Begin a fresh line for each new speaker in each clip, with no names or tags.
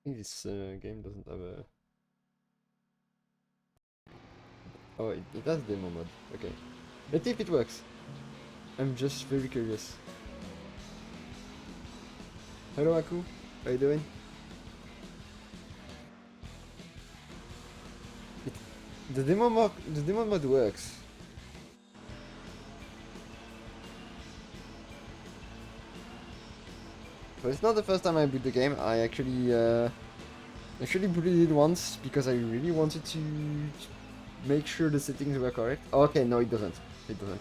think this game doesn't have a... Oh, it has demo mode. Okay. Let's see if it works. I'm just very curious. Hello Aku, how you doing? It, the demo mode works. But it's not the first time I boot the game. I actually booted it once because I really wanted to make sure the settings were correct. Okay, no, it doesn't. It doesn't.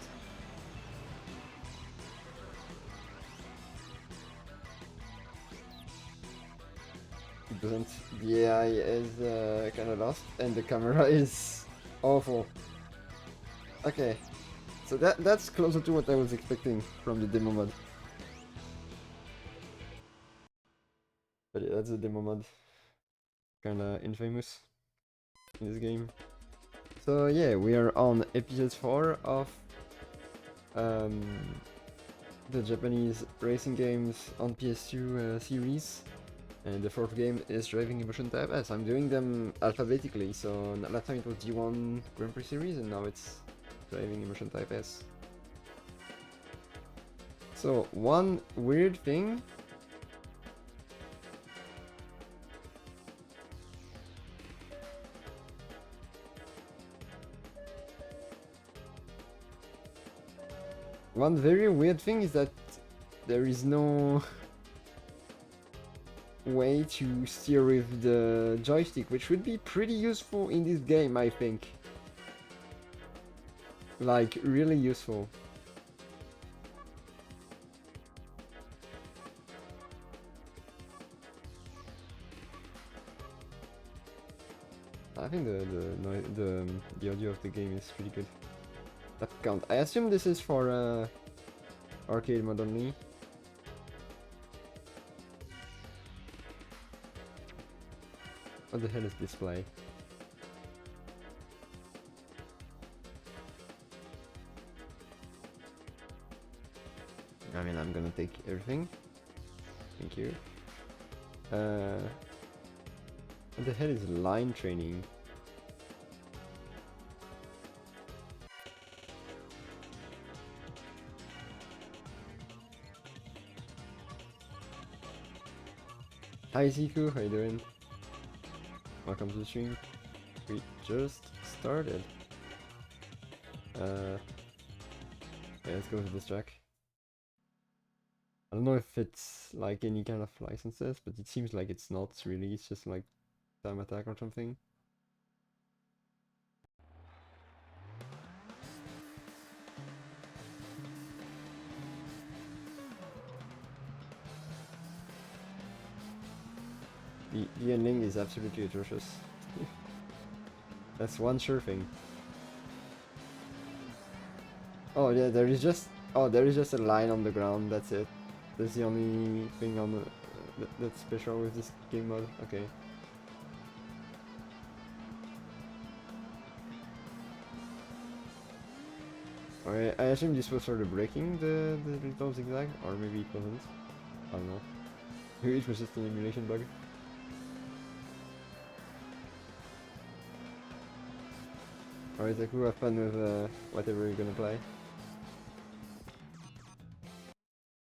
It doesn't. The AI is kind of lost, and the camera is awful. Okay, so that's closer to what I was expecting from the demo mod. But yeah, that's the demo mod. Kinda infamous in this game. So yeah, we are on episode 4 of um, the Japanese racing games on PS2 series. And the fourth game is Driving Immersion Type S. I'm doing them alphabetically, so last time it was G1 Grand Prix Series, and now it's Driving Immersion Type S. So, one weird thing. One very weird thing is that there is no way to steer with the joystick, which would be pretty useful in this game, I think. Like, really useful. I think the audio of the game is pretty good. That count. I assume this is for arcade mode only. What the hell is display? I mean, I'm gonna take everything. Thank you. What the hell is line training? Hi Ziku, how you doing? Welcome to the stream. We just started. Yeah, let's go with this track. I don't know if it's like any kind of licenses, but it seems like it's not really. It's just like time attack or something. The ending is absolutely atrocious. That's one sure thing. Oh yeah, there is just a line on the ground. That's it. That's the only thing on that's special with this game mode. Okay. Alright, I assume this was sort of breaking the little zigzag, or maybe it wasn't. I don't know. Maybe it was just an emulation bug. Alright, Aku, have fun with whatever you're gonna play.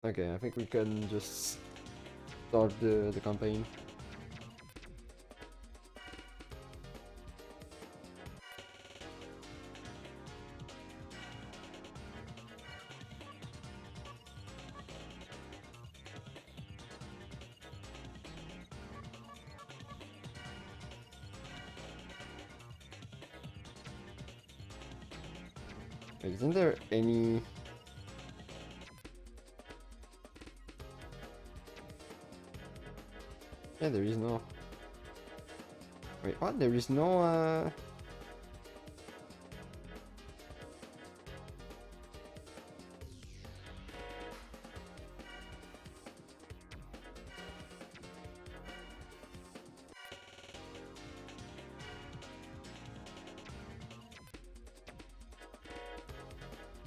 Okay, I think we can just start the campaign. Wait, isn't there any... Yeah, there is no... Wait, what? There is no,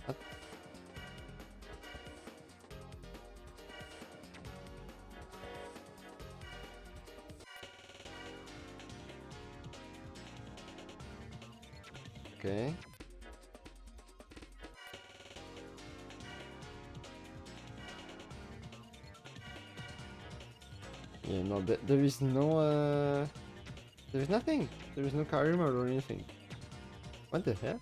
What? Okay. Yeah, no, there is no, there's nothing. There is no career mode or anything. What the hell?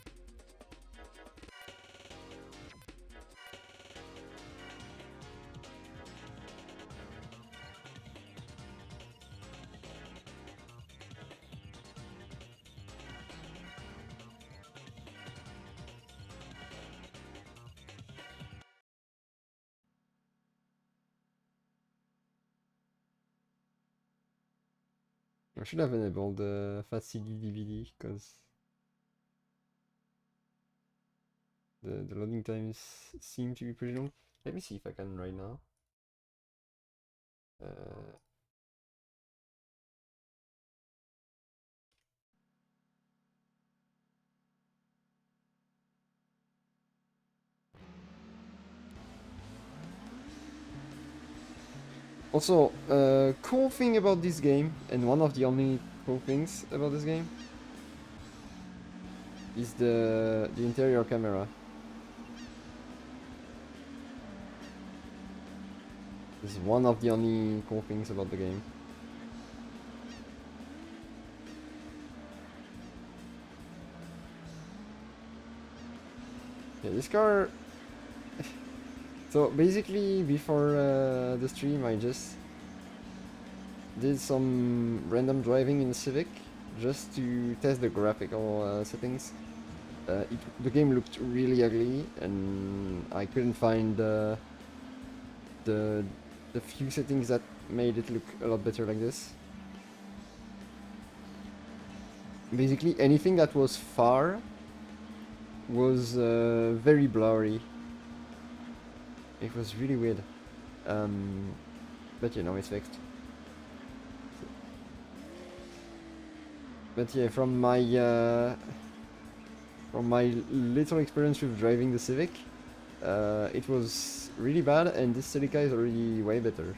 I should have enabled the Fast CD DVD because the loading times seem to be pretty long. Let me see if I can right now. Uh, Also, cool thing about this game, and one of the only cool things about this game, is the interior camera. This is one of the only cool things about the game. Yeah, this car. So basically, before the stream, I just did some random driving in Civic just to test the graphical settings. The game looked really ugly, and I couldn't find the the few settings that made it look a lot better like this. Basically, anything that was far was very blurry. It was really weird. But you know, it's fixed. But yeah, from my little experience with driving the Civic, it was really bad, and this Celica is already way better.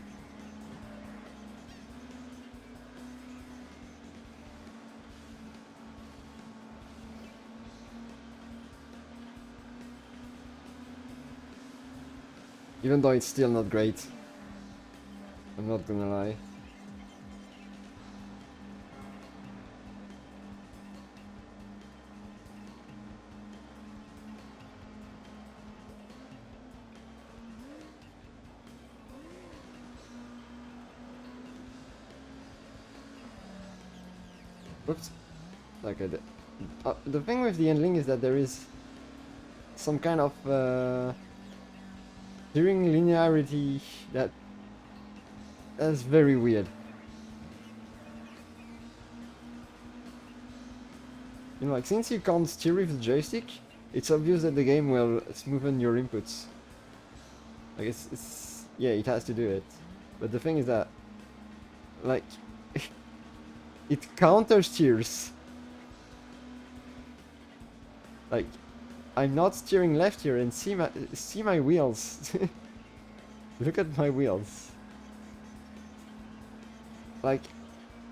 Even though it's still not great. I'm not gonna lie. Oops. Like I did. The thing with the handling is that there is some kind of steering linearity that's very weird. You know, like since you can't steer with the joystick, it's obvious that the game will smoothen your inputs. Like it's yeah, it has to do it. But the thing is that, like, it counter steers. Like, I'm not steering left here, and see my wheels. Look at my wheels. Like,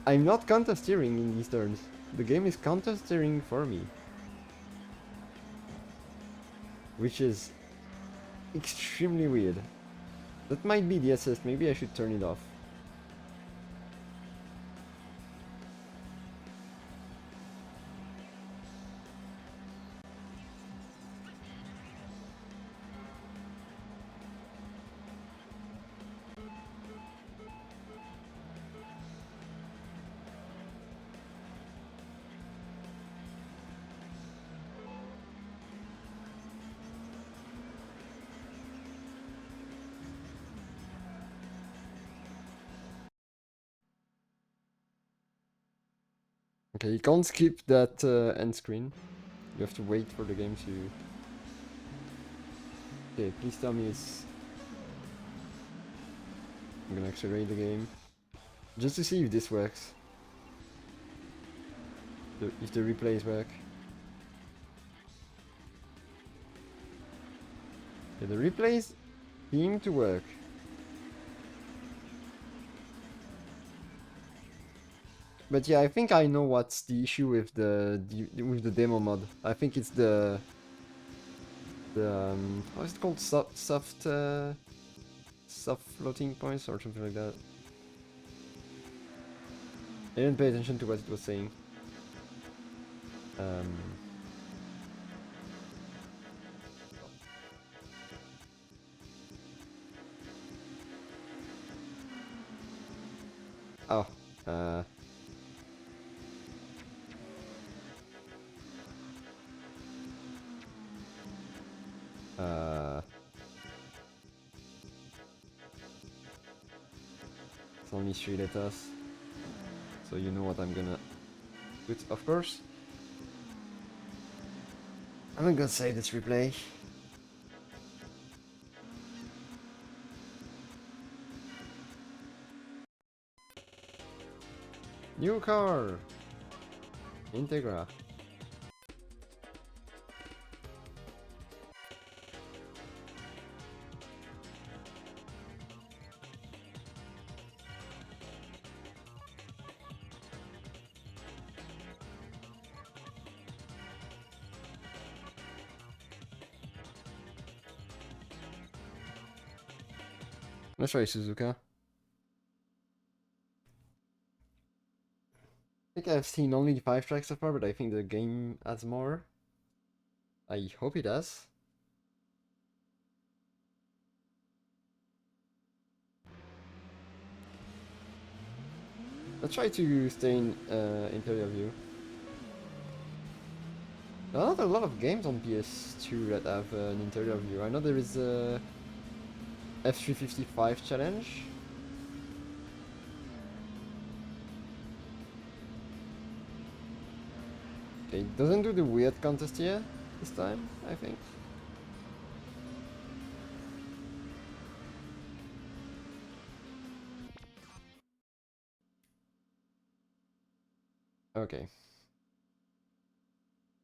I'm not counter steering in these turns. The game is counter steering for me, which is extremely weird. That might be the assist. Maybe I should turn it off. Okay, you can't skip that end screen. You have to wait for the game to... Okay, please tell me it's... I'm gonna accelerate the game. Just to see if this works. If the replays work. Yeah, the replays seem to work. But yeah, I think I know what's the issue with with the demo mod. I think it's the how is it called? Soft floating points or something like that. I didn't pay attention to what it was saying. Um, oh, uh, uh, it's only 3 letters, so you know what I'm gonna put, of course. I'm gonna save this replay. New car! Integra. Let's try Suzuka. I think I've seen only 5 tracks so far, but I think the game has more. I hope it does. Let's try to stay in interior view. There are not a lot of games on PS2 that have an interior view. I know there is a F355 challenge. Okay, it doesn't do the weird contest here this time, I think. Okay.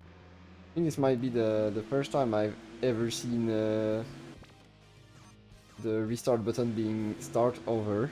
I think this might be the first time I've ever seen the restart button being start over.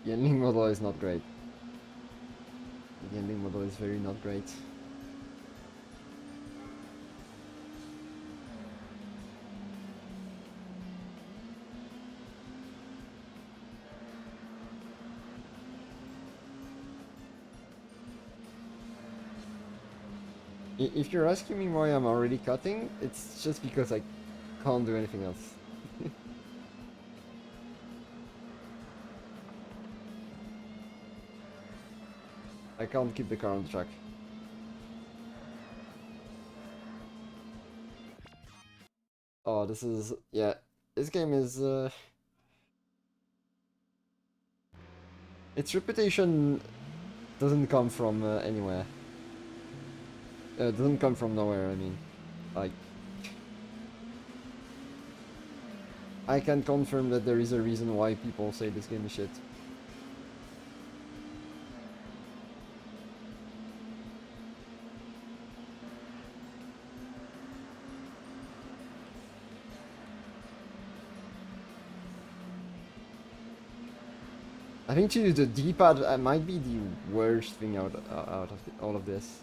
The ending model is not great. The ending model is very not great. If you're asking me why I'm already cutting, it's just because I can't do anything else. I can't keep the car on track. Oh, this is... yeah. This game is... its reputation doesn't come from anywhere. Doesn't come from nowhere, I mean. Like... I can confirm that there is a reason why people say this game is shit. I think to use the D-pad might be the worst thing out of all of this.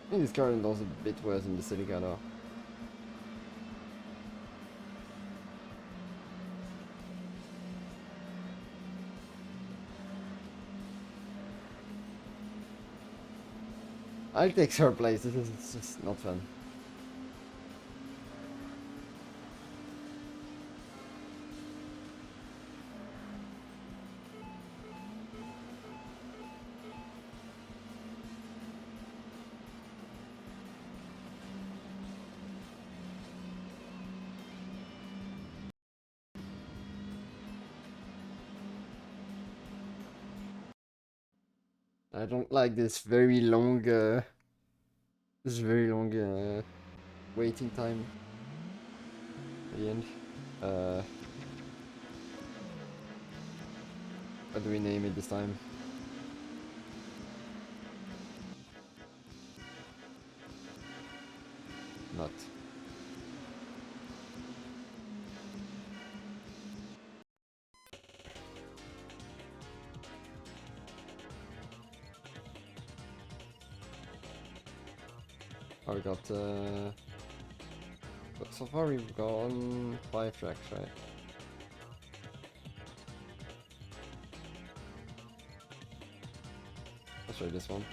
I think this car does a bit worse in the Celica though. I'll take third place, this is just not fun. I don't like this very long waiting time at the end. What do we name it this time? Not. Oh, we got but so far we've gone 5 tracks, right? Let's try this one.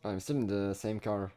I'm still in the same car.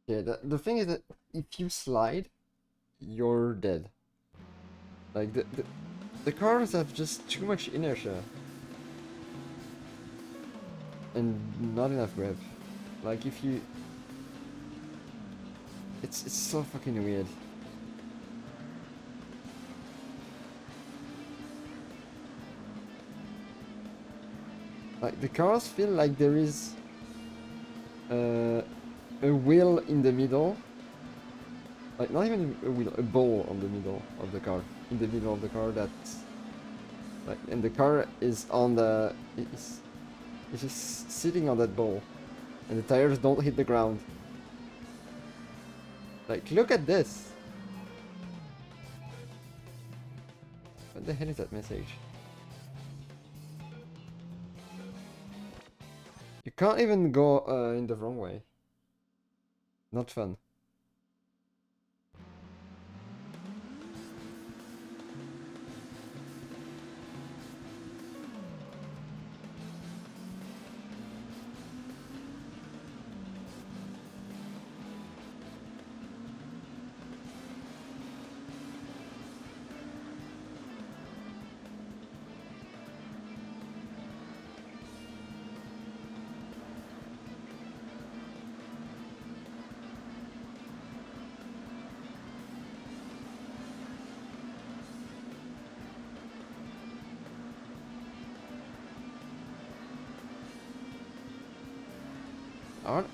Yeah, the thing is that if you slide, you're dead. Like the cars have just too much inertia. And not enough grip. Like if you... It's so fucking weird. Like the cars feel like there is a wheel in the middle. Like not even a wheel, a ball on the middle of the car. In the middle of the car that's like, and the car is on the... It's just sitting on that ball. And the tires don't hit the ground. Like, look at this! What the hell is that message? You can't even go in the wrong way. Not fun.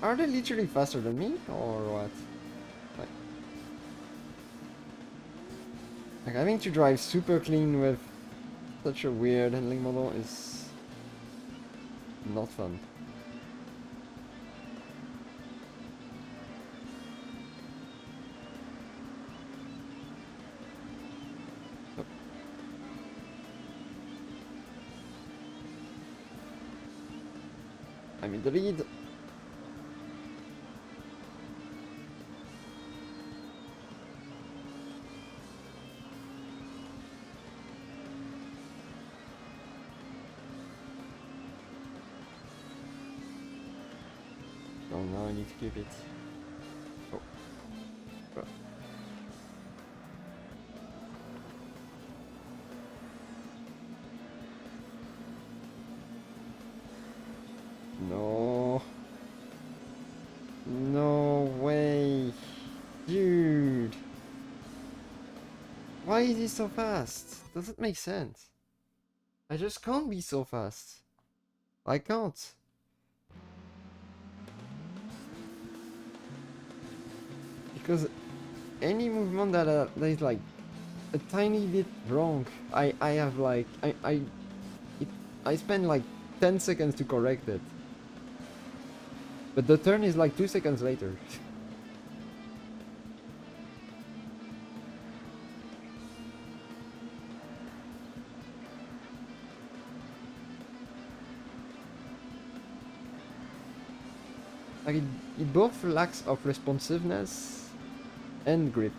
Are they literally faster than me, or what? Like having to drive super clean with such a weird handling model is not fun. Oh. I'm in the lead. Oh no, I need to keep it. Oh. Oh. No. No way. Dude. Why is he so fast? Doesn't make sense. I just can't be so fast. I can't. Because any movement that is like a tiny bit wrong, I have like I spend like 10 seconds to correct it. But the turn is like 2 seconds later. Like it both lacks of responsiveness and grip.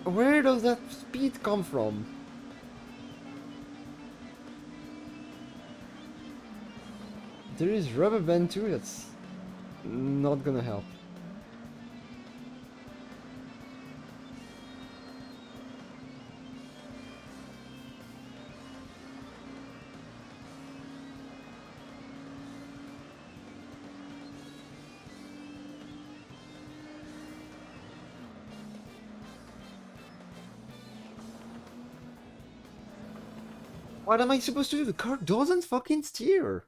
Where does that speed come from? There is rubber band too, that's not gonna help. What am I supposed to do? The car doesn't fucking steer.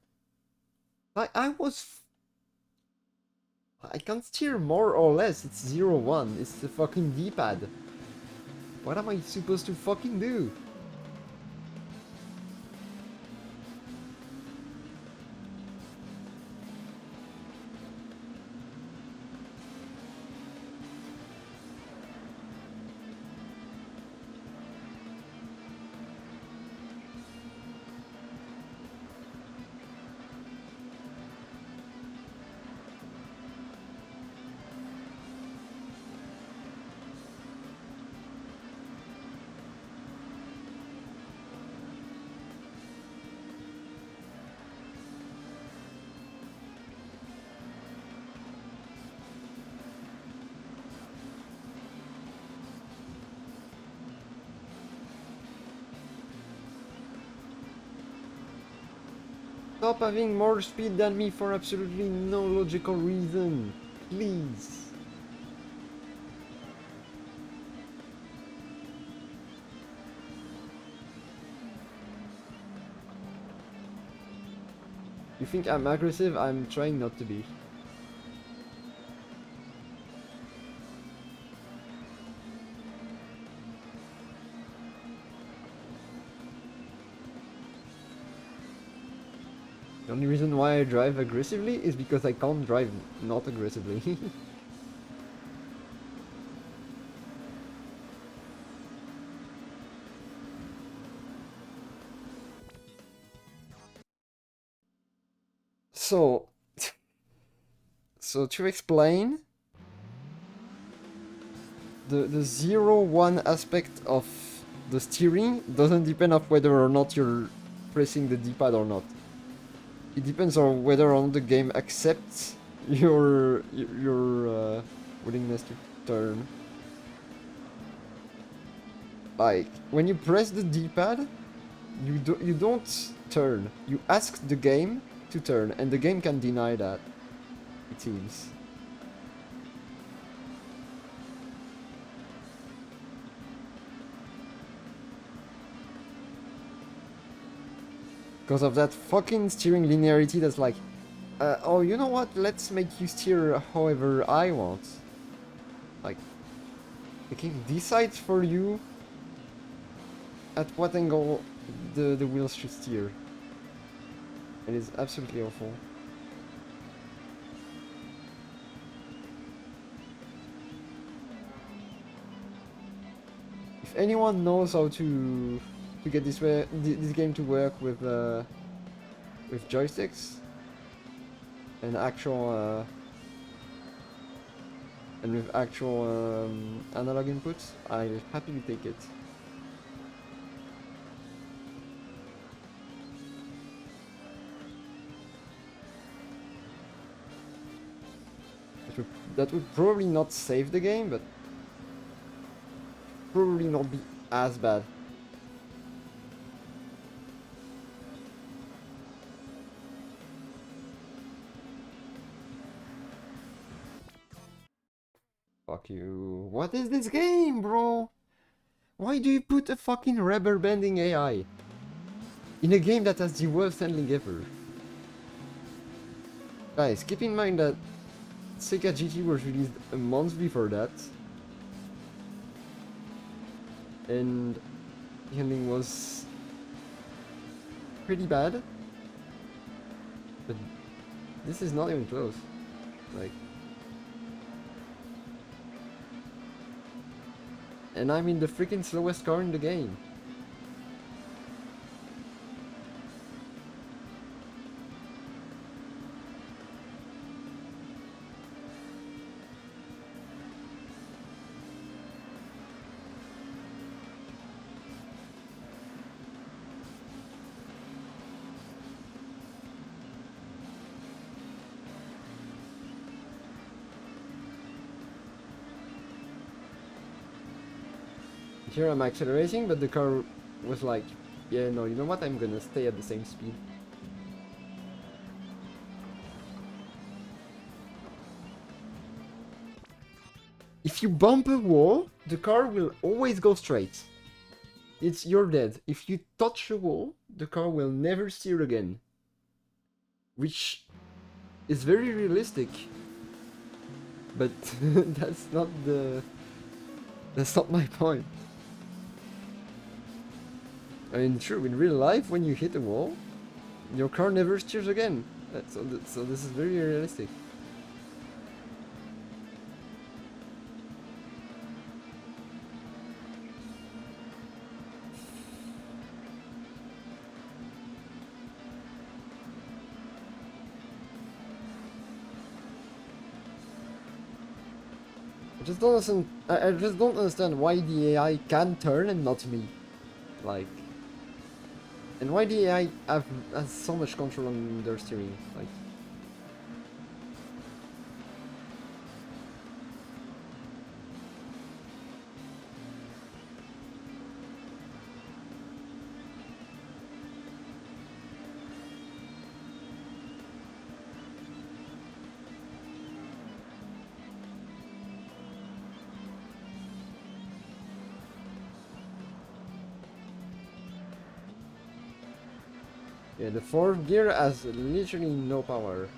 I can't steer more or less. It's 0-1. It's the fucking D-pad. What am I supposed to fucking do? Stop having more speed than me for absolutely no logical reason. Please. You think I'm aggressive? I'm trying not to be. The only reason why I drive aggressively is because I can't drive not aggressively. So, to explain, the 0-1 aspect of the steering doesn't depend on whether or not you're pressing the D-pad or not. It depends on whether or not the game accepts your willingness to turn. Like when you press the D-pad, you don't turn. You ask the game to turn, and the game can deny that. It seems. Because of that fucking steering linearity that's like, oh, you know what? Let's make you steer however I want. Like, the game decides for you at what angle the wheels should steer. It is absolutely awful. If anyone knows how to to get this game to work with joysticks and with actual analog inputs, I'll happily take it. That would probably not save the game, but probably not be as bad. Fuck you. What is this game, bro? Why do you put a fucking rubber banding AI in a game that has the worst handling ever? Guys, keep in mind that Sega GT was released a month before that, and the handling was pretty bad, but this is not even close. Like, and I'm in the freaking slowest car in the game. Here I'm accelerating, but the car was like, yeah, no, you know what, I'm gonna stay at the same speed. If you bump a wall, the car will always go straight. You're dead. If you touch a wall, the car will never steer again. Which is very realistic. But that's not my point. I mean, true, in real life, when you hit a wall, your car never steers again. So this is very realistic. I just don't understand why the AI can turn and not me. Like, and why the AI has so much control on their steering. Like, yeah, the fourth gear has literally no power.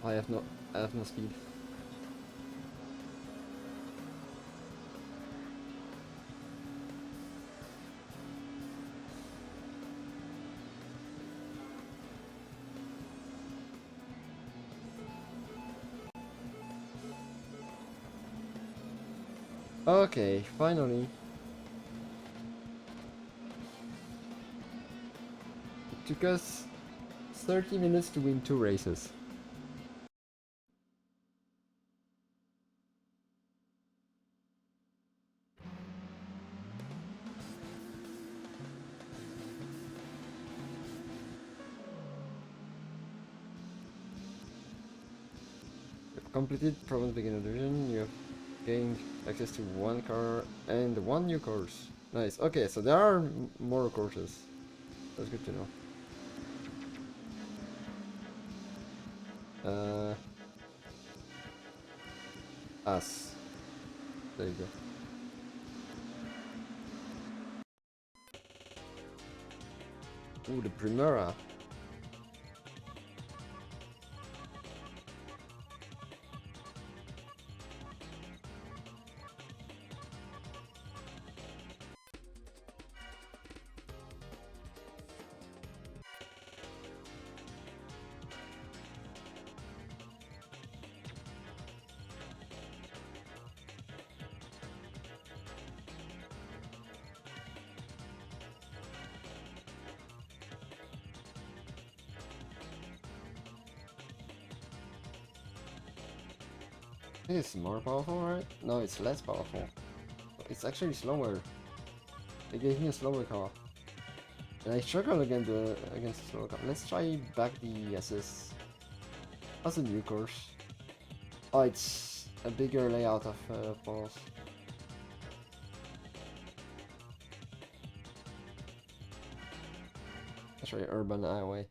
I have no speed. Okay, finally. It took us 30 minutes to win 2 races. You've completed Province Beginner Division, you have gained access to 1 car and 1 new course. Nice, okay, so there are more courses. That's good to know. Us. There you go. Ooh, the Primera. It's more powerful, right? No, it's less powerful. It's actually slower. They gave me a slower car. And I struggle against the slower car. Let's try back the SS. That's a new course. Oh, it's a bigger layout of portals. Let's try Urban Highway.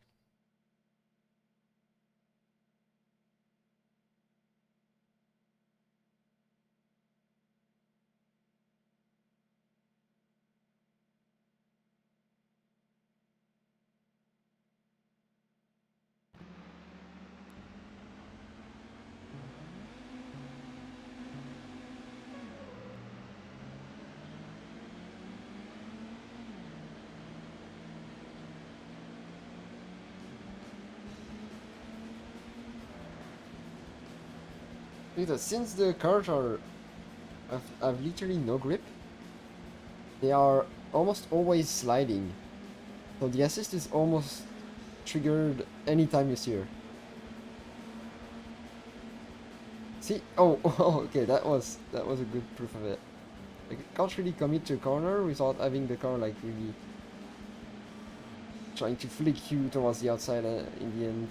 Because since the cars have literally no grip, they are almost always sliding. So the assist is almost triggered anytime you steer. See? Oh, oh, okay, that was a good proof of it. Like, you can't really commit to a corner without having the car like really trying to flick you towards the outside in the end.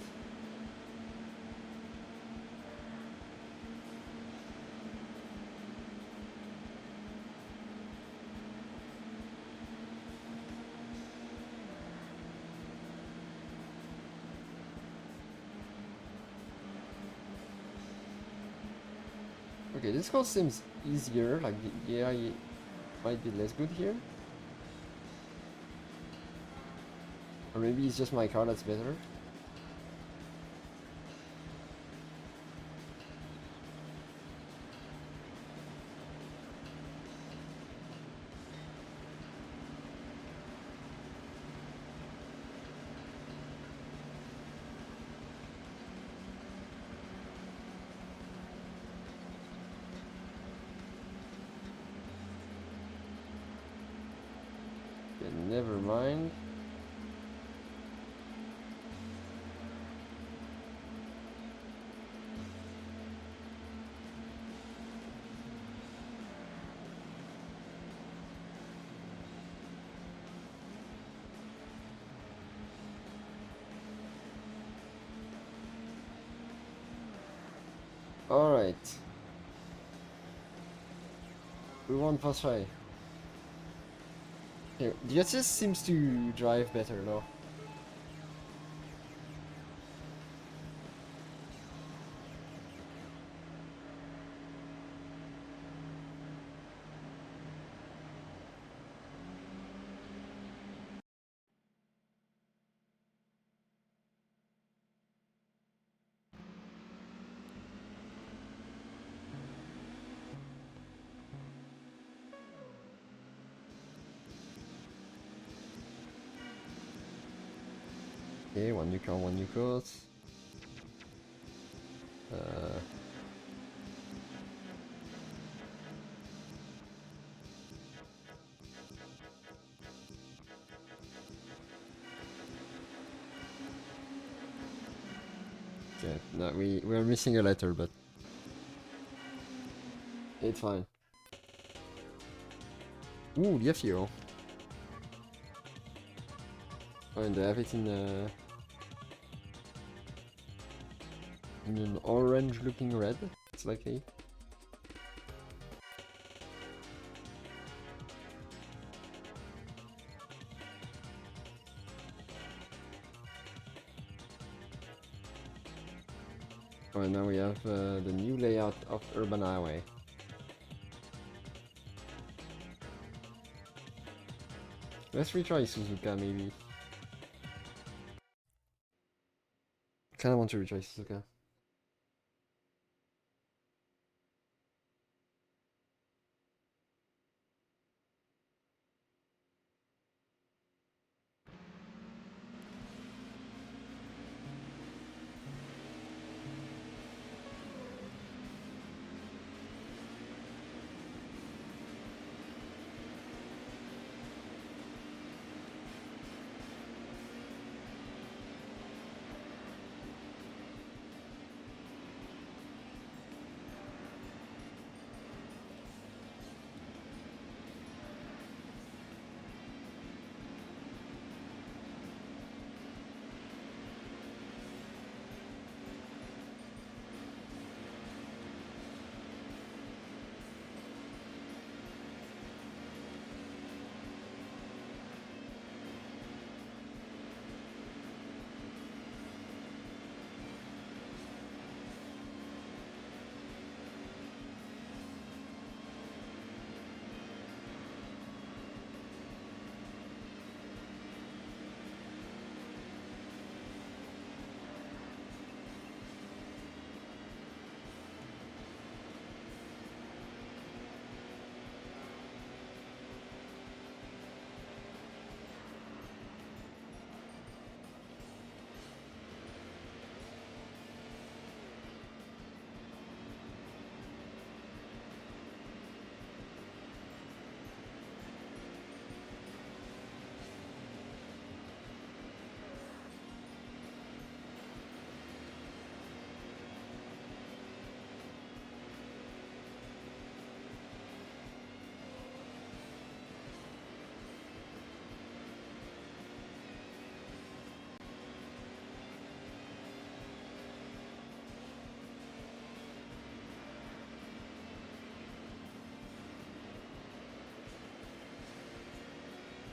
Okay, this course seems easier, like the AI might be less good here. Or maybe it's just my car that's better. Okay, never mind. Alright. We won first try. Here, the assist seems to drive better though. Okay, one new course. Okay, no, we're missing a letter, but it's fine. Ooh, the F-Hero. Oh, and they have it in an orange-looking red. It's likely. Oh, and now we have the new layout of Urban Highway. Let's retry Suzuka, maybe. Kinda want to retry Suzuka.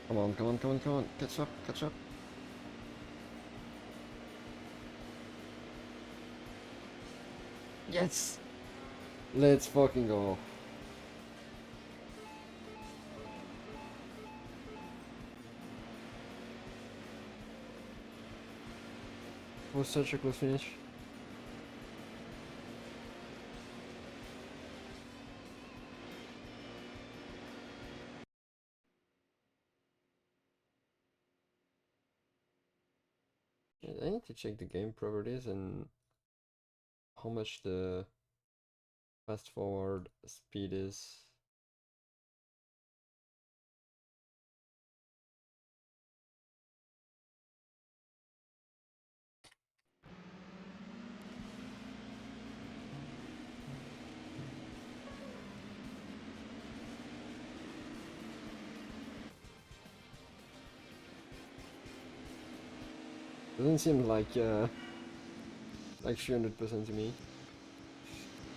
Come on, come on, come on, come on. Catch up, catch up. Yes! Let's fucking go. It was such a close finish. I need to check the game properties and how much the fast forward speed is. Doesn't seem like 300% to me.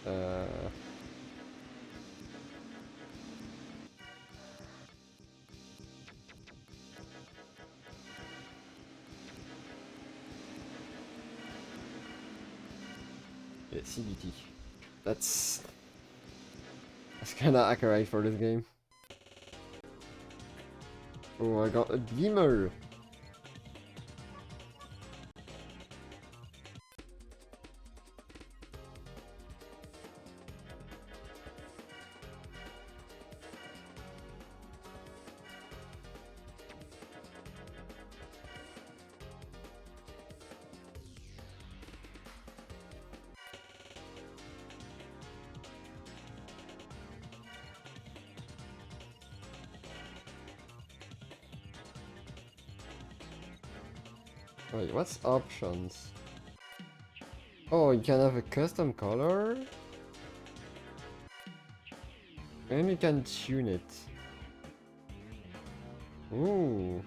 Uh, yeah, CBT. That's kind of accurate for this game. Oh, I got a Beamer. Wait, what's options? Oh, you can have a custom color? And you can tune it. Ooh.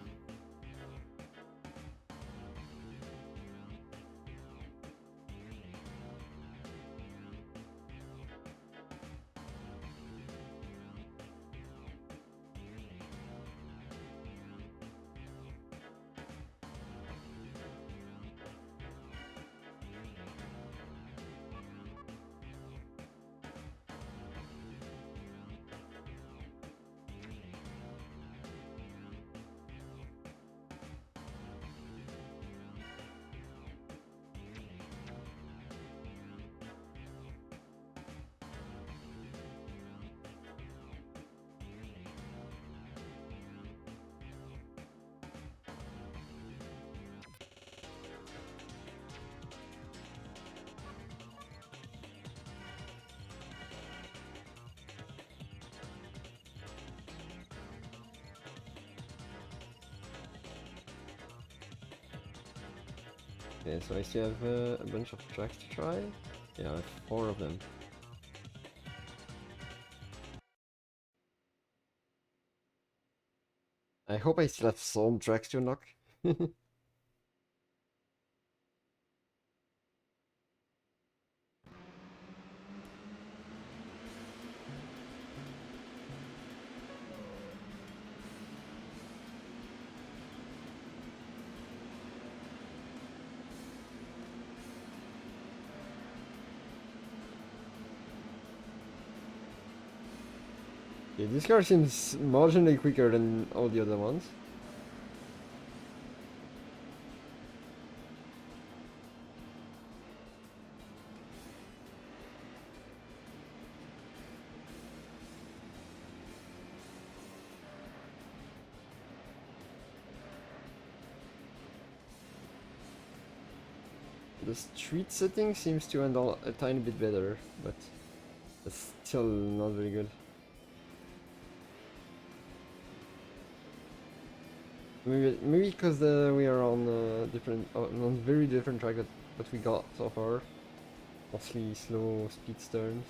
Okay, so I still have a bunch of tracks to try. Yeah, I have 4 of them. I hope I still have some tracks to unlock. Yeah, this car seems marginally quicker than all the other ones. The street setting seems to handle a tiny bit better, but it's still not very good. Maybe because we are on on very different track that what we got so far, mostly slow speed turns.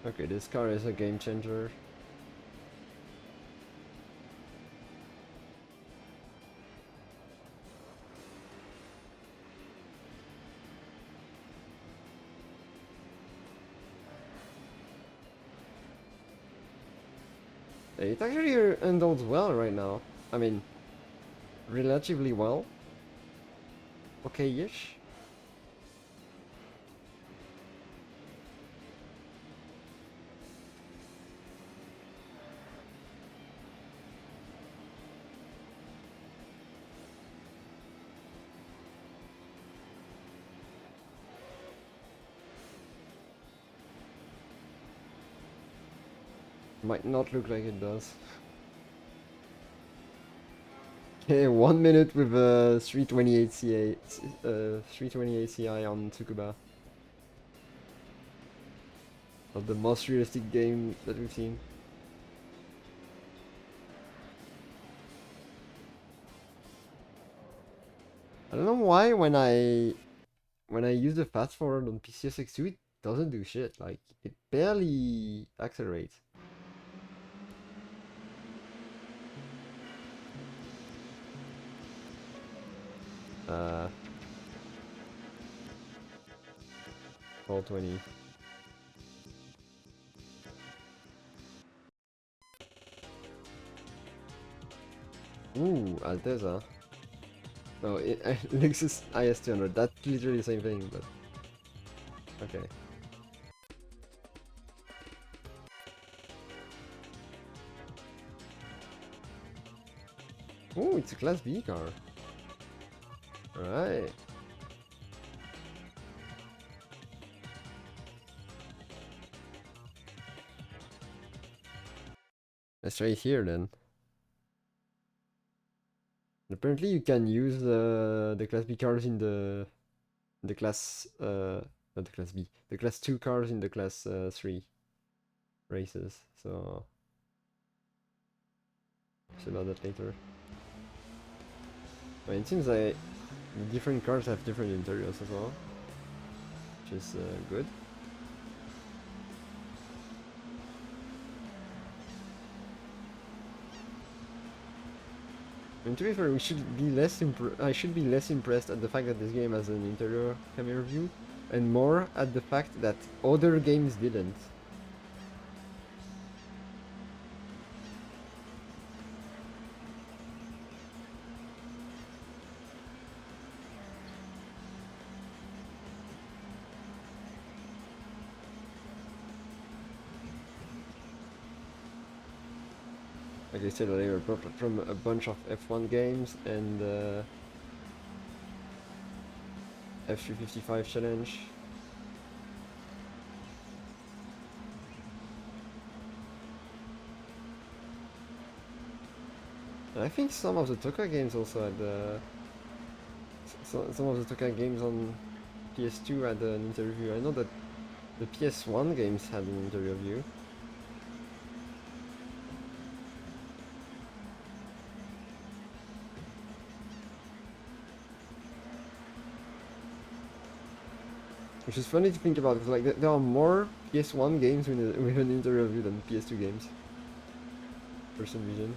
Okay, this car is a game changer. It actually handles well right now. I mean, relatively well. Okay-ish. Might not look like it does. Okay, 1 minute with a 328 CA, 328 CI on Tsukuba. Not the most realistic game that we've seen. I don't know why when I use the fast forward on PCSX2 it doesn't do shit. Like it barely accelerates. Uh 420. Ooh, Alteza. No, Lexus IS200. That's literally the same thing, but okay. Ooh, it's a Class B car. Right. Let's try it here then. Apparently you can use the Class B cars in the class not the Class B, the Class 2 cars in the Class 3 races. So see about that later. I mean, it seems like different cars have different interiors as well, which is good. And to be fair, we should be I should be less impressed at the fact that this game has an interior camera view, and more at the fact that other games didn't. Like I said earlier, from a bunch of F1 games and F355 challenge. And I think some of the Toka games also had some of the Toka games on PS2 had an interior view. I know that the PS1 games had an interior view. Which is funny to think about, because like there are more PS1 games with an interior view than PS2 games, for some reason.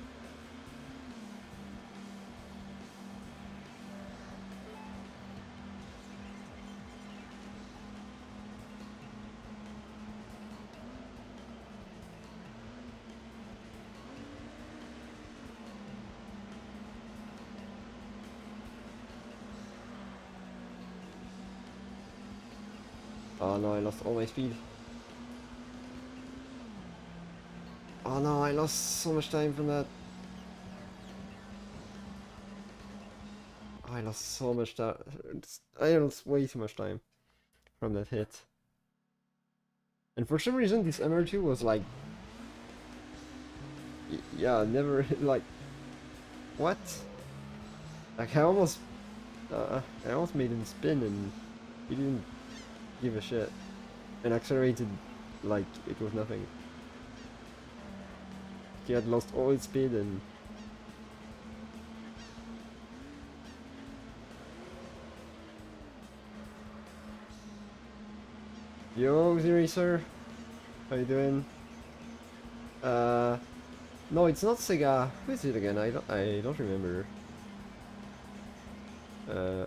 Oh no, I lost all my speed. Oh no, I lost so much time from that. I lost so much time. I lost way too much time from that hit. And for some reason, this MR2 was like, yeah, never like, what? Like I almost made him spin, and he didn't give a shit, and accelerated like it was nothing. He had lost all his speed and. Yo, Zeracer. How you doing? Uh, no, it's not Sega. Who is it again? I don't remember. Uh,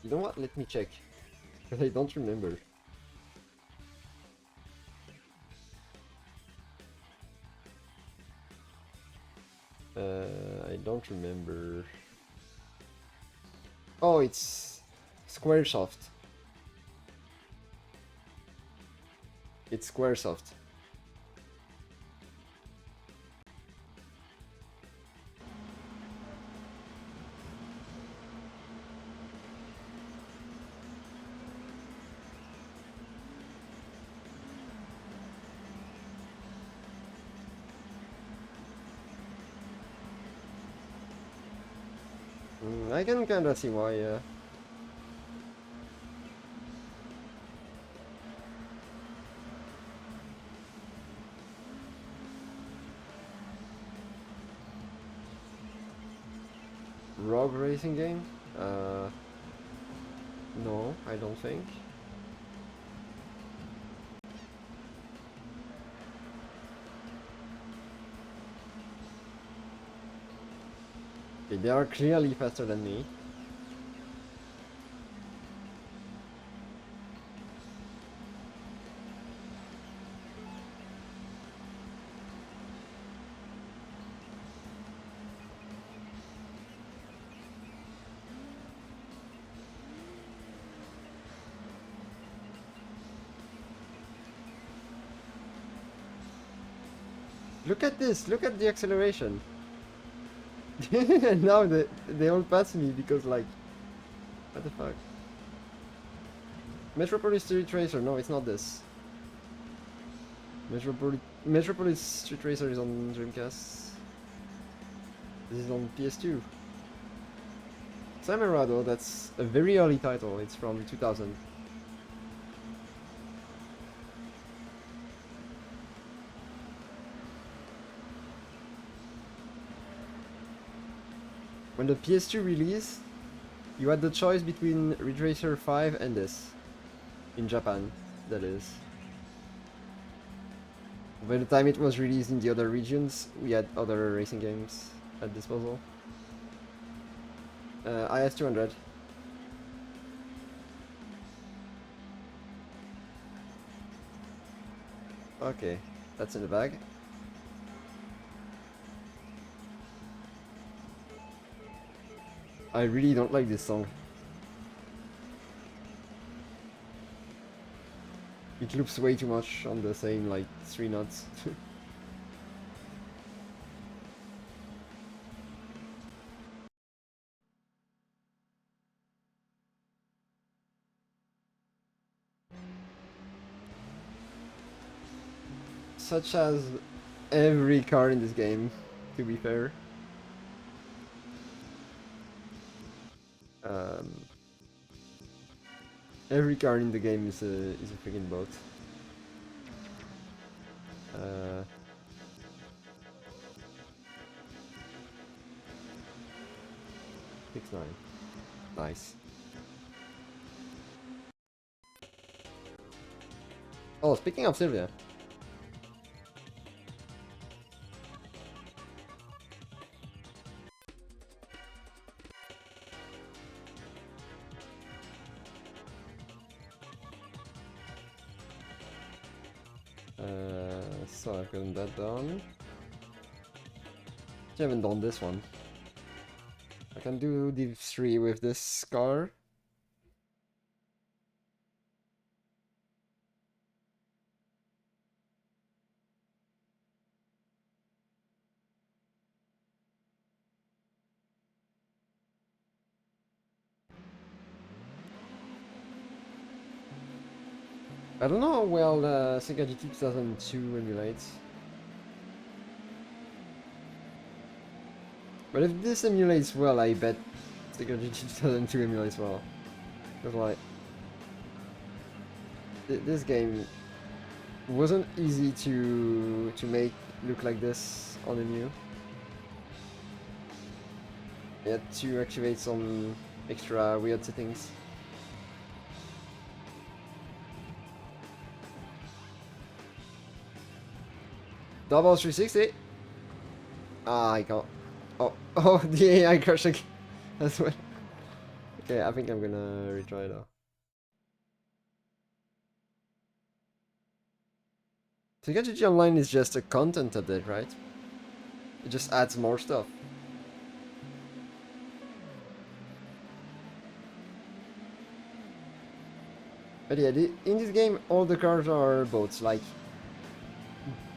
you know what? Let me check. Because I don't remember. I don't remember. Oh, it's Squaresoft. It's Squaresoft. I can kinda see why, yeah. Rogue racing game? No, I don't think. Okay, they are clearly faster than me. Look at this, look at the acceleration. And now they all pass me because like, what the fuck? Metropolis Street Racer, no, it's not this. Metropolis Street Racer is on Dreamcast. This is on PS2. Samarado, that's a very early title, it's from 2000. When the PS2 released, you had the choice between Ridge Racer 5 and this. In Japan, that is. By the time it was released in the other regions, we had other racing games at disposal. IS-200. Okay, that's in the bag. I really don't like this song. It loops way too much on the same, like, 3 notes. Such as every car in this game, to be fair. Um, every car in the game is a freaking boat. 6-9. Nice. Oh, speaking of Sylvia. So I've gotten that done. I haven't done this one. I can do the 3 with this car. I don't know how well Sega GT 2002 emulates. But if this emulates well, I bet Sega GT 2002 emulates well. Because like, this game wasn't easy to make look like this on the new. You had to activate some extra weird settings. Double 360. Ah, I can't. Oh, oh, the AI crash again as well. Okay, I think I'm gonna retry though. Sega GG Online is just a content update, right? It just adds more stuff. But yeah, in this game, all the cars are boats. Like,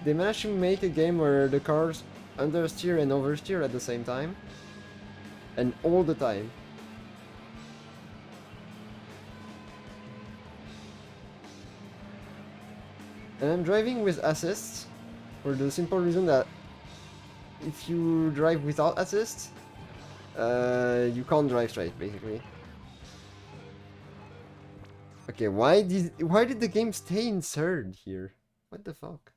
they managed to make a game where the cars understeer and oversteer at the same time. And all the time. And I'm driving with assists for the simple reason that if you drive without assist, you can't drive straight, basically. Okay, why did the game stay in third here? What the fuck?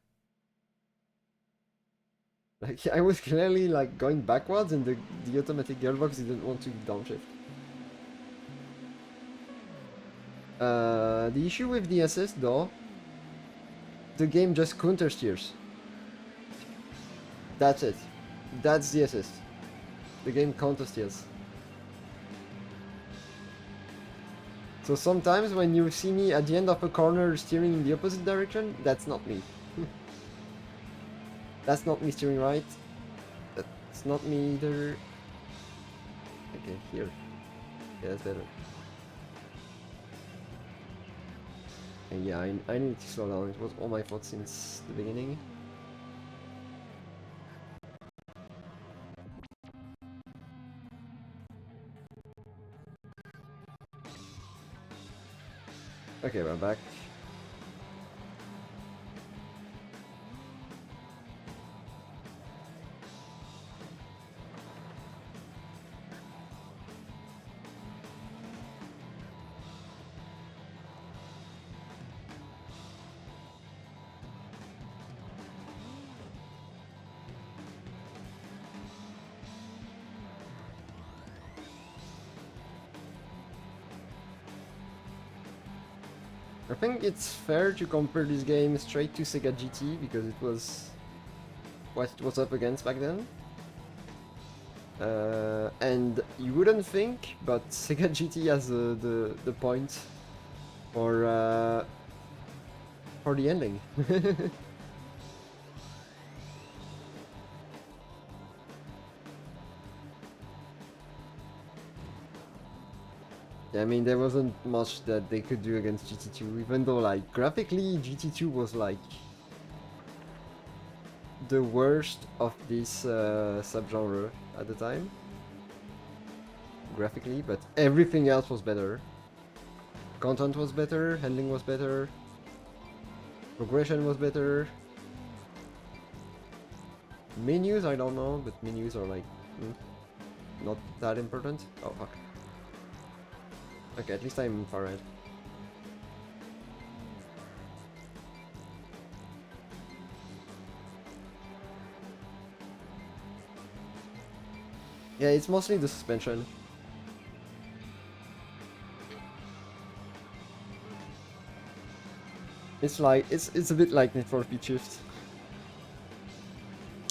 Like, I was clearly like going backwards and the automatic gearbox didn't want to downshift. The issue with the assist though, the game just counter steers. That's it. That's the assist. The game counter steers. So sometimes when you see me at the end of a corner steering in the opposite direction, that's not me. That's not me steering right. That's not me either. Okay, here. Yeah, that's better. And yeah, I need to slow down. It was all my fault since the beginning. Okay, we're back. I think it's fair to compare this game straight to Sega GT because it was what it was up against back then. And you wouldn't think, but Sega GT has the point for the ending. Yeah, I mean, there wasn't much that they could do against GT2, even though, like, graphically, GT2 was, like, the worst of this subgenre at the time. Graphically, but everything else was better. Content was better, handling was better, progression was better. Menus, I don't know, but menus are, like, not that important. Oh, fuck. Okay, at least I'm far ahead. Yeah, it's mostly the suspension. It's like it's a bit like Need for Speed Shift.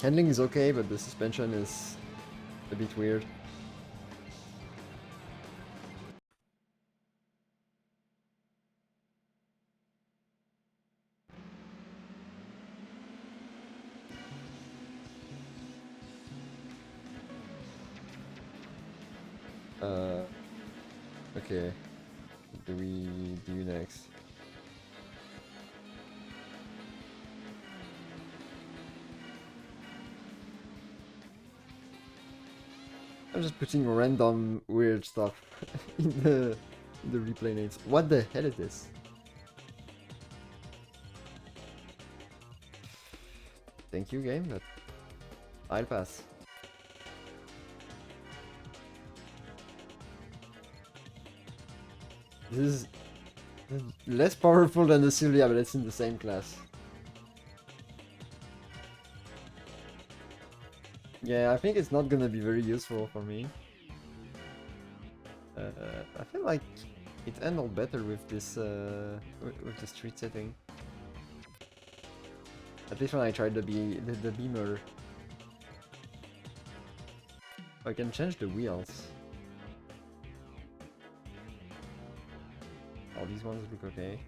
Handling is okay, but the suspension is a bit weird. Okay. What do we do next? I'm just putting random weird stuff in the replay names. What the hell is this? Thank you, game, but I'll pass. This is less powerful than the Sylvia, but it's in the same class. Yeah, I think it's not gonna be very useful for me. I feel like it handled better with this with the street setting. At least when I tried the Beamer. I can change the wheels. All these ones look okay.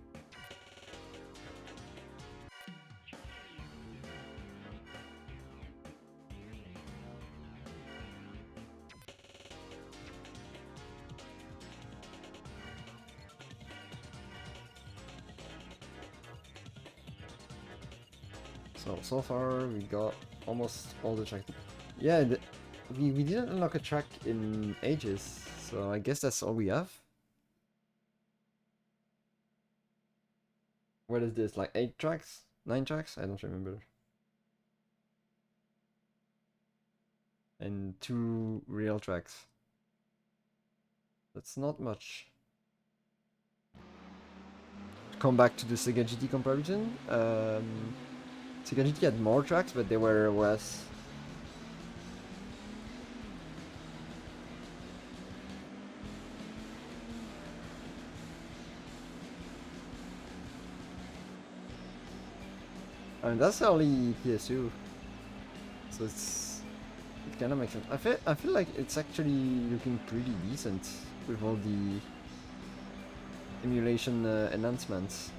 So far we got almost all the tracks. Yeah, we didn't unlock a track in ages, so I guess that's all we have. What is this, like 8 tracks? 9 tracks? I don't remember. And 2 real tracks. That's not much. Come back to the Sega GT comparison. Sega GT had more tracks, but they were less. I mean, that's only PS2, so it kind of makes sense. I feel like it's actually looking pretty decent with all the emulation enhancements.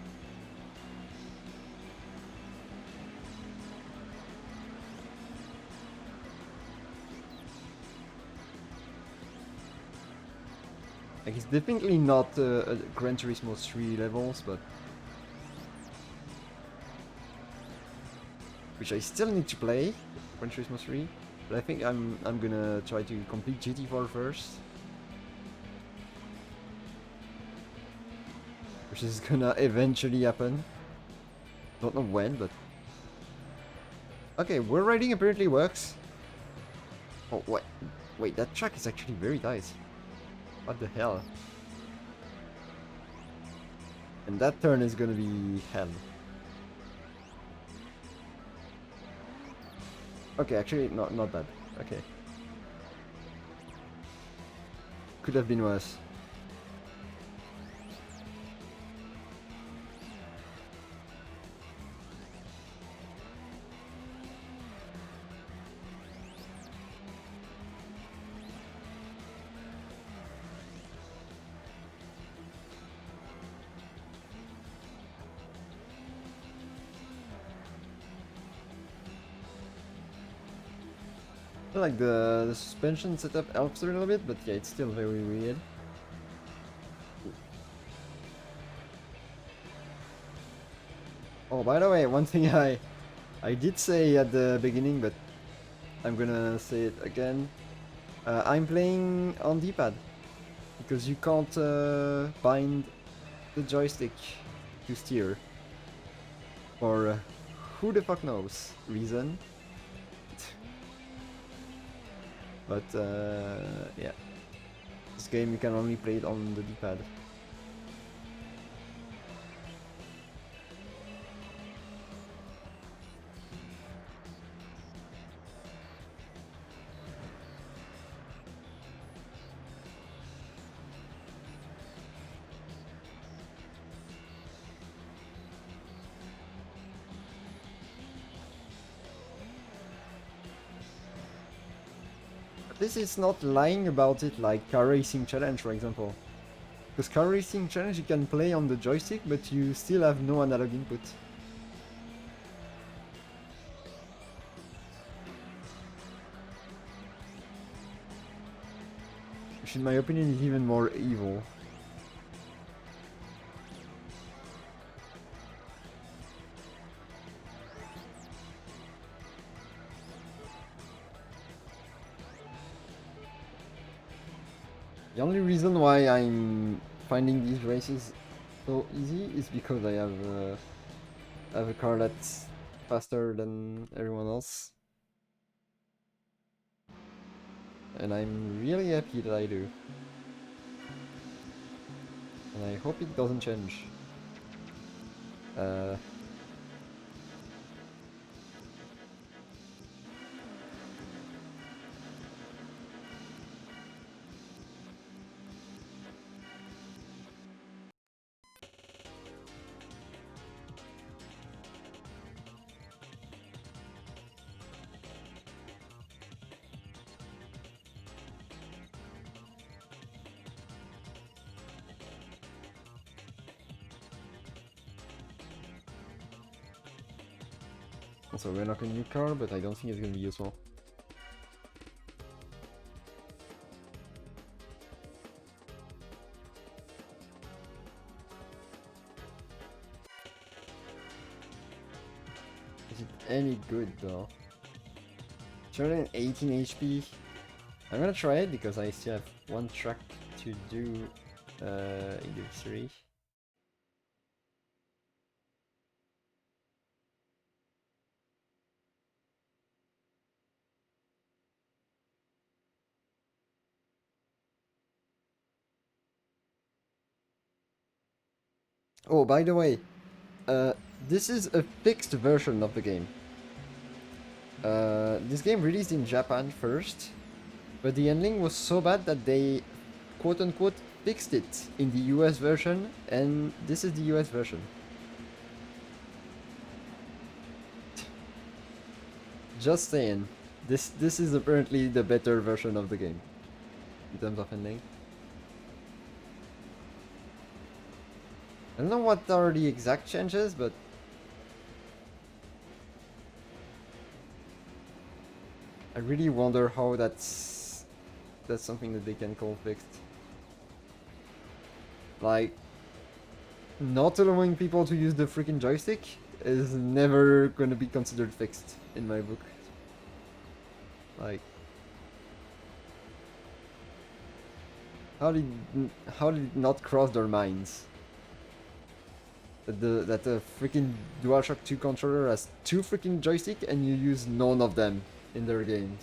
Like, it's definitely not Gran Turismo 3 levels, but which I still need to play, Gran Turismo 3. But I think I'm gonna try to complete GT4 first, which is gonna eventually happen. Don't know when, but okay. Wheel riding apparently works. Oh what? Wait, that track is actually very tight. What the hell? And that turn is gonna be hell. Okay, actually, not bad. Okay. Could have been worse. I feel like the suspension setup helps a little bit, but yeah, it's still very weird. Oh, by the way, one thing I did say at the beginning, but I'm gonna say it again. I'm playing on D-pad because you can't bind the joystick to steer for who the fuck knows reason. But yeah, this game you can only play it on the D-pad. This is not lying about it like Car Racing Challenge, for example. Because Car Racing Challenge you can play on the joystick, but you still have no analog input. Which in my opinion is even more evil. The only reason why I'm finding these races so easy is because I have a car that's faster than everyone else. And I'm really happy that I do. And I hope it doesn't change. Also, we're not a new car, but I don't think it's gonna be useful. Is it any good though? 218 HP. I'm gonna try it because I still have one track to do in the 3. Oh, by the way, this is a fixed version of the game. This game released in Japan first, but the ending was so bad that they quote-unquote fixed it in the US version, and this is the US version. Just saying, this is apparently the better version of the game in terms of ending. I don't know what are the exact changes, but I really wonder how that's something that they can call fixed. Like, not allowing people to use the freaking joystick is never gonna be considered fixed in my book. Like, how did it not cross their minds that the freaking DualShock 2 controller has 2 freaking joystick and you use none of them in their games?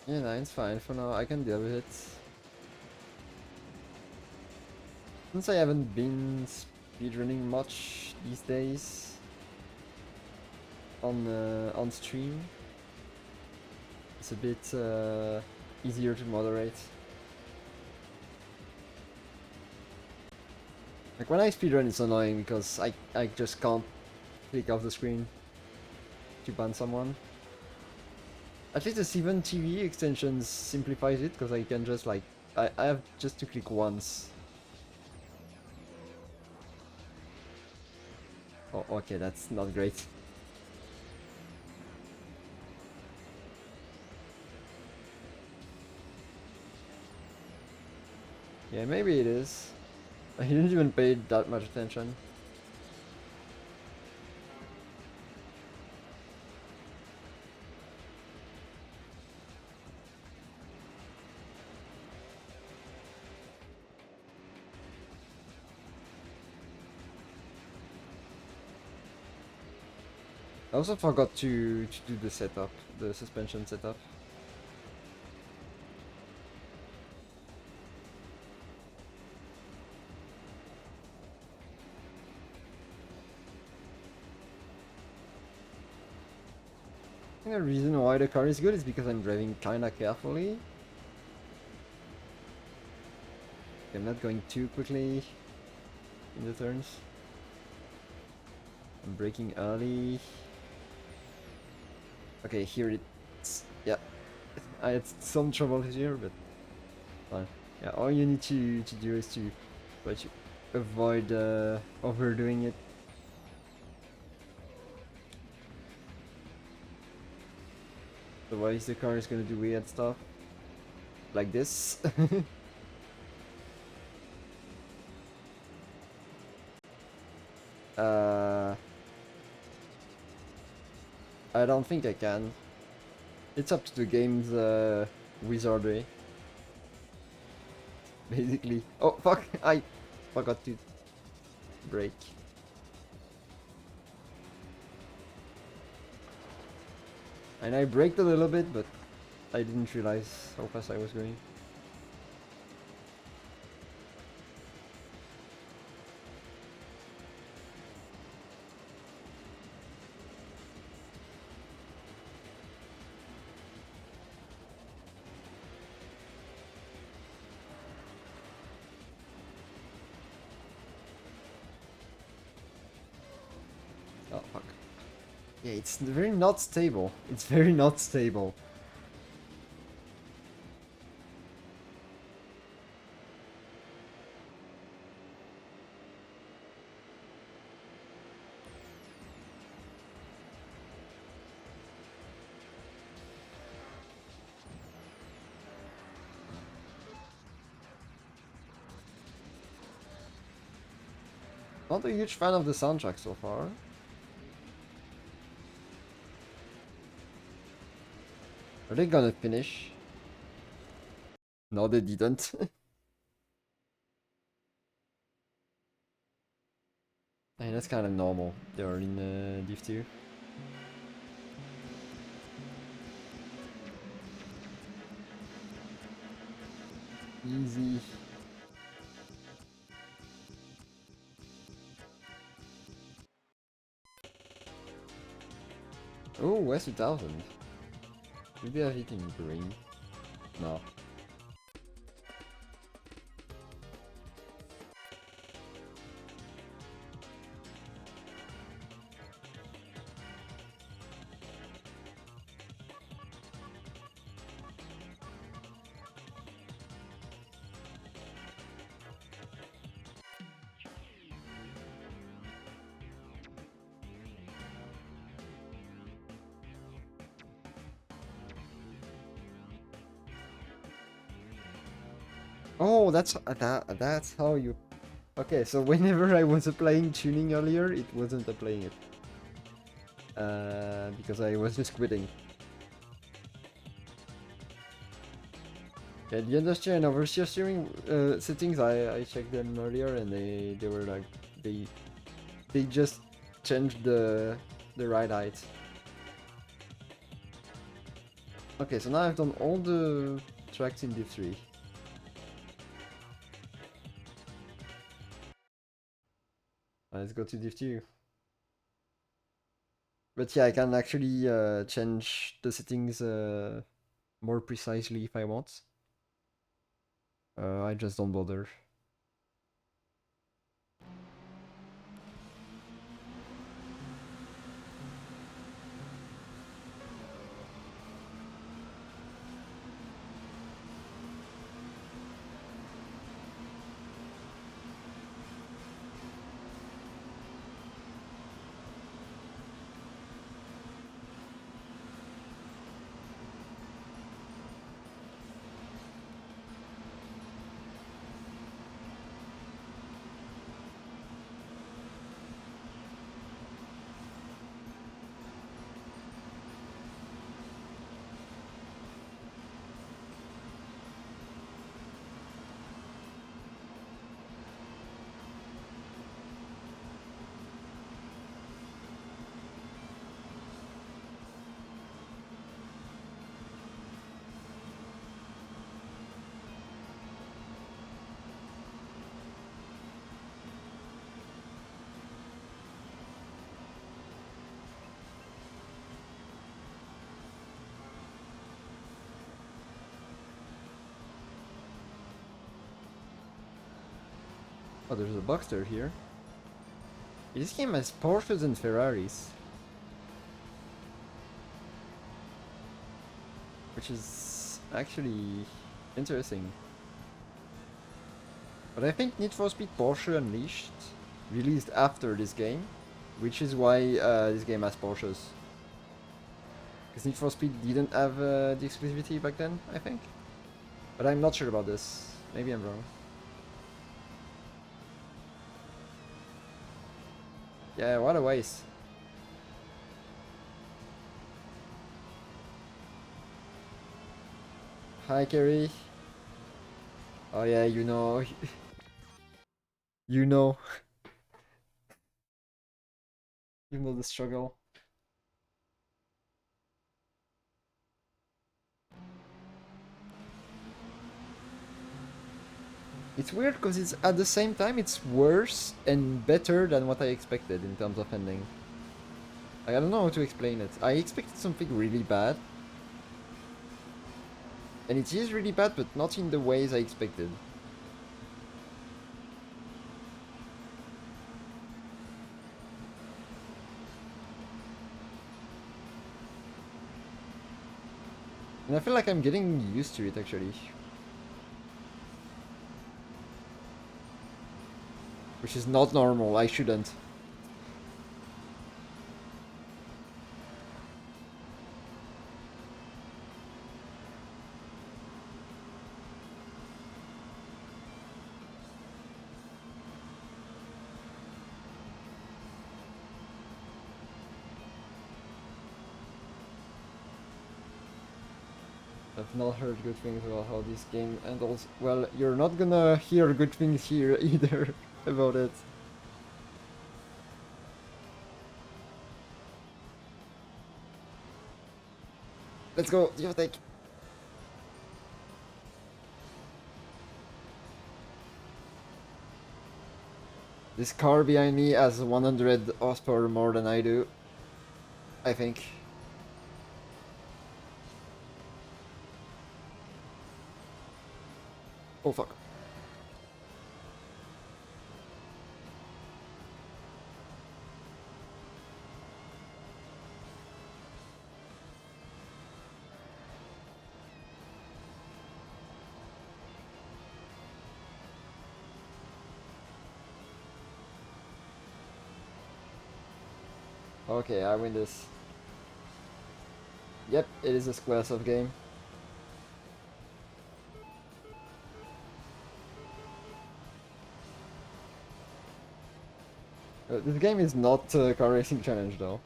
Yeah, no, it's fine for now. I can deal with it. Since I haven't been speedrunning much these days on stream, it's a bit easier to moderate. Like when I speedrun, it's annoying because I just can't click off the screen to ban someone. At least the Steven TV extension simplifies it because I can just like I have just to click once. Oh, okay, that's not great. Yeah, maybe it is. I didn't even pay that much attention. I also forgot to do the setup, the suspension setup. I think the reason why the car is good is because I'm driving kinda carefully. I'm not going too quickly in the turns. I'm braking early. Okay, here it's... yeah. I had some trouble here, but fine. Yeah, all you need to do is to try to avoid overdoing it. Otherwise the car is gonna do weird stuff. Like this. I don't think I can. It's up to the game's wizardry. Basically. Oh fuck! I forgot to brake. And I braked a little bit, but I didn't realize how fast I was going. Yeah, it's very not stable. It's very not stable. Not a huge fan of the soundtrack so far. Are they gonna finish? No, they didn't. I mean, that's kind of normal. They are in Div 2. Easy. Oh, West 2000. Maybe I've eaten green. No. Oh, that's how you. Okay, so whenever I was applying tuning earlier, it wasn't applying it. Because I was just quitting. Yeah, the understeer and oversteer steering settings, I checked them earlier and they were like they just changed the ride height. Okay, so now I've done all the tracks in Div 3. Let's go to Div 2. But yeah, I can actually change the settings more precisely if I want. I just don't bother. Oh, there's a Boxster here. This game has Porsches and Ferraris. Which is actually interesting. But I think Need for Speed Porsche Unleashed released after this game, which is why this game has Porsches. Because Need for Speed didn't have the exclusivity back then, I think. But I'm not sure about this. Maybe I'm wrong. Yeah, what a waste. Hi, Kerry. Oh yeah, you know. You know. You know the struggle. It's weird because it's at the same time it's worse and better than what I expected in terms of ending. I don't know how to explain it. I expected something really bad. And it is really bad, but not in the ways I expected. And I feel like I'm getting used to it actually. Which is not normal, I shouldn't. I've not heard good things about how this game handles. Well, you're not gonna hear good things here either about it. Let's go, Geotech! This car behind me has 100 horsepower more than I do. I think. Oh fuck. Okay, I win this. Yep, it is a Squaresoft game. This game is not Car Racing Challenge though.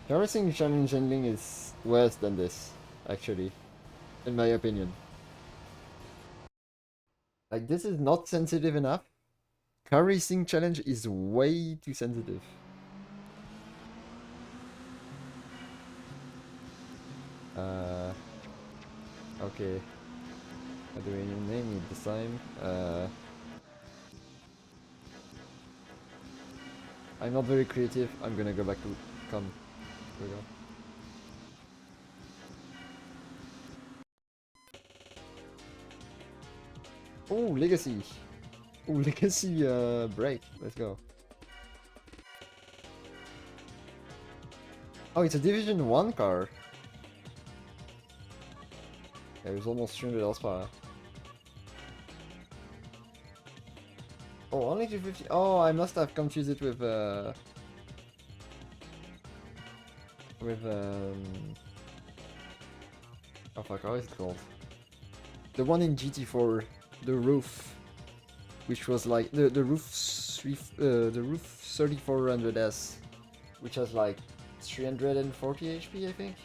Car Racing Challenge ending is worse than this, actually, in my opinion. Like, this is not sensitive enough. Car Racing Challenge is way too sensitive. Okay. How do we name it this time? I'm not very creative. I'm gonna go back to come. Here we go. Oh, Legacy. Oh, Legacy break. Let's go. Oh, it's a Division 1 car. Yeah, it was almost 300 horsepower. Oh, only 250. Oh, I must have confused it with oh fuck, how is it called? The one in GT4, the roof, which was like the roof the roof 3400S, which has like 340 HP, I think.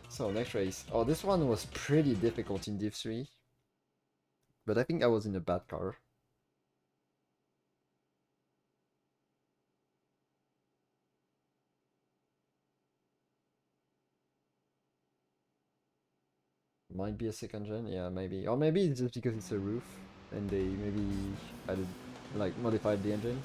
So next race. Oh, this one was pretty difficult in Div 3, but I think I was in a bad car. Might be a second gen, yeah, maybe. Or maybe it's just because it's a roof and they maybe added, like, modified the engine.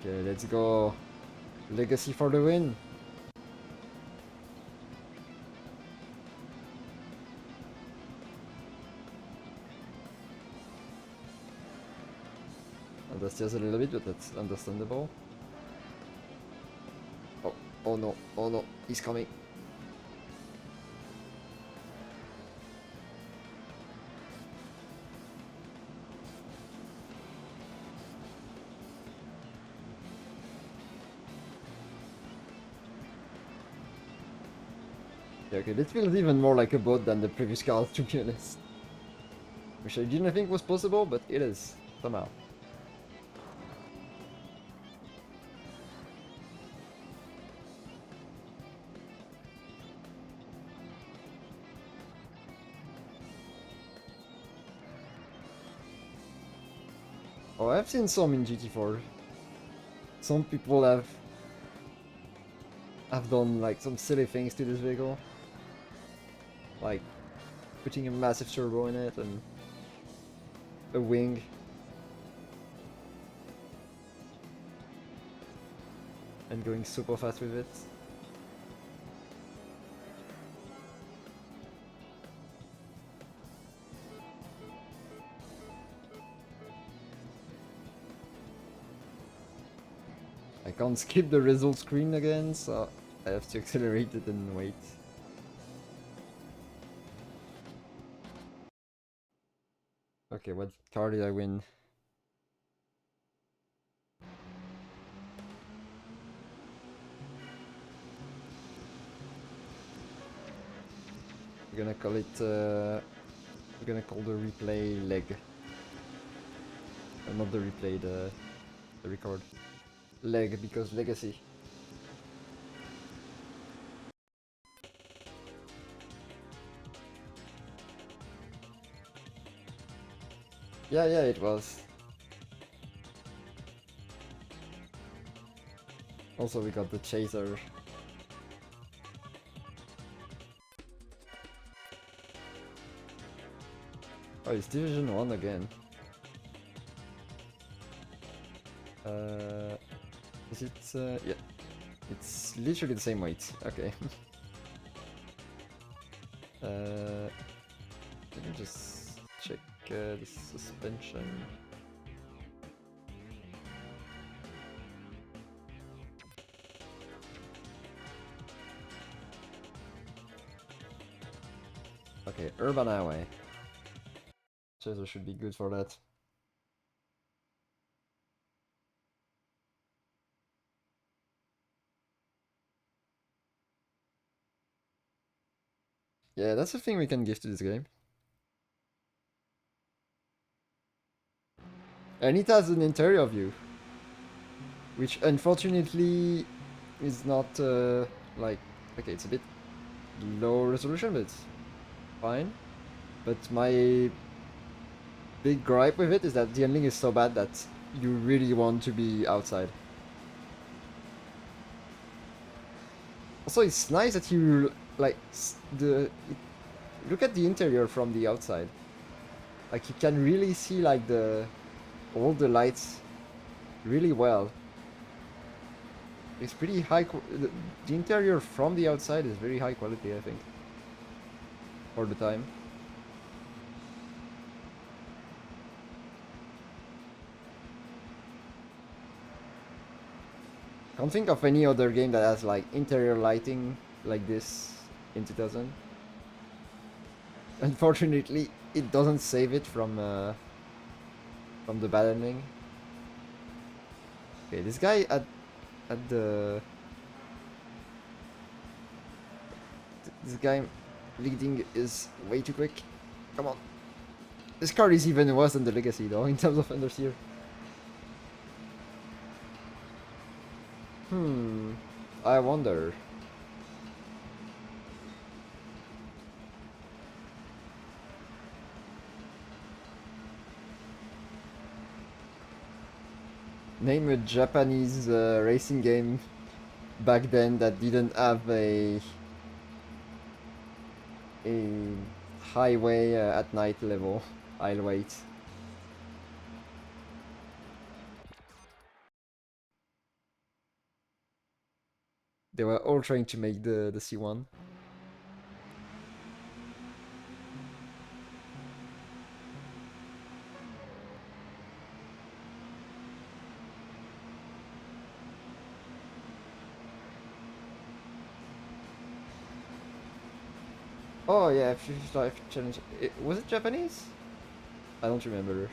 Okay, let's go. Legacy for the win. Understeers a little bit, but that's understandable. Oh, oh no, he's coming. Yeah, okay, this feels even more like a boat than the previous cars, to be honest. Which I didn't think was possible, but it is, somehow. Oh, I've seen some in GT4. Some people have done like some silly things to this vehicle. Like putting a massive turbo in it and a wing. and going super fast with it. I can't skip the result screen again, so I have to accelerate it and wait. Okay, what car did I win? We're gonna call it, we're gonna call the replay leg. Not the replay, the record. Leg, because legacy. Yeah, it was. Also, we got the chaser. Oh, it's Division 1 again. Is it? Yeah. It's literally the same weight. Okay. Let me just check the suspension. Okay, Urban Highway. Chaser should be good for that. Yeah, that's the thing we can give to this game. And it has an interior view, which unfortunately is not like, okay, it's a bit low resolution, but it's fine. But my big gripe with it is that the ending is so bad that you really want to be outside. Also, it's nice that you like look at the interior from the outside. Like you can really see like all the lights really well. It's pretty the interior from the outside is very high quality, I think, for the time. Can't think of any other game that has like interior lighting like this in 2000. Unfortunately, it doesn't save it from the bad ending. Okay, this guy at the this guy leading is way too quick. Come on. This car is even worse than the Legacy though in terms of understeer. I wonder. Name a Japanese racing game back then that didn't have a highway at night level. I'll wait. They were all trying to make the C1. Oh yeah, F55 challenge. Was it Japanese? I don't remember.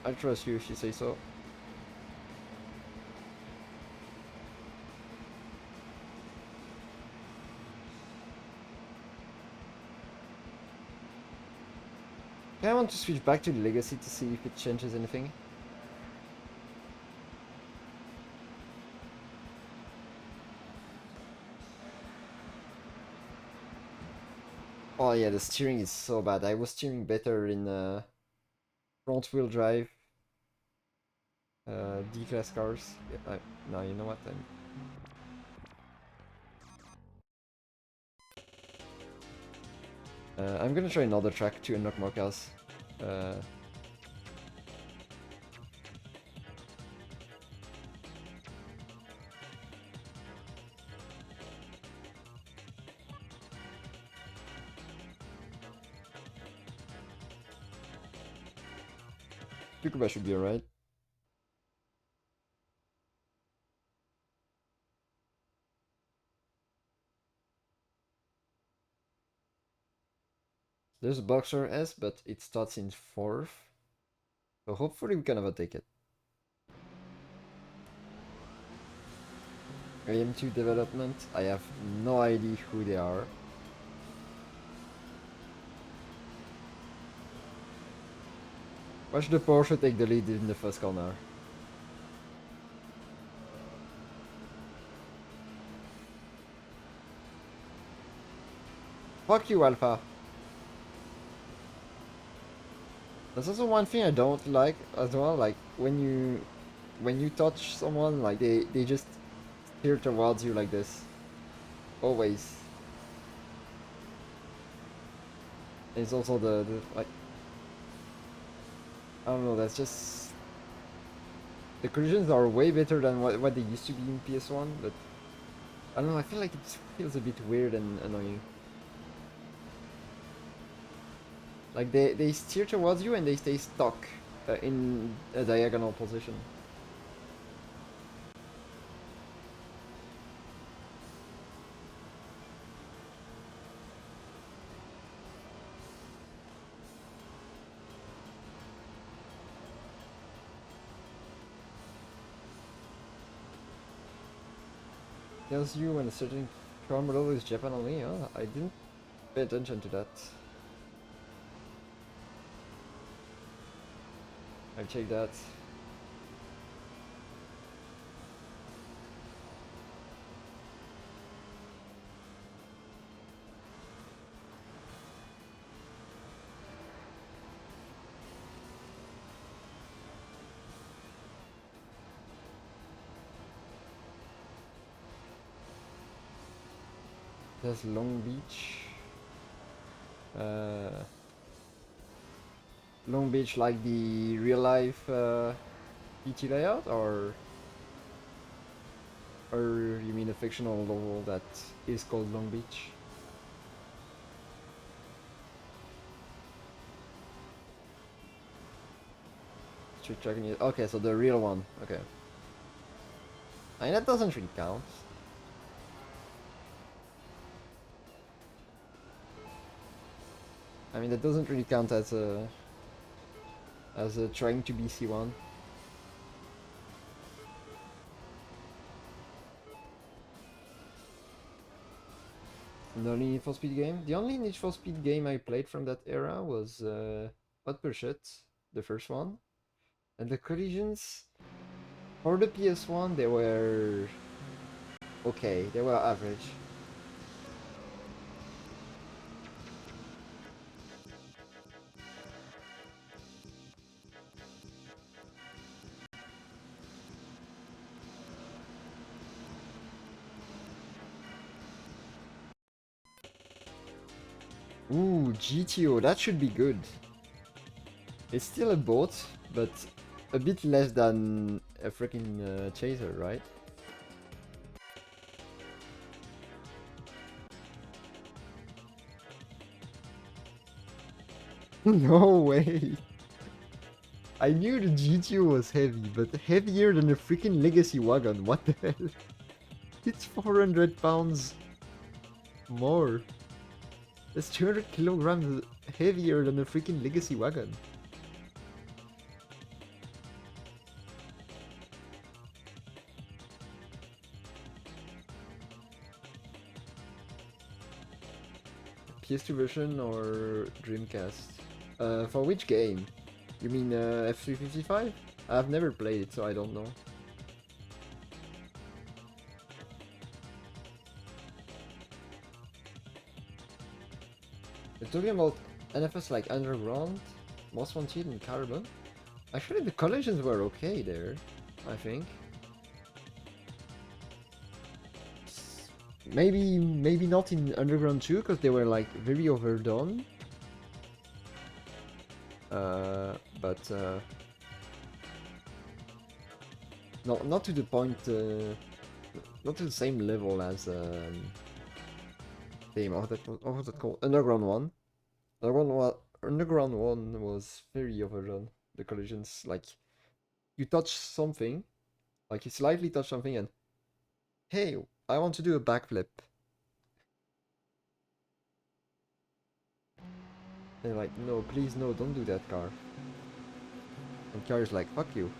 I'll trust you if you say so. Yeah, I want to switch back to the Legacy to see if it changes anything. Oh yeah, the steering is so bad. I was steering better in front wheel drive D-class cars. Yeah, no, you know what? I'm gonna try another track to unlock more cars. Tsukuba should be alright. There's a Boxer S, but it starts in 4th. So hopefully we can overtake it. AM2 development, I have no idea who they are. Watch the Porsche take the lead in the first corner. Fuck you, Alpha. That's also one thing I don't like as well, like when you touch someone, like they just steer towards you like this. Always. It's also the like I don't know, that's just the collisions are way better than what they used to be in PS1, but I don't know, I feel like it feels a bit weird and annoying. Like they steer towards you and they stay stuck in a diagonal position. Tells you when a certain car model is Japan only, huh? I didn't pay attention to that. I'll check that. There's Long Beach. Long Beach like the real life PT layout, or you mean a fictional level that is called Long Beach? Street tracking it. Okay, so the real one. Okay. I mean that doesn't really count. I mean that doesn't really count as a trying to be C1. The only Need for Speed game? The only Need for Speed game I played from that era was Hot Pursuit, the first one. And the collisions, for the PS1, they were okay, they were average. Ooh, GTO, that should be good. It's still a boat, but a bit less than a freaking chaser, right? No way! I knew the GTO was heavy, but heavier than a freaking Legacy wagon, what the hell? It's 400 pounds more. That's 200 kilograms heavier than a freaking Legacy wagon. PS2 version or Dreamcast? For which game? You mean F355? I've never played it, so I don't know. You're talking about NFS like Underground, Most Wanted, and Carbon? Actually, the collisions were okay there, I think. maybe not in Underground 2 because they were like very overdone. But not to the point, not to the same level as damn, what was that called? Underground 1. Underground 1 was very overdone. The collisions, like you touch something, like you slightly touch something, and hey, I want to do a backflip. And like, no, please, no, don't do that, car. And car is like, fuck you.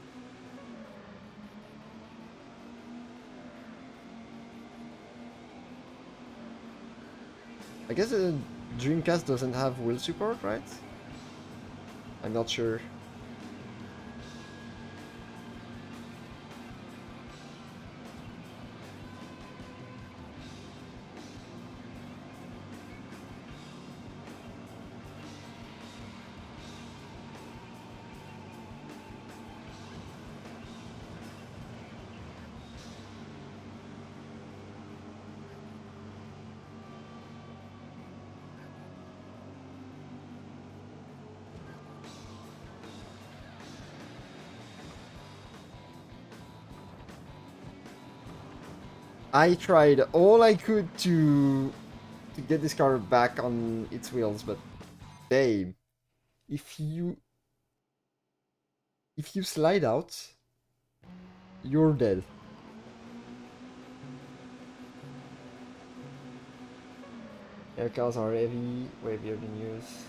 I guess the Dreamcast doesn't have wheel support, right? I'm not sure. I tried all I could to get this car back on its wheels, but damn, if you slide out, you're dead. Air cars are heavy, way heavier than yours.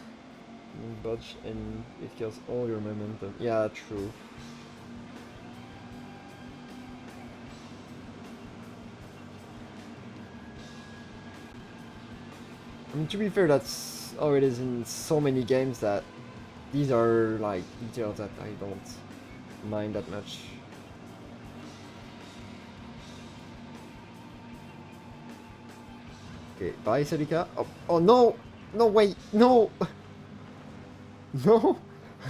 You budge and it kills all your momentum. Yeah, true. I mean, to be fair, that's how it is in so many games that these are like details that I don't mind that much. Okay, bye, Celica. Oh, oh no! No, wait, no! No!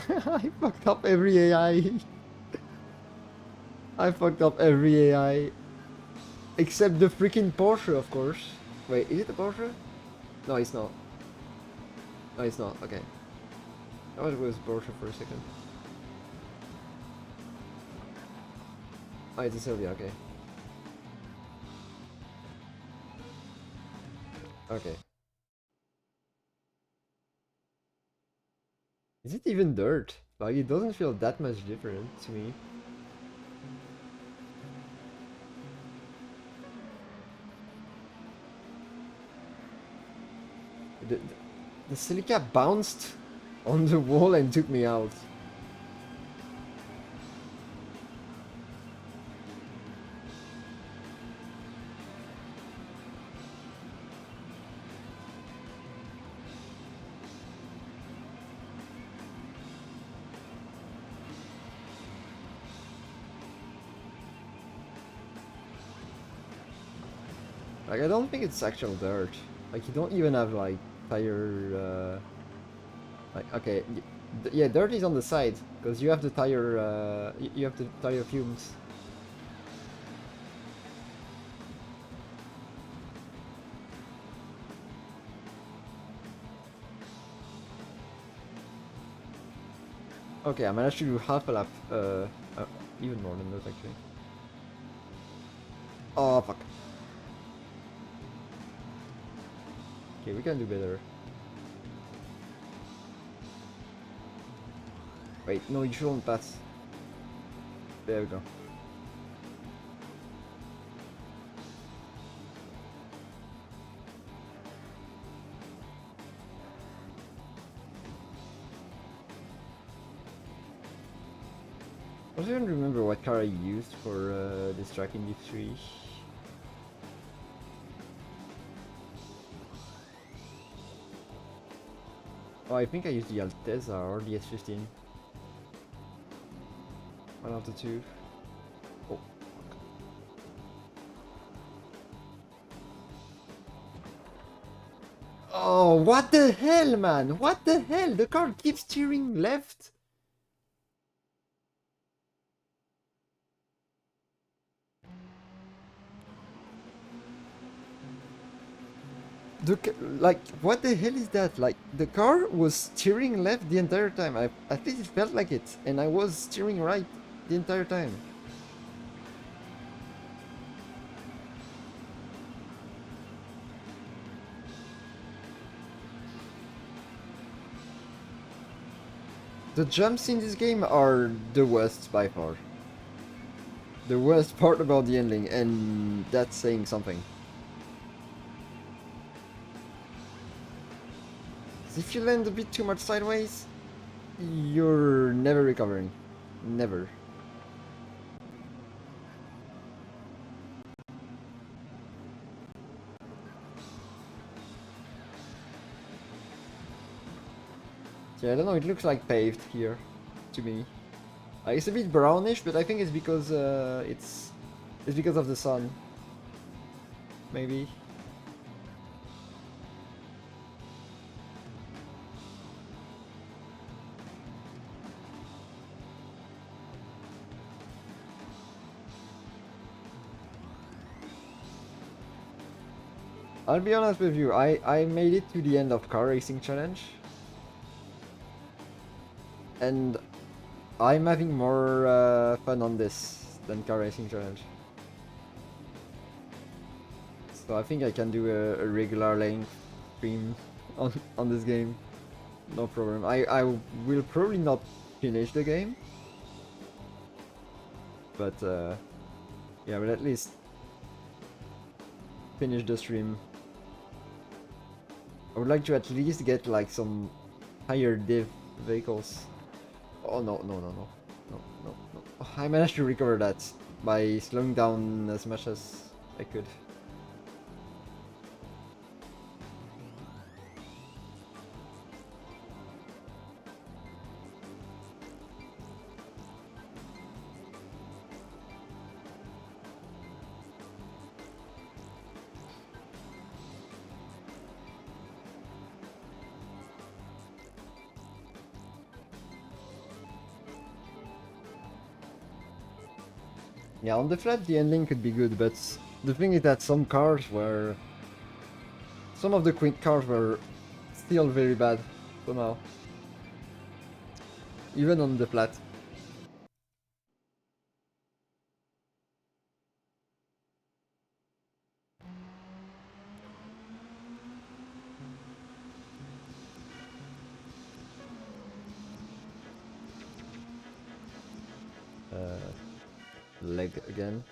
I fucked up every AI. I fucked up every AI. Except the freaking Porsche, of course. Wait, is it a Porsche? No, it's not. No, it's not. Okay. I thought it was Porsche for a second. Oh, it's a Sylvia, okay. Okay. Is it even dirt? Like, it doesn't feel that much different to me. The Celica bounced on the wall and took me out. Like, I don't think it's actual dirt. Like, you don't even have, like, tire, like, okay, yeah, dirt is on the side, because you have the tire, you have the tire fumes. Okay, I managed to do half a lap, even more than that, actually. Oh, fuck. Okay, we can do better. Wait, no, you shouldn't pass. There we go. I don't even remember what car I used for this track in D3. Oh, I think I used the Altezza or the S15. One of the two. Oh, fuck. Oh, what the hell, man? What the hell? The car keeps steering left. Like, what the hell is that? Like, the car was steering left the entire time. At least it felt like it, and I was steering right the entire time. The jumps in this game are the worst by far. The worst part about the ending, and that's saying something. If you land a bit too much sideways, you're never recovering. Never. Yeah, I don't know, it looks like paved here, to me. It's a bit brownish, but I think it's because it's because of the sun. Maybe. I'll be honest with you, I made it to the end of Car Racing Challenge. And I'm having more fun on this than Car Racing Challenge. So I think I can do a regular length stream on this game. No problem. I will probably not finish the game. But yeah, but at least finish the stream. I would like to at least get like some higher div vehicles. Oh no, no, no, no. No, no, no. Oh, I managed to recover that by slowing down as much as I could. Yeah, on the flat the ending could be good, but the thing is that some of the quick cars were still very bad somehow. Even on the flat. Leg again.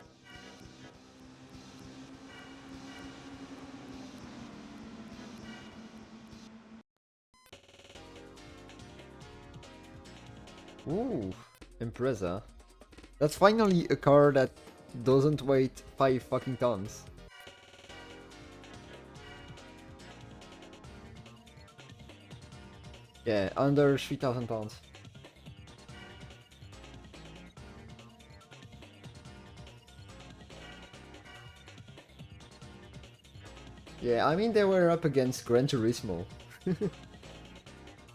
Ooh, Impreza. That's finally a car that doesn't weigh 5 fucking tons. Yeah, under 3,000 pounds. Yeah, I mean they were up against Gran Turismo.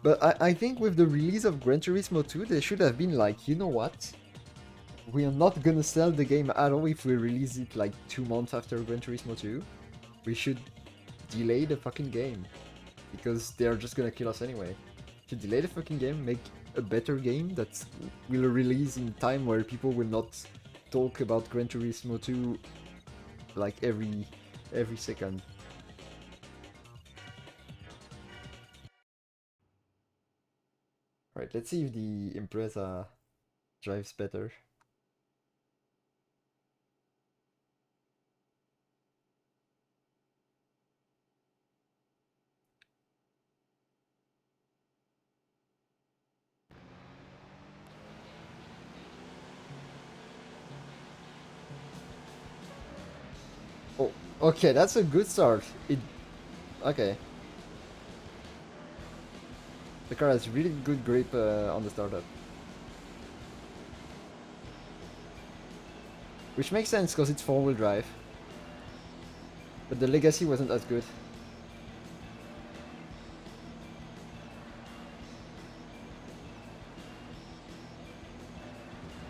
But I think with the release of Gran Turismo 2, they should have been like, you know what? We are not gonna sell the game at all if we release it like 2 months after Gran Turismo 2. We should delay the fucking game. Because they are just gonna kill us anyway. Should delay the fucking game, make a better game that will release in time where people will not talk about Gran Turismo 2 like every second. Right, let's see if the Impreza drives better. Oh, okay, that's a good start. Okay. The car has really good grip on the startup. Which makes sense because it's 4-wheel drive. But the Legacy wasn't as good.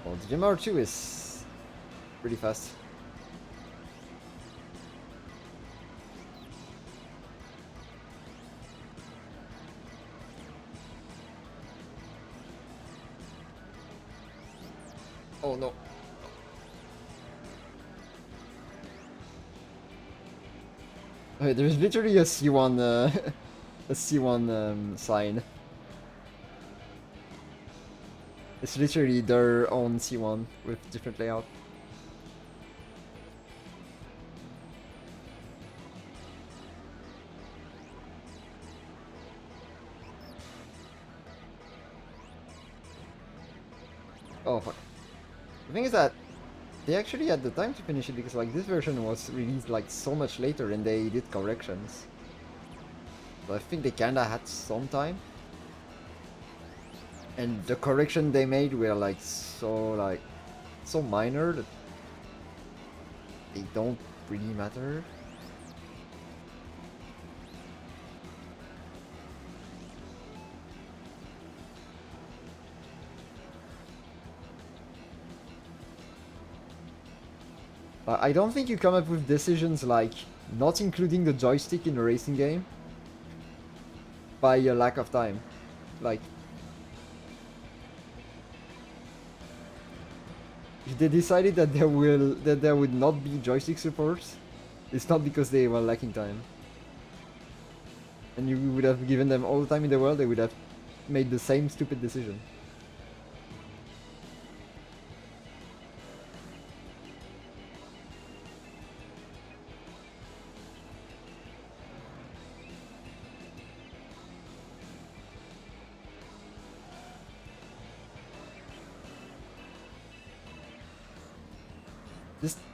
Well, the GMR2 is pretty fast. Oh no. Okay, there's literally a C1 a C1 sign. It's literally their own C1 with different layout. Oh fuck. The thing is that they actually had the time to finish it because like this version was released like so much later and they did corrections. So I think they kinda had some time. And the correction they made were like so minor that they don't really matter. I don't think you come up with decisions like not including the joystick in a racing game by a lack of time. Like, if they decided that there would not be joystick support, it's not because they were lacking time. And you would have given them all the time in the world, they would have made the same stupid decision.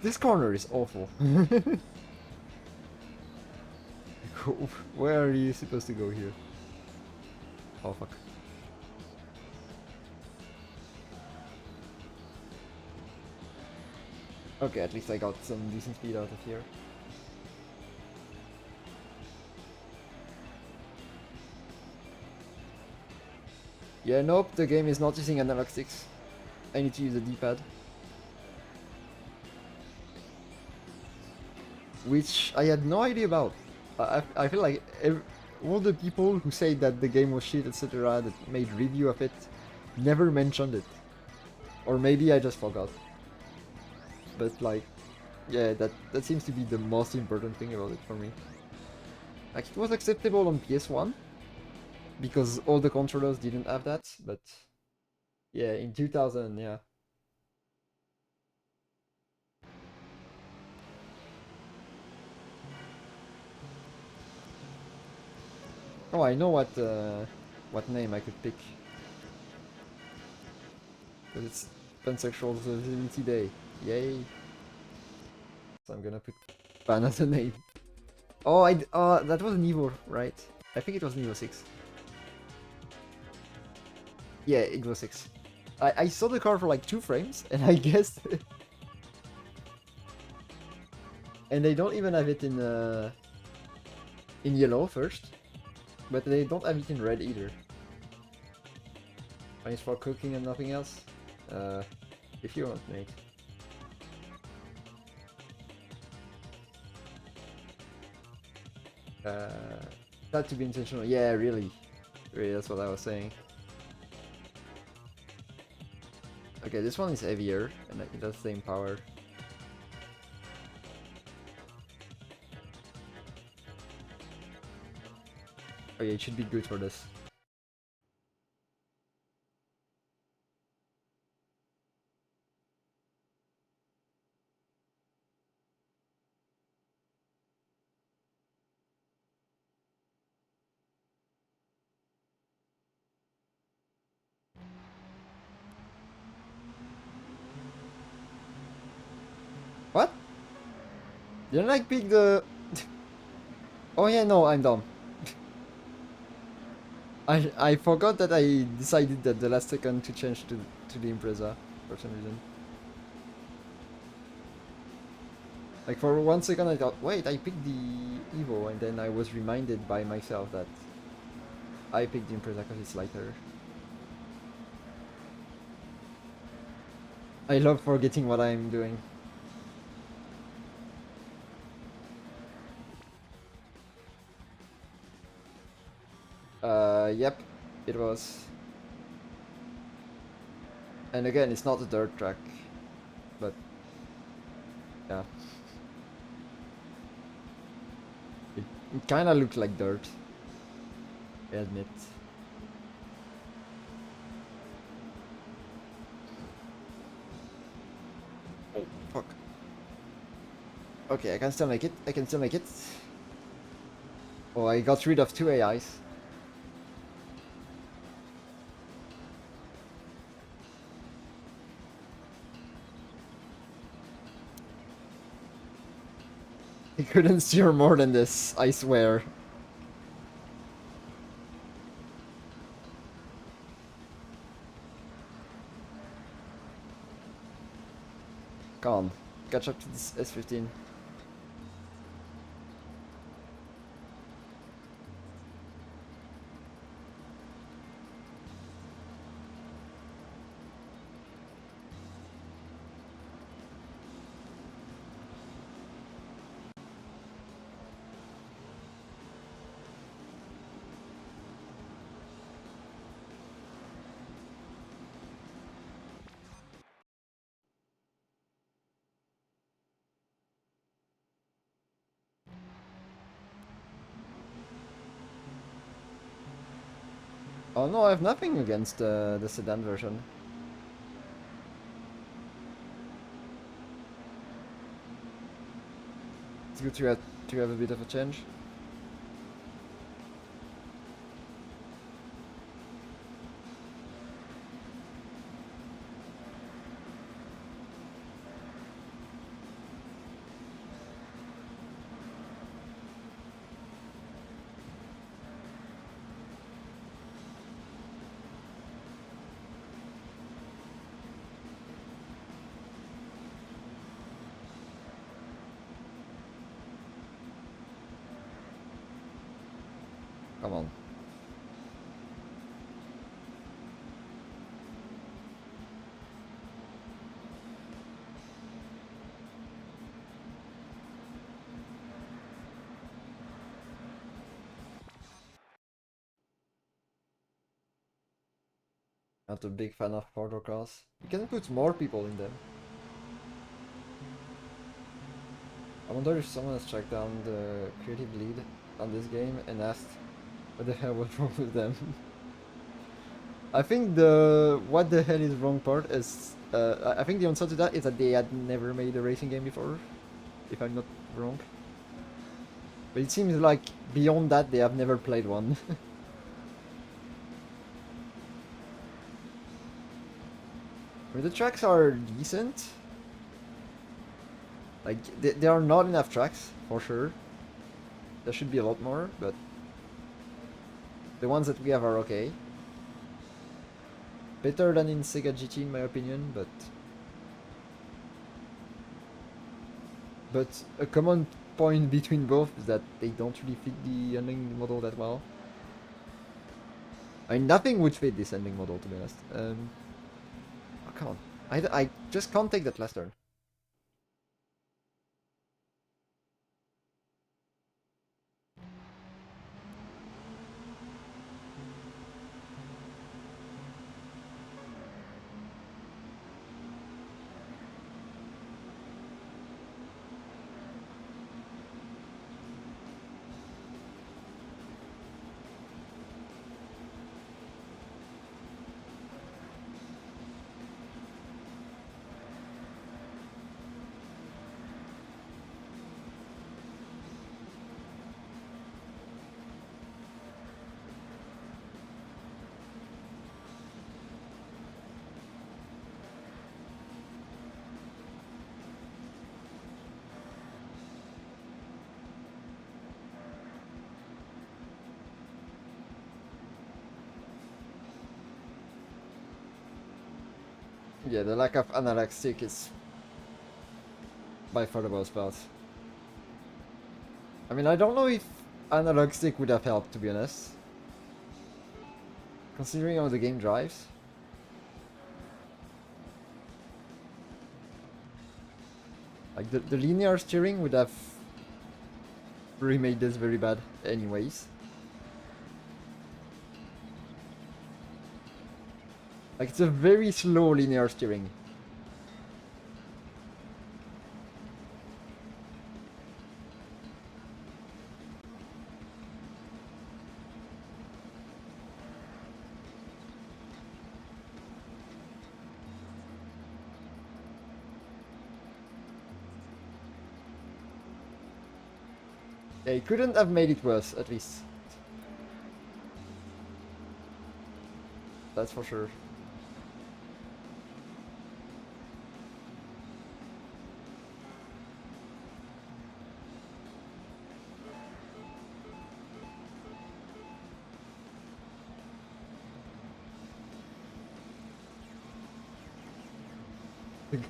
This corner is awful. Where are you supposed to go here? Oh fuck. Okay, at least I got some decent speed out of here. Yeah, nope, the game is not using analog sticks. I need to use a D-pad. Which I had no idea about. I feel like all the people who say that the game was shit, etc., that made review of it, never mentioned it. Or maybe I just forgot. But like, yeah, that seems to be the most important thing about it for me. Like, it was acceptable on PS1, because all the controllers didn't have that, but yeah, in 2000, yeah. Oh, I know what name I could pick. Because it's Pansexual Visibility Day. Yay. So I'm gonna put Pan as a name. Oh, that was an Evo, right? I think it was an Evo 6. Yeah, Evo 6. I saw the car for like 2 frames, and I guessed. And they don't even have it in yellow first, but they don't have it in red either. Thanks for cooking and nothing else. If you want, mate. That to be intentional. Yeah, really. Really, that's what I was saying. Okay, this one is heavier, and it does the same power. Okay, it should be good for this. What? Didn't I pick the... Oh yeah, no, I'm dumb. I forgot that I decided that the last second to change to the Impreza for some reason. Like for 1 second I thought, wait, I picked the Evo, and then I was reminded by myself that I picked the Impreza because it's lighter. I love forgetting what I'm doing. Yep, it was. And again, it's not a dirt track. Yeah. It kind of looks like dirt, I admit. Oh, fuck. Okay, I can still make it. I can still make it. Oh, I got rid of 2 AIs. He couldn't steer more than this, I swear. Come on, catch up to this S15. Oh no, I have nothing against the sedan version. It's good to have a bit of a change. Come on. Not a big fan of portal cars. You can put more people in them. I wonder if someone has tracked down the creative lead on this game and asked what the hell was wrong with them. I think the what the hell is wrong part is I think the answer to that is that they had never made a racing game before, if I'm not wrong. But it seems like beyond that they have never played one. I mean, the tracks are decent. Like there are not enough tracks for sure. There should be a lot more, but the ones that we have are okay. Better than in Sega GT in my opinion, but a common point between both is that they don't really fit the ending model that well. I mean, nothing would fit this ending model to be honest. Oh, come on. I just can't take that last turn. Yeah, the lack of analog stick is by far the worst part. I mean, I don't know if analog stick would have helped, to be honest. Considering how the game drives. Like, the linear steering would have remade this very bad anyways. Like, it's a very slow linear steering. They couldn't have made it worse, at least. That's for sure.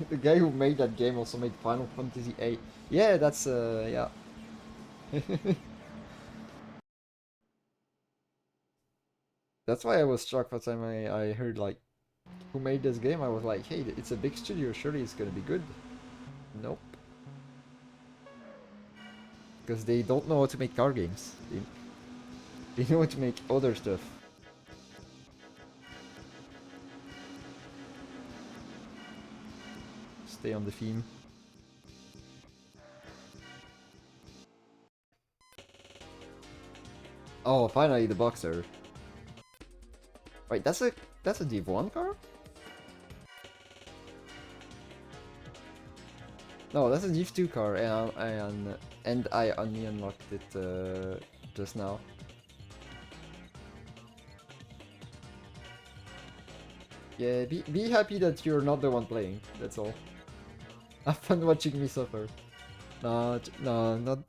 The guy who made that game also made Final Fantasy VIII. Yeah, that's yeah. That's why I was shocked the time I heard like who made this game. I was like, hey, it's a big studio, surely it's gonna be good. Nope. Because they don't know how to make car games. They know how to make other stuff. Stay on the theme. Oh, finally the Boxer. Wait, that's a Div 1 car? No, that's a Div 2 car, and I only unlocked it just now. Yeah, be happy that you're not the one playing. That's all. Have fun watching me suffer. No, no, not.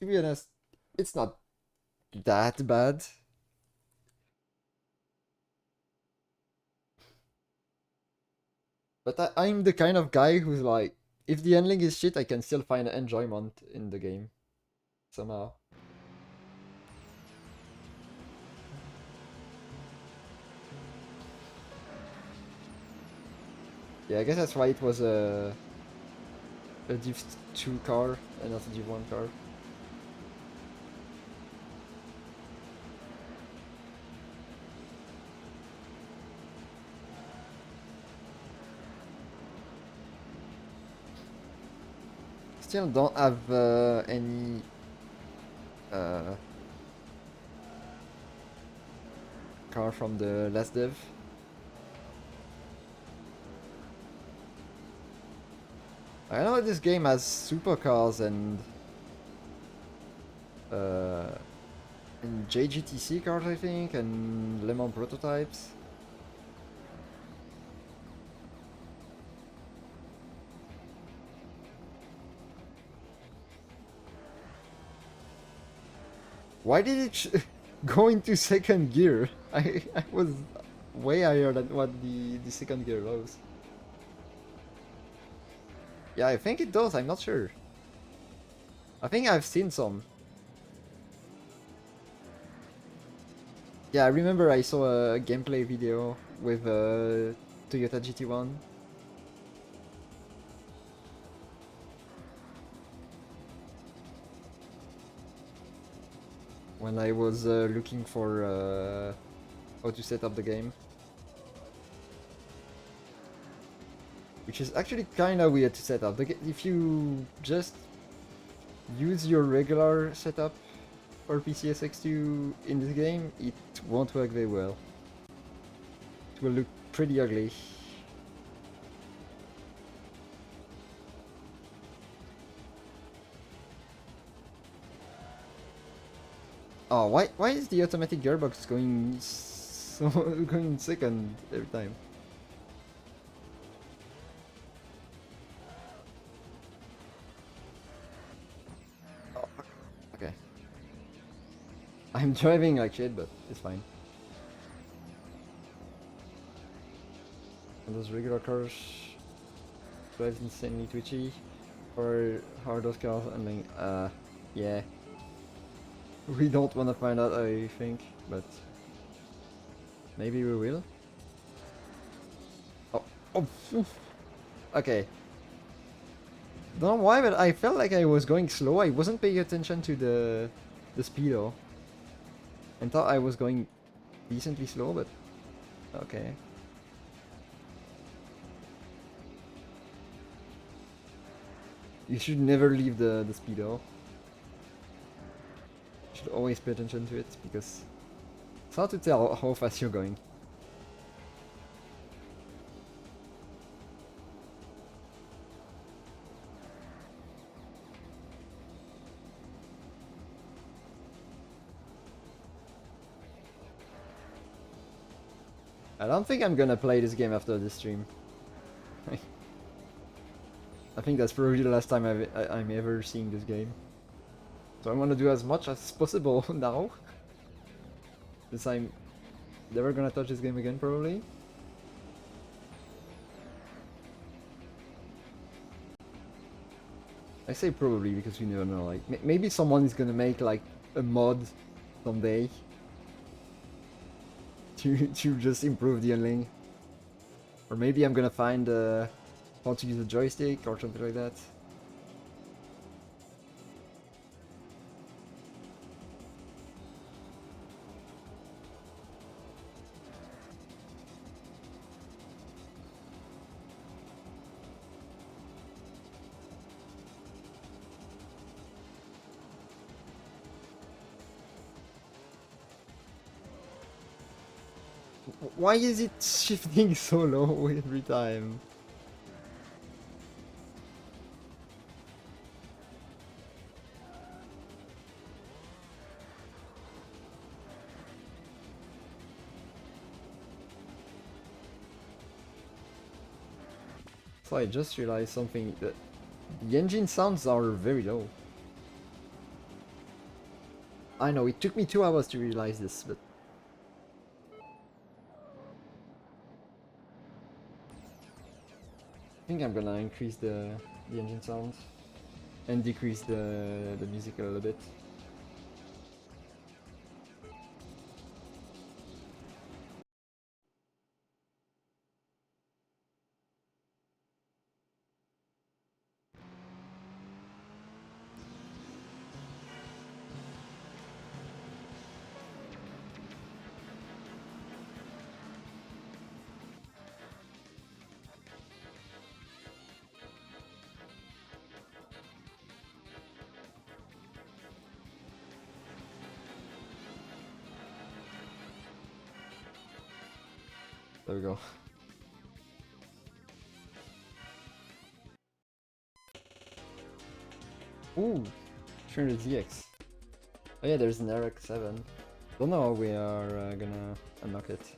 To be honest, it's not that bad. But I'm the kind of guy who's like, if the ending is shit, I can still find enjoyment in the game. Somehow. Yeah, I guess that's why it was a Div 2 car and not a Div 1 car. Still don't have any uh, car from the last dev. I know this game has supercars uh, and JGTC cars, I think, and Le Mans prototypes. Why did it go into second gear? I was way higher than what the second gear was. Yeah, I think it does, I'm not sure. I think I've seen some. Yeah, I remember I saw a gameplay video with Toyota GT1. When I was looking for how to set up the game. Which is actually kinda weird to set up. If you just use your regular setup for PCSX2 in this game, it won't work very well. It will look pretty ugly. Oh, why is the automatic gearbox going so going second every time? Oh, okay. I'm driving like shit, but it's fine. And those regular cars drives insanely twitchy. Or how are those cars handling? Yeah. We don't want to find out, I think, but maybe we will. Oh, oh, oof. Okay. Don't know why, but I felt like I was going slow. I wasn't paying attention to the speedo, and thought I was going decently slow, but okay. You should never leave the speedo. You should always pay attention to it because it's hard to tell how fast you're going. I don't think I'm gonna play this game after this stream. I think that's probably the last time I'm ever seeing this game. So I'm gonna do as much as possible now. Since I'm never gonna touch this game again, probably. I say probably because we never know, like, maybe someone is gonna make, like, a mod someday to just improve the unlink. Or maybe I'm gonna find how to use a joystick or something like that. Why is it shifting so low every time? So I just realized something, that the engine sounds are very low. I know, it took me 2 hours to realize this, but... I think I'm gonna increase the engine sounds and decrease the music a little bit. There we go. Ooh, 300ZX. Oh yeah, there's an RX-7. Don't know how we are gonna unlock it.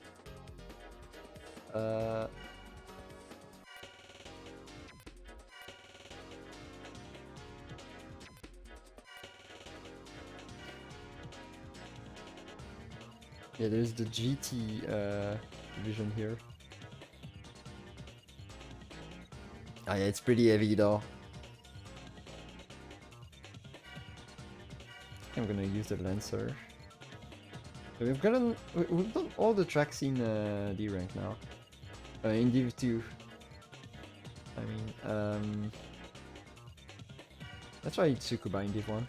Yeah, there's the GT vision here. Ah yeah, it's pretty heavy though. I'm gonna use the Lancer. So we've done all the tracks in D rank now. In Div 2. I mean, let's try Tsukuba in Div 1.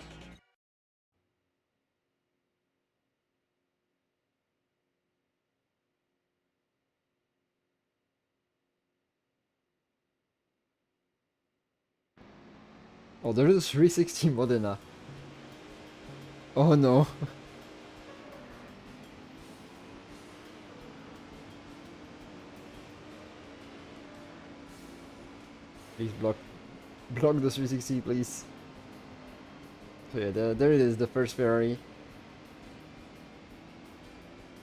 Oh, there is 360 Modena. Oh no. Please block the 360, please. So yeah, there it is, the first Ferrari.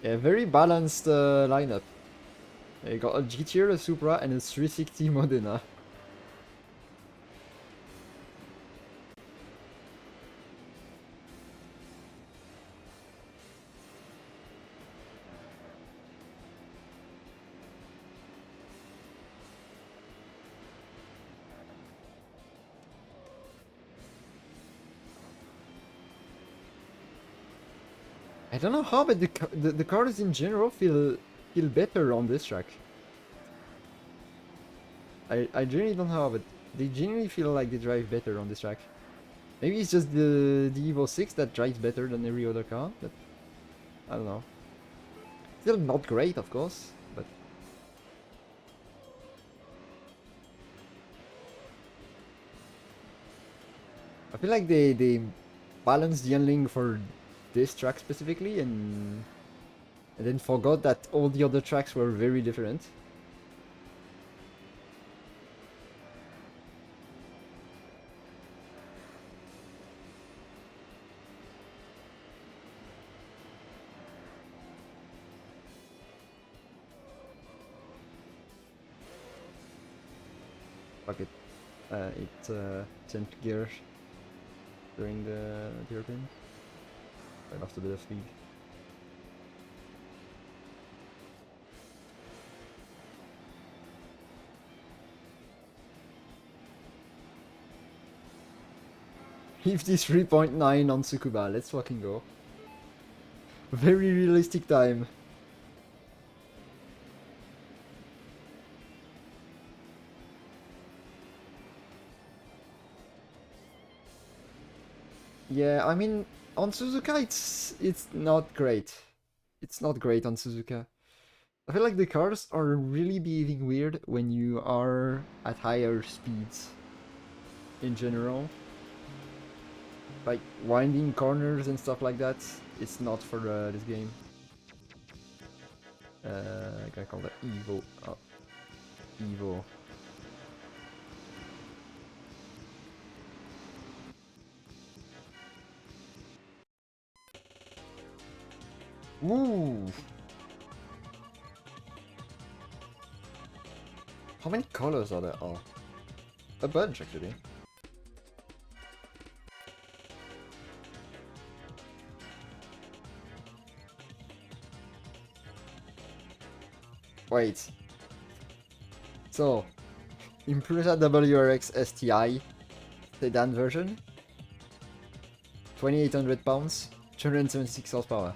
Yeah, very balanced lineup. You got a GTR, a Supra, and a 360 Modena. I don't know how, but the cars in general feel better on this track. I genuinely don't know how, but they genuinely feel like they drive better on this track. Maybe it's just the Evo 6 that drives better than every other car, but I don't know. Still not great, of course, but... I feel like they balanced the unlink for this track specifically and then forgot that all the other tracks were very different. fuck it. It changed gears during the European. I lost a bit of speed. $53.9 on Tsukuba, let's fucking go. Very realistic time. Yeah, I mean, on Suzuka it's not great. It's not great on Suzuka. I feel like the cars are really behaving weird when you are at higher speeds in general. Like winding corners and stuff like that, it's not for this game. I gotta call that Evo. Oh, Evo. Ooh! How many colors are there? Oh, a bunch actually. Wait. So, Impreza WRX STI sedan version, 2800 pounds, 276 horsepower.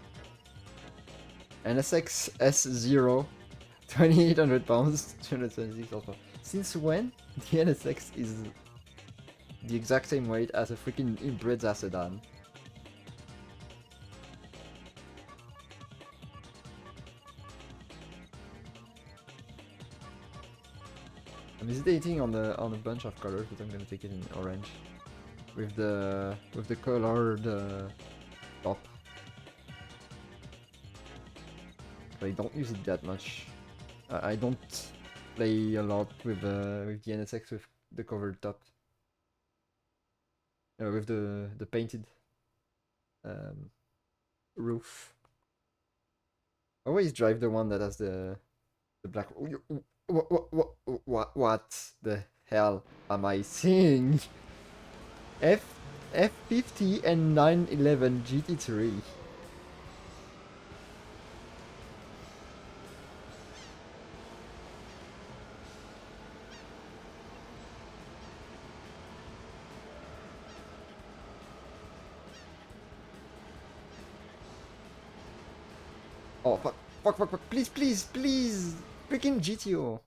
NSX S0, 2800 pounds, 276 horsepower. Since when the NSX is the exact same weight as a freaking Impreza sedan? I'm hesitating on a bunch of colors, but I'm gonna take it in orange with the colored top. But I don't use it that much. I don't play a lot with the NSX with the covered top. With the painted roof. I always drive the one that has the black. What the hell am I seeing? F50 and 911 GT3. Oh fuck, fuck, please, please, please! Freaking GTO!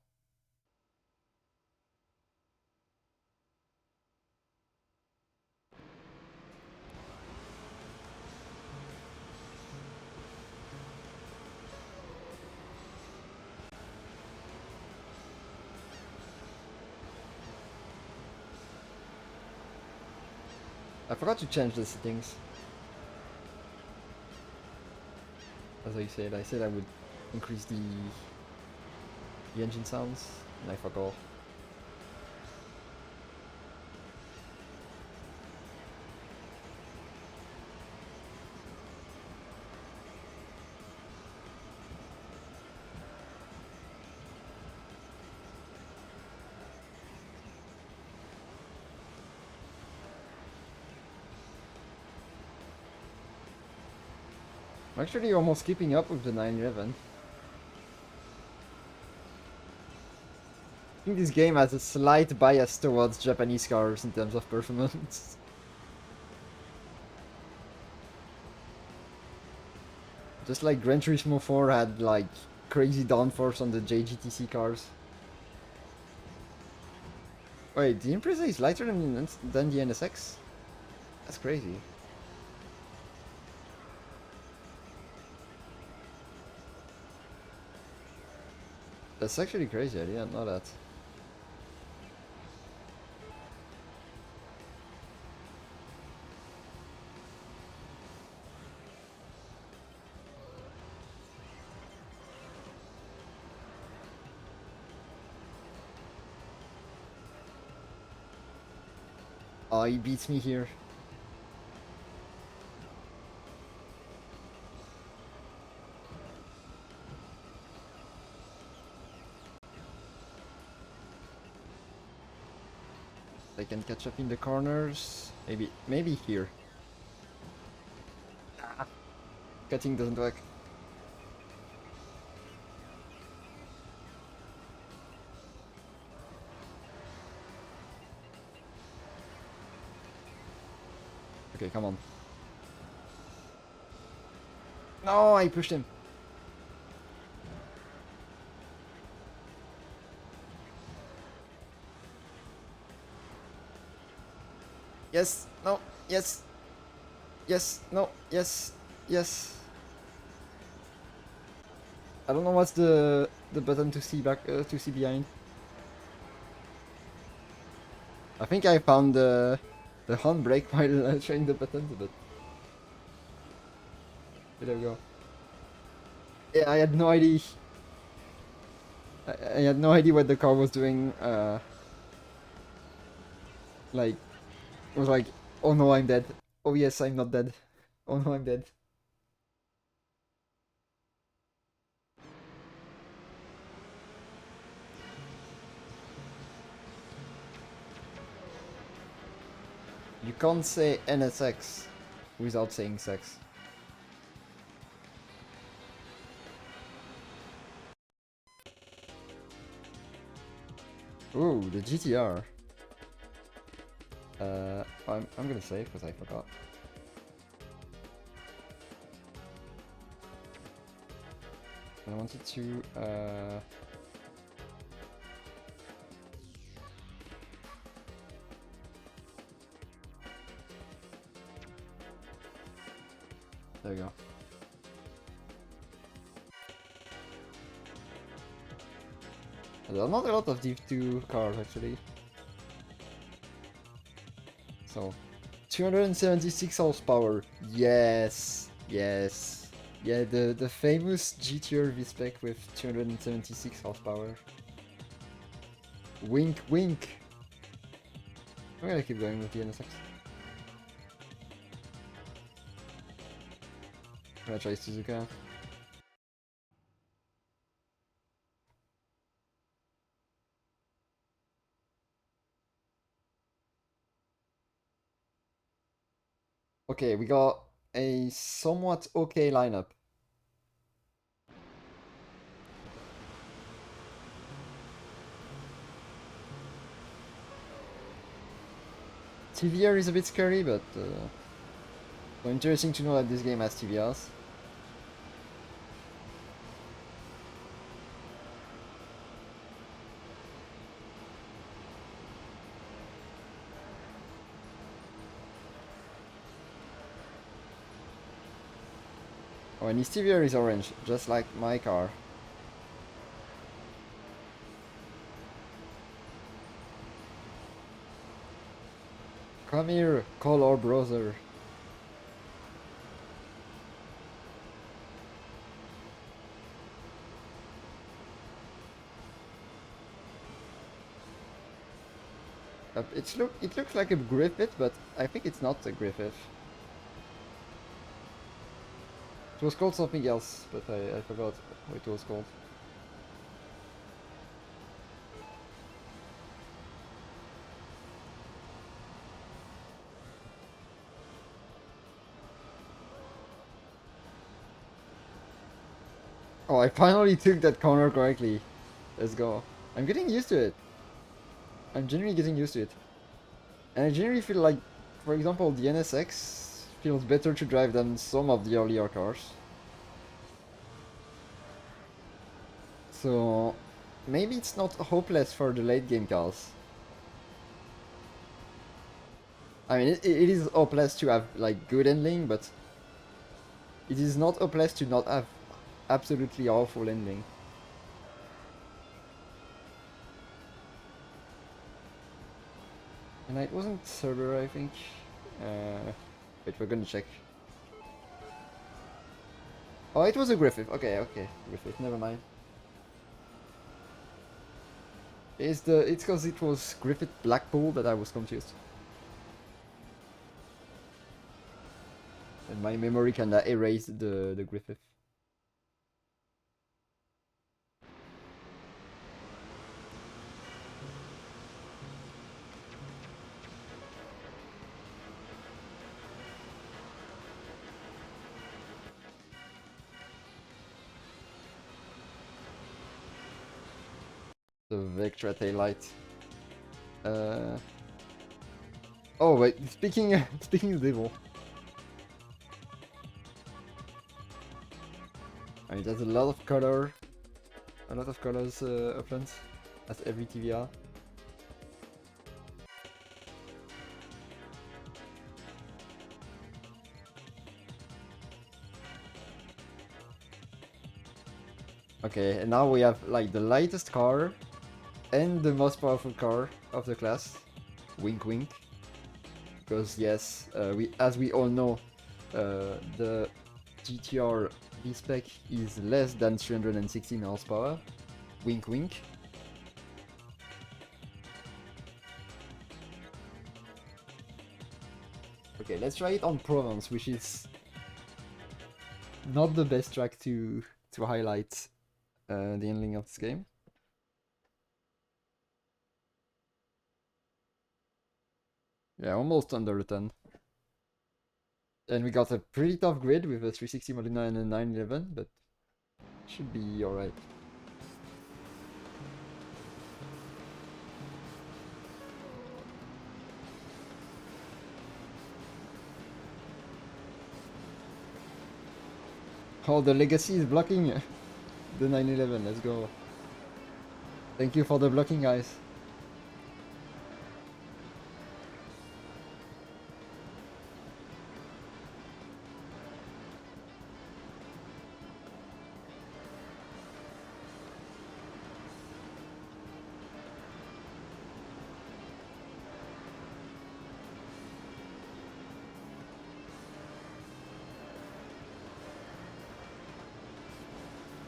I forgot to change the settings. As I said I would increase the engine sounds, and I forgot. I'm actually almost keeping up with the 911. I think this game has a slight bias towards Japanese cars in terms of performance. Just like Gran Turismo 4 had like crazy downforce on the JGTC cars. Wait, the Impreza is lighter than the NSX? That's crazy. That's actually crazy, I didn't know that. Oh, he beats me here. I can catch up in the corners. Maybe here. Ah, cutting doesn't work. Okay, come on. No, I pushed him. Yes, no, yes. Yes, no, yes, yes. I don't know what's the button to see back to see behind. I think I found the handbrake while trying the buttons, but there we go. Yeah, I had no idea. I had no idea what the car was doing. Like, it was like, oh no, I'm dead. Oh yes, I'm not dead. Oh no, I'm dead. You can't say NSX without saying sex. Ooh, the GTR. I'm gonna save because I forgot. I wanted to there we go. There are not a lot of Div 2 cars actually. So 276 horsepower. Yes. Yes. Yeah, the famous GTR V-Spec with 276 horsepower. Wink wink. I'm gonna keep going with the NSX. I'm gonna try Suzuka. Okay, we got a somewhat okay lineup. TVR is a bit scary, but so interesting to know that this game has TVRs. Oh, and his TVR is orange, just like my car. Come here, call our brother. It looks like a Griffith, but I think it's not a Griffith. It was called something else, but I forgot what it was called. Oh, I finally took that corner correctly. Let's go. I'm getting used to it. I'm genuinely getting used to it. And I genuinely feel like, for example, the NSX feels better to drive than some of the earlier cars. So maybe it's not hopeless for the late game cars. I mean, it is hopeless to have like good handling, but it is not hopeless to not have absolutely awful handling. And it wasn't Cerber, I think. Wait, we're gonna check. Oh, it was a Griffith. Okay, okay, Griffith. Never mind. It's because it was Griffith Blackpool that I was confused. And my memory kinda erased the Griffith. The Vectra taillight. Oh wait, speaking speaking of devil. It has a lot of colors options, as every TVR. Okay, and now we have like the lightest car and the most powerful car of the class. Wink wink. Because yes, as we all know, the GTR V-Spec is less than 316 horsepower. Wink wink. Okay, let's try it on Provence, which is not the best track to highlight the handling of this game. Yeah, almost under a 10. And we got a pretty tough grid with a 360 Modena and a 911, but should be alright. Oh, the Legacy is blocking the 911, let's go. Thank you for the blocking, guys.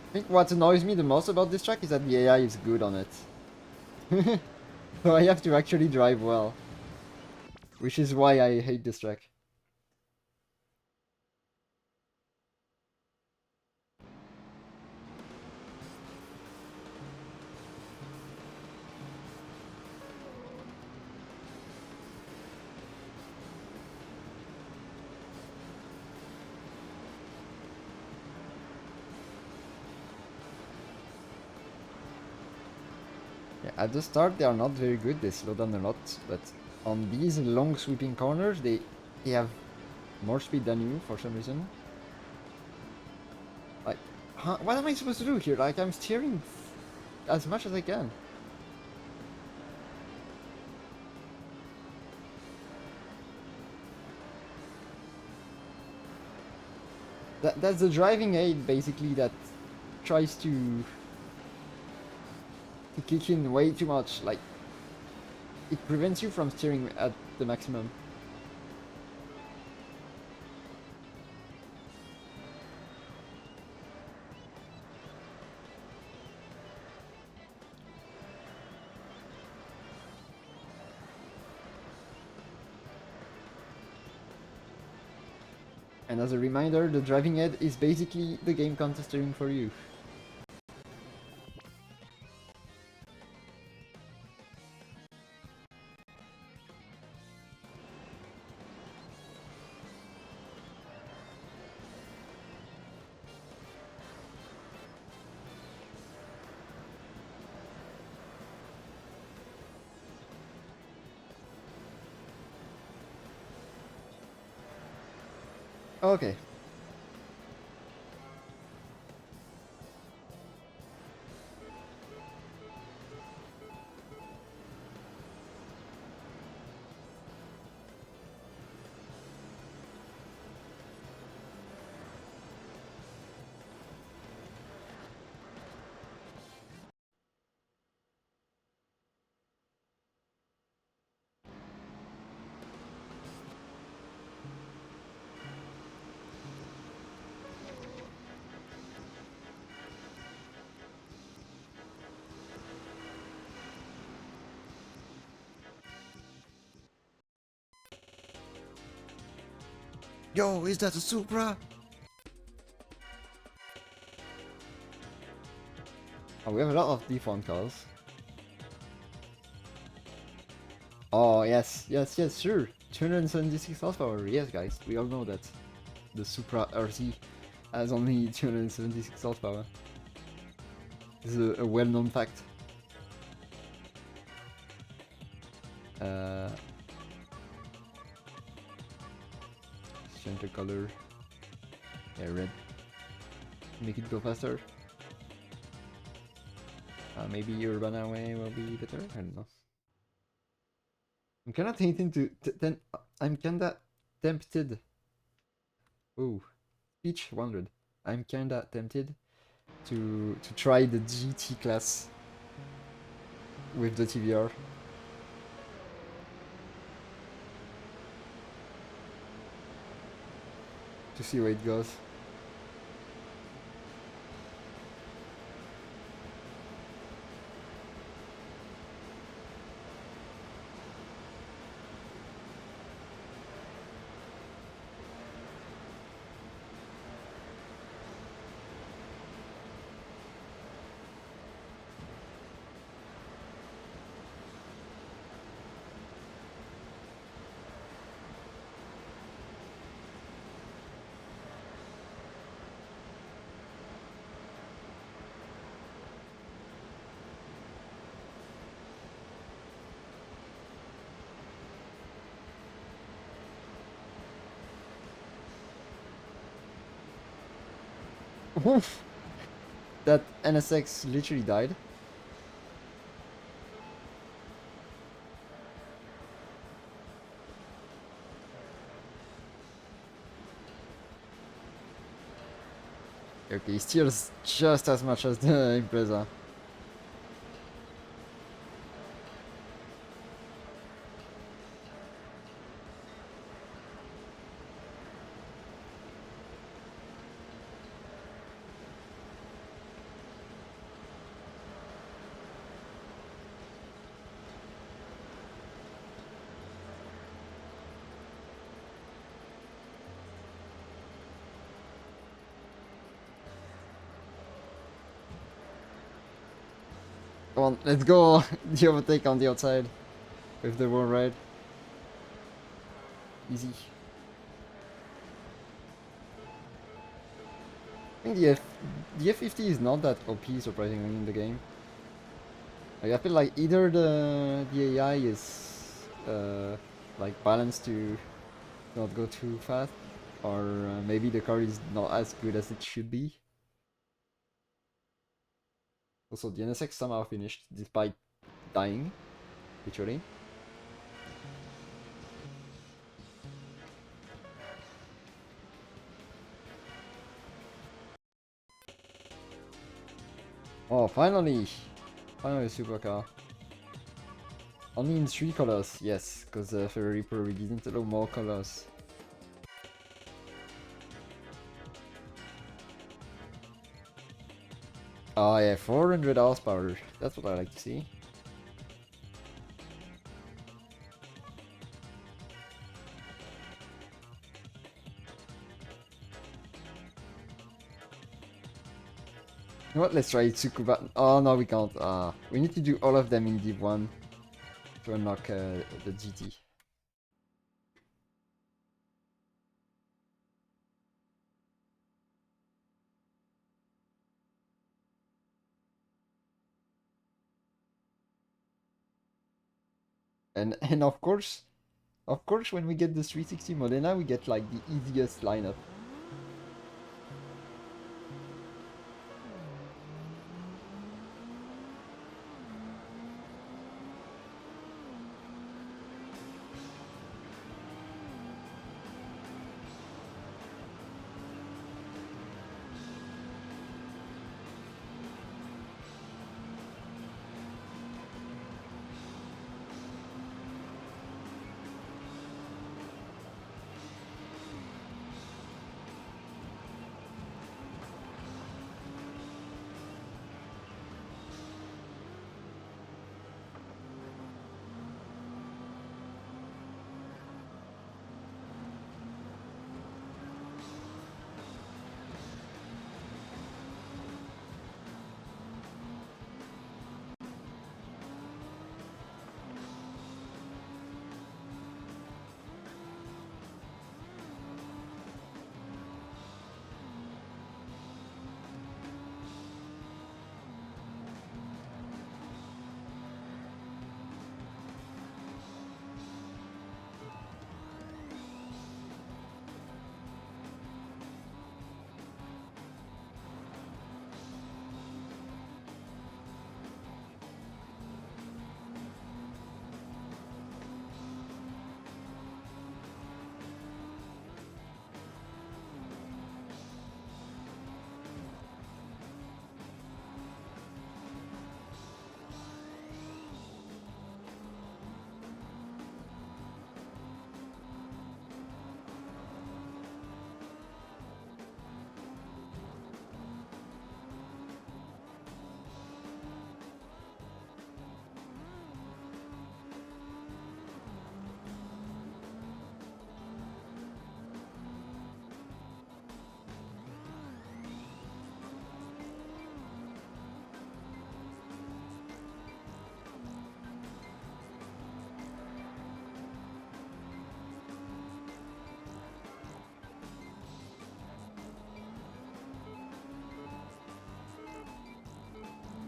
I think what annoys me the most about this track is that the AI is good on it. So I have to actually drive well. Which is why I hate this track. Yeah, at the start they are not very good, they slow down a lot, but on these long sweeping corners they have more speed than you for some reason. Like, huh, what am I supposed to do here? Like, I'm steering as much as I can. That's the driving aid basically that tries to kick in way too much. Like, it prevents you from steering at the maximum. And as a reminder, the driving aid is basically the game counter steering for you. Okay. Yo, is that a Supra? Oh, we have a lot of default cars. Oh, yes, yes, yes, sure. 276 horsepower, yes, guys, we all know that. The Supra RZ has only 276 horsepower. This is a well-known fact. Uh, change the color. Yeah, red. Make it go faster. Maybe Urbana way will be better. I don't know. I'm kinda I'm kinda tempted. Ooh, speech 100. I'm kinda tempted to try the GT class with the TVR. To see where it goes. That NSX literally died. Okay, he steals just as much as the Impreza. Come on, let's go! The overtake on the outside. With the wall ride. Easy. I think the F50 is not that OP surprisingly in the game. Like, I feel like either the AI is like balanced to not go too fast, or maybe the car is not as good as it should be. Also, the NSX somehow finished despite dying, literally. Oh, finally! Finally, supercar. Only in 3 colors, yes, because Ferrari probably didn't allow more colors. Oh yeah, 400 horsepower. That's what I like to see. You know what? Let's try Tsukuba. Oh no, we can't. We need to do all of them in Div 1 to unlock the GT. And of course, when we get the 360 Modena, we get like the easiest lineup.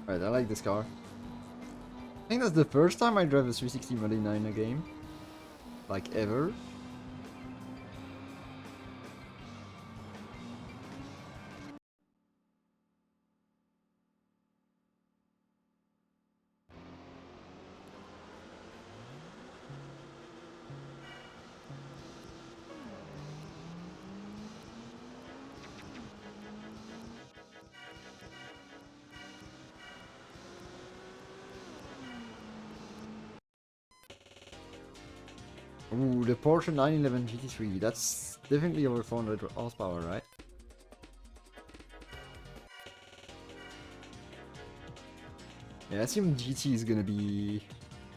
Alright, I like this car. I think that's the first time I drive a 360 Modena in a game. Like, ever. Ooh, the Porsche 911 GT3. That's definitely over 400 horsepower, right? Yeah, I assume GT is gonna be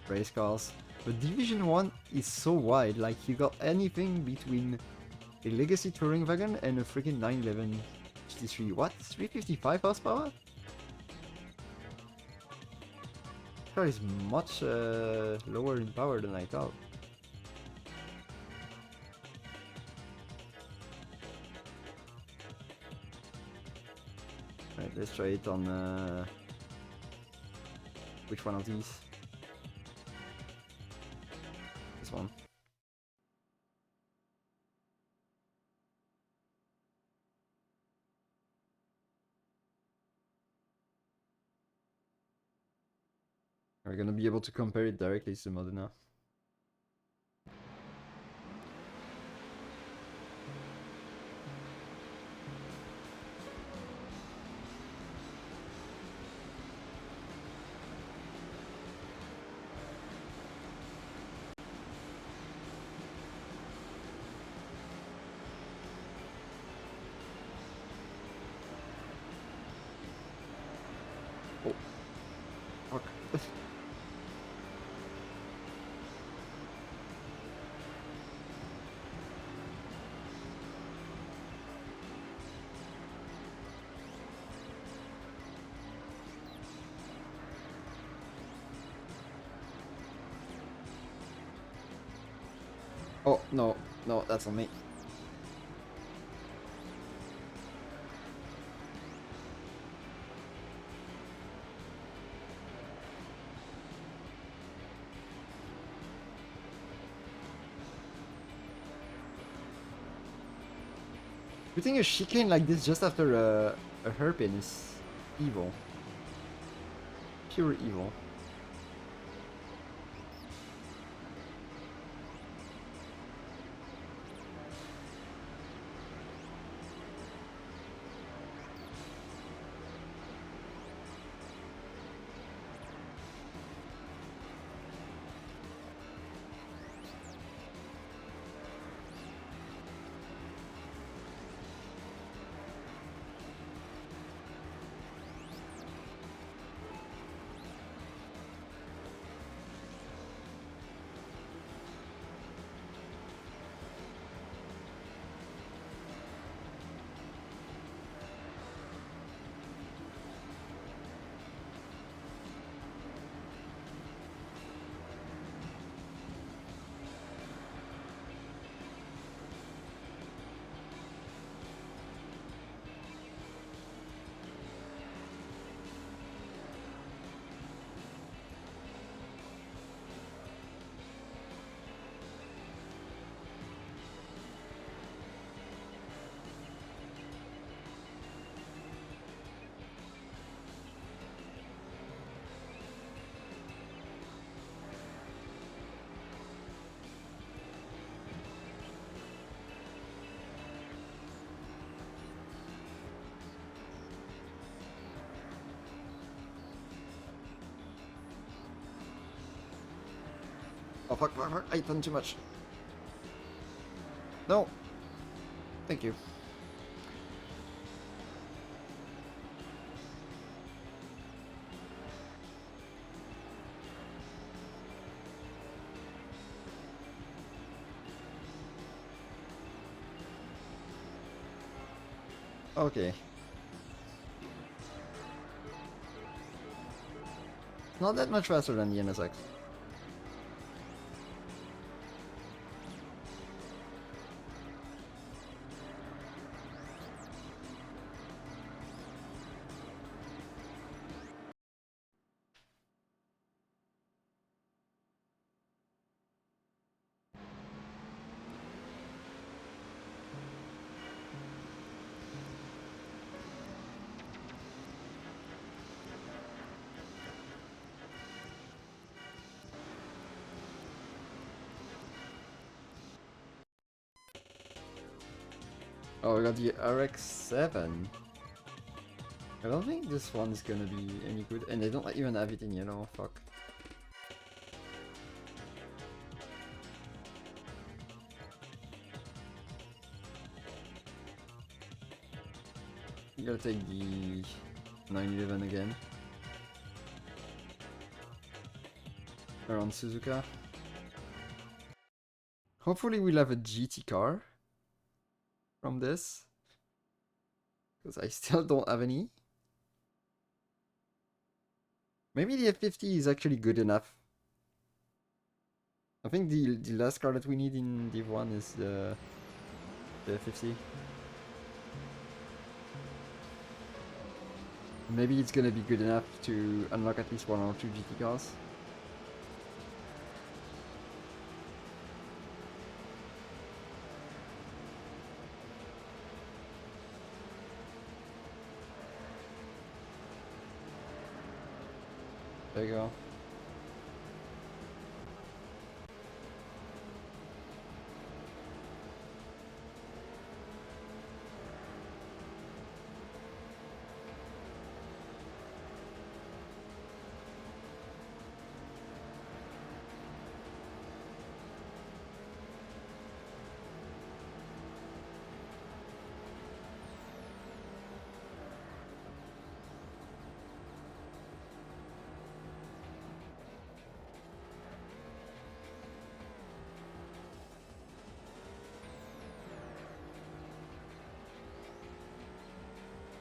race cars. But Division 1 is so wide, like you got anything between a Legacy Touring Wagon and a freaking 911 GT3. What? 355 horsepower? This car is much lower in power than I thought. Right, let's try it on which one of these? This one. Are we gonna be able to compare it directly to Modena? Oh, fuck. Oh, no, no, that's on me. Putting a chicane like this just after a hairpin is evil. Pure evil. Oh fuck, fuck, fuck, I done too much. No. Thank you. Okay. Not that much faster than the NSX. Oh, we got the RX-7. I don't think this one's gonna be any good, and they don't even have it in yellow, fuck. You gotta take the 911 again. Around Suzuka. Hopefully we'll have a GT car from this. Because I still don't have any. Maybe the F50 is actually good enough. I think the last car that we need in Div 1 is the F50. Maybe it's gonna be good enough to unlock at least 1 or 2 GT cars. There you go.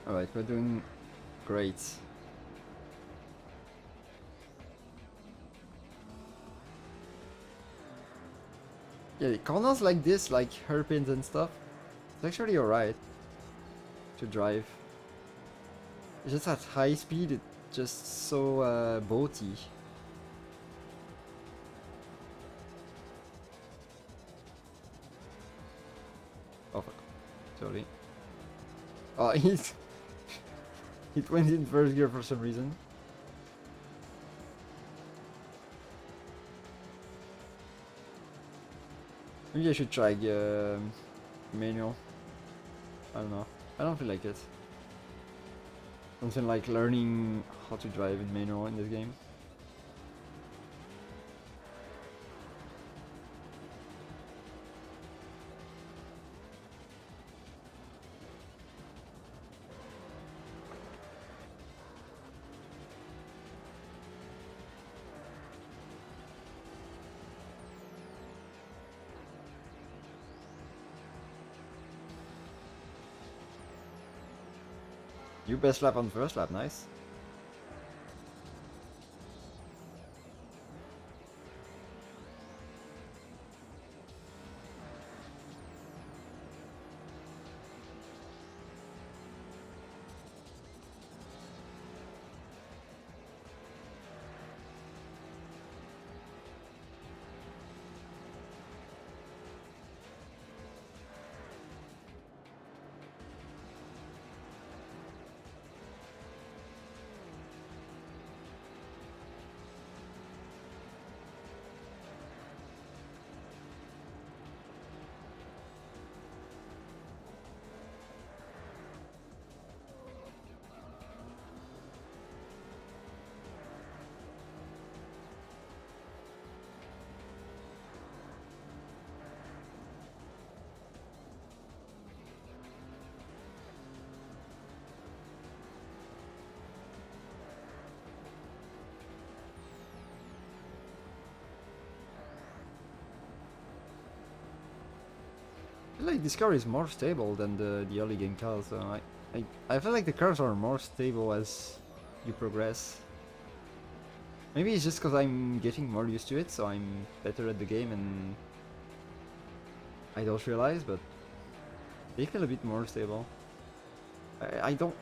Alright, we're doing great. Yeah, corners like this, like hairpins and stuff, it's actually alright to drive. It's just at high speed, it's just so boaty. Oh fuck, sorry. Oh, it went in first gear for some reason. Maybe I should try manual. I don't know. I don't feel like it. Something like learning how to drive in manual in this game. You best lap on first lap, nice. I feel like this car is more stable than the early game cars. So I feel like the cars are more stable as you progress. Maybe it's just because I'm getting more used to it, so I'm better at the game and I don't realize, but they feel a bit more stable. I don't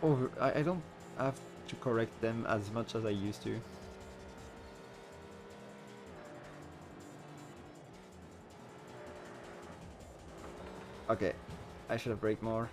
have to correct them as much as I used to. Okay, I should have braked more.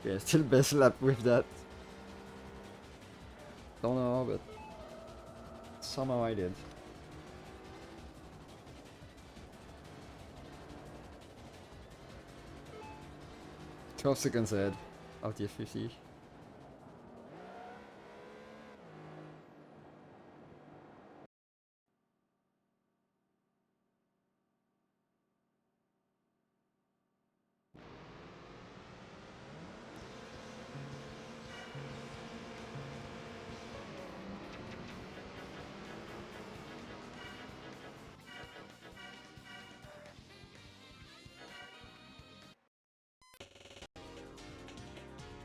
Yeah, still best lap with that. Don't know, but somehow I did. "12 seconds ahead of the F50.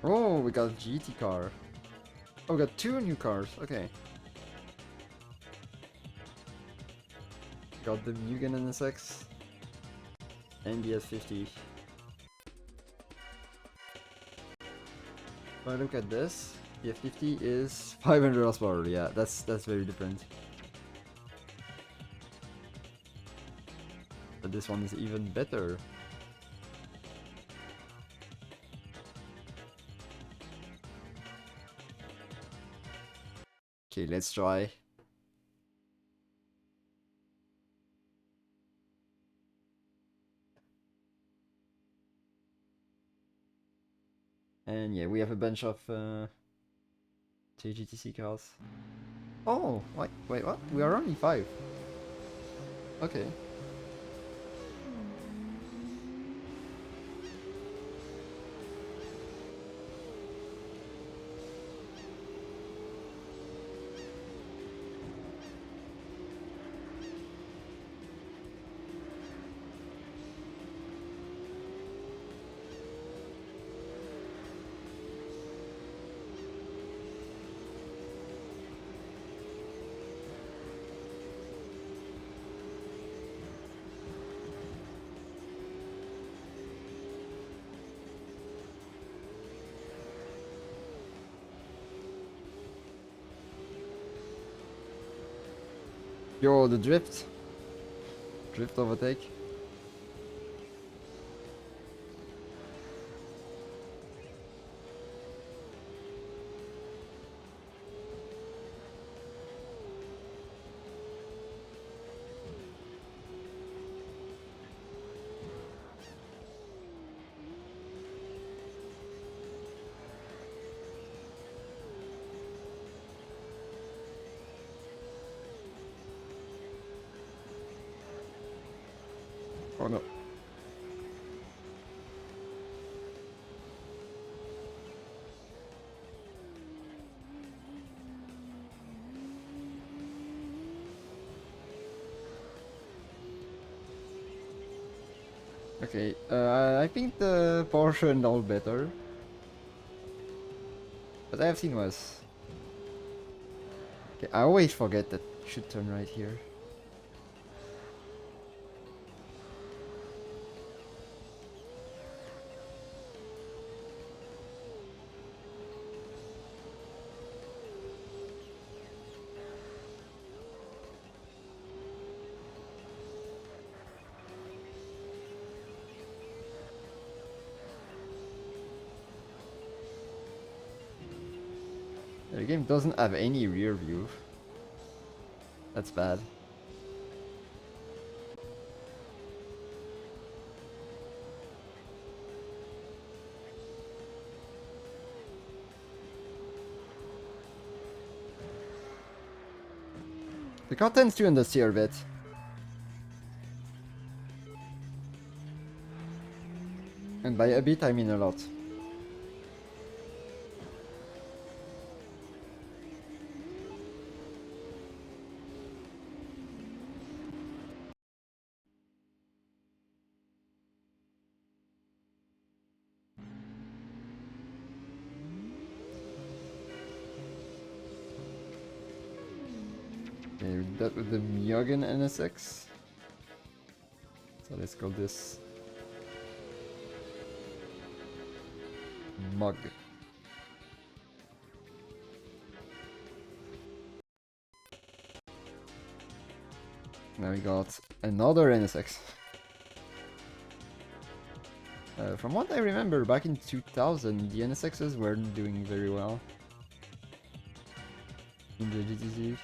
Oh, we got a GT car. Oh, we got 2 new cars. Okay. Got the Mugen NSX and the S50. If I look at this, the F50 is 500 horsepower. Yeah, that's very different. But this one is even better. Okay, let's try. And yeah, we have a bunch of JGTC cars. Oh, wait, what? We are only 5. Okay. Yo, the drift. Drift overtake. Oh no. Okay, I think the Porsche know better. But I have seen worse. Okay, I always forget that you should turn right here. The game doesn't have any rear view. That's bad. The car tends to understeer a bit. And by a bit, I mean a lot. Okay, that with the Mugen NSX. So let's call this Mug. Now we got another NSX. From what I remember, back in 2000, the NSXs weren't doing very well in the GTC.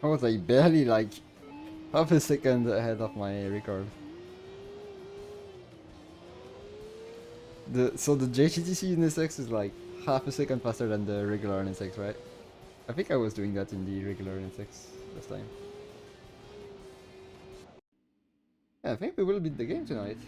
I was like barely like half a second ahead of my record. So the JGTC NSX is like half a second faster than the regular NSX, right? I think I was doing that in the regular NSX last time. Yeah, I think we will beat the game tonight.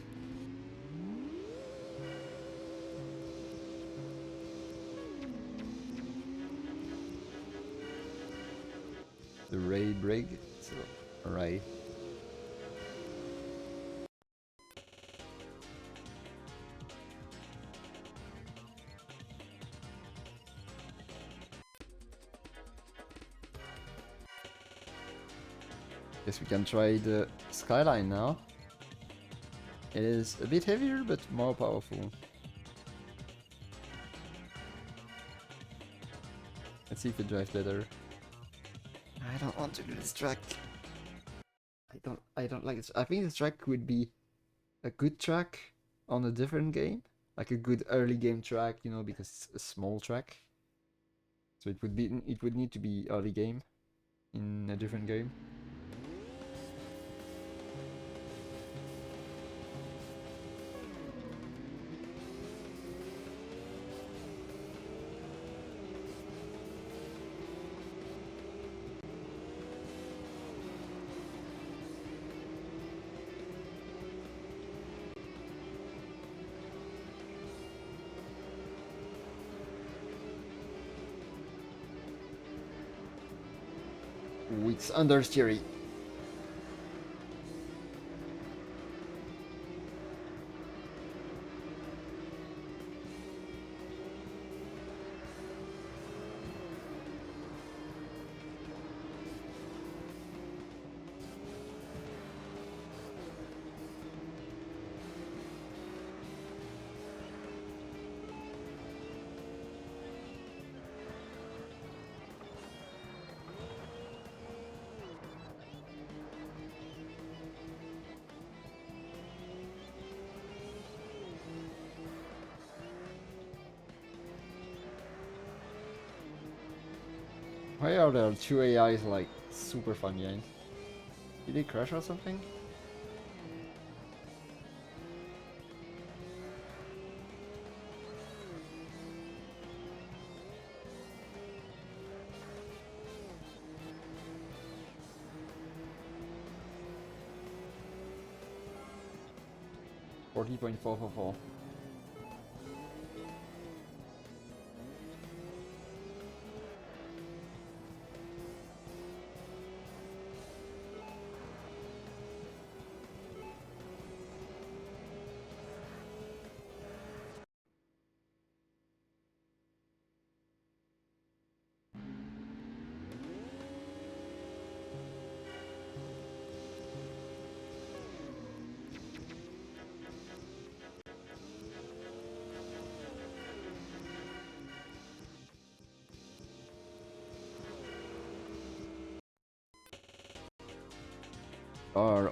The Ray Brig. So, alright. Guess we can try the Skyline now. It is a bit heavier, but more powerful. Let's see if it drives better. I don't want to do this track. I don't like this. I think this track would be a good track on a different game. Like a good early game track, you know, because it's a small track. So it would need to be early game in a different game. It's understeery. Why are there two AIs like super far behind? Did they crash or something? 40.444.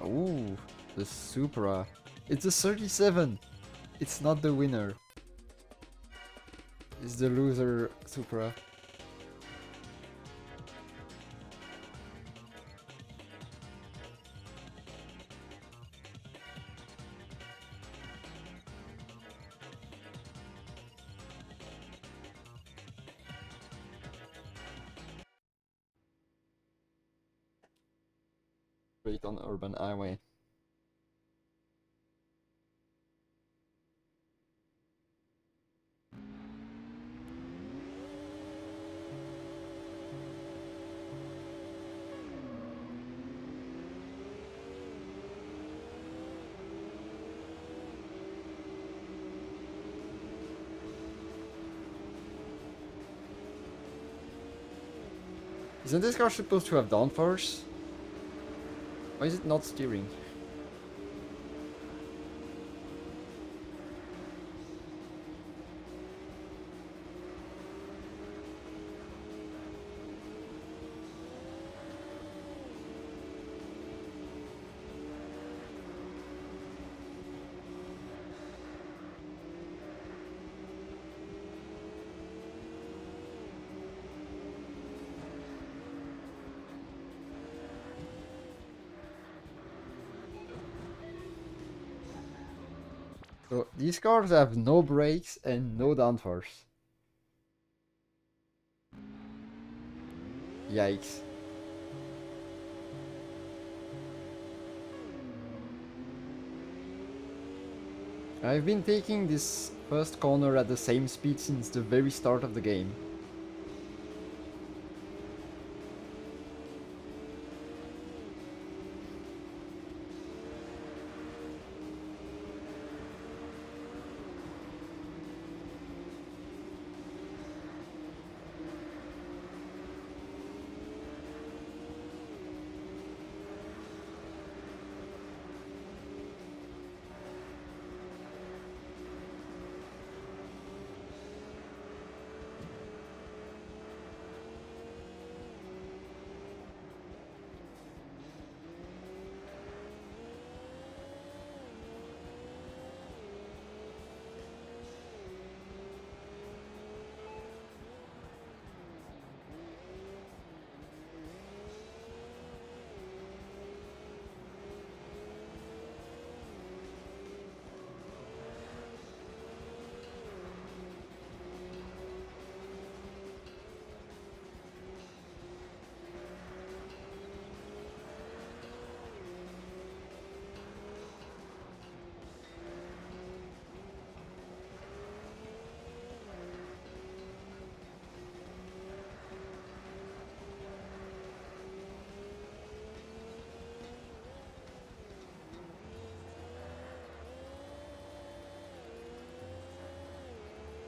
Ooh, the Supra. It's a 37! It's not the winner. It's the loser Supra. Straight on Urban Highway. Isn't this car supposed to have downforce? Why is it not steering? So these cars have no brakes and no downforce. Yikes. I've been taking this first corner at the same speed since the very start of the game.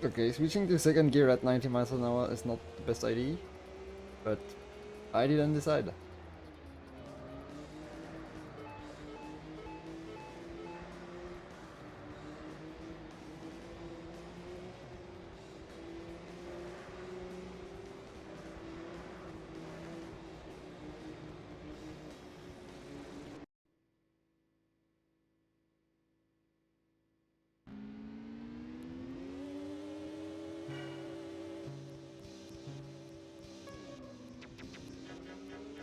Okay, switching to second gear at 90 miles an hour is not the best idea, but I didn't decide.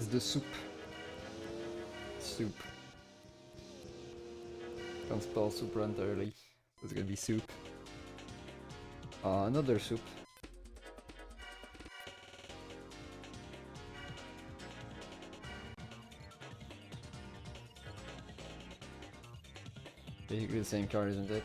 It's the soup. Soup. Can't spell super entirely. So it's gonna be soup. Another soup. Basically the same car, isn't it?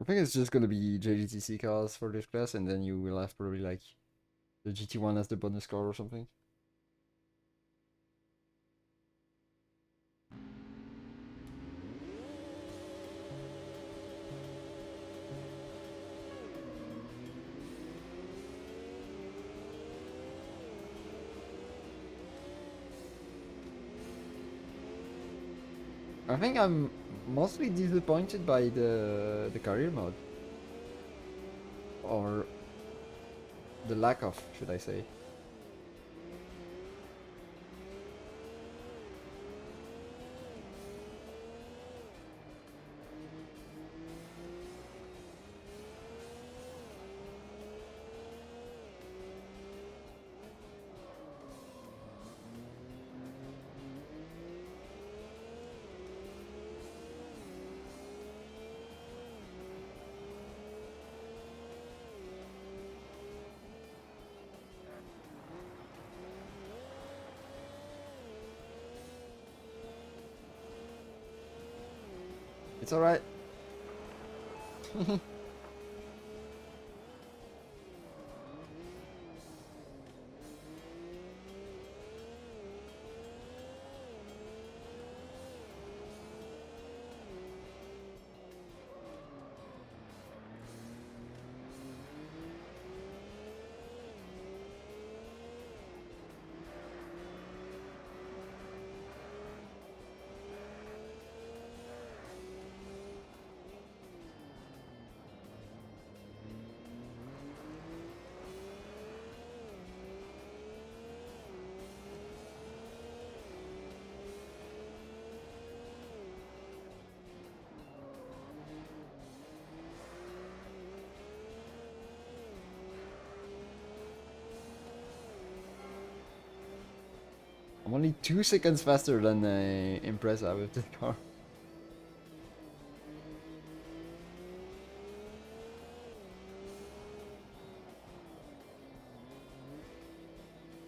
I think it's just gonna be JGTC cars for this class, and then you will have probably like the GT1 as the bonus car or something. I think I'm mostly disappointed by the career mode. Or the lack of, should I say. It's alright. I'm only 2 seconds faster than Impreza with this car.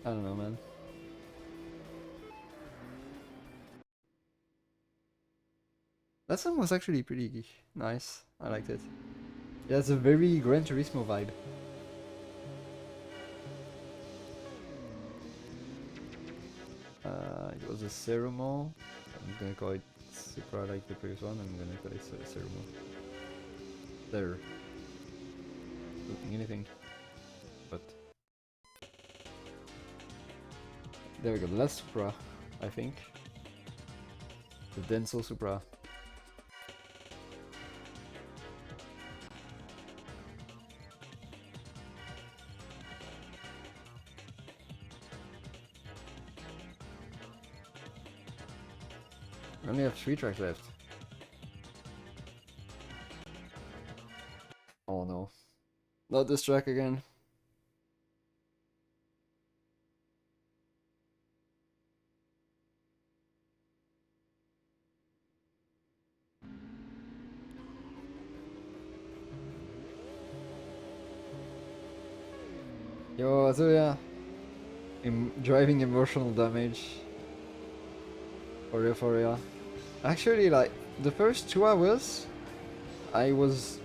I don't know, man. That song was actually pretty nice. I liked it. Yeah, it's a very Gran Turismo vibe. It was a Cerumo. I'm gonna call it Supra like the previous one. I'm gonna call it Cerumo. There. Looking anything. But there we go. The last Supra, I think. The Denso Supra. We only have 3 tracks left. Oh no. Not this track again. Yo, so yeah. Driving emotional damage. For real. Actually, like, the first 2 hours, it was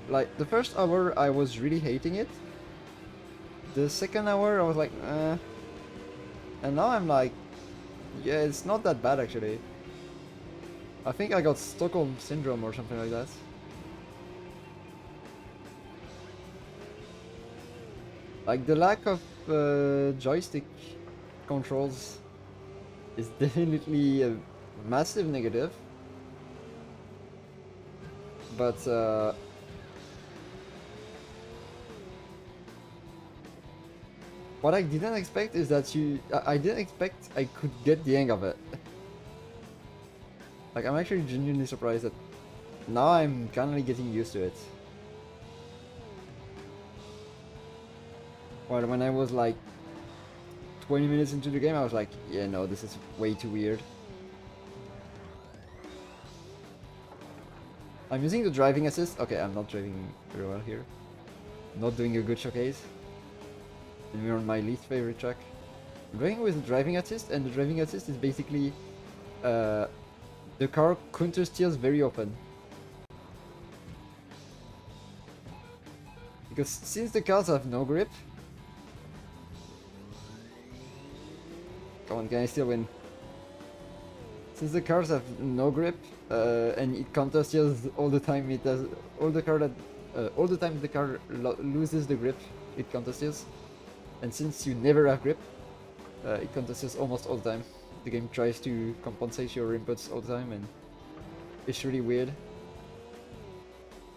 like, the first hour I was really hating it. The second hour I was like, and now I'm like, yeah, it's not that bad actually. I think I got Stockholm Syndrome or something like that. Like, the lack of joystick controls is definitely a massive negative. But what I didn't expect is that I didn't expect I could get the hang of it. Like, I'm actually genuinely surprised that now I'm kinda getting used to it. While when I was like 20 minutes into the game, I was like, yeah, no, this is way too weird. I'm using the driving assist. Okay, I'm not driving very well here. Not doing a good showcase. And we're on my least favorite track. I'm driving with the driving assist, and the driving assist is basically the car counter steers very often. Because since the cars have no grip... Come on, can I still win? Since the cars have no grip, and it counter steers all the time, it does all the time the car loses the grip, it counter steers. And since you never have grip, it counter steers almost all the time. The game tries to compensate your inputs all the time, and it's really weird.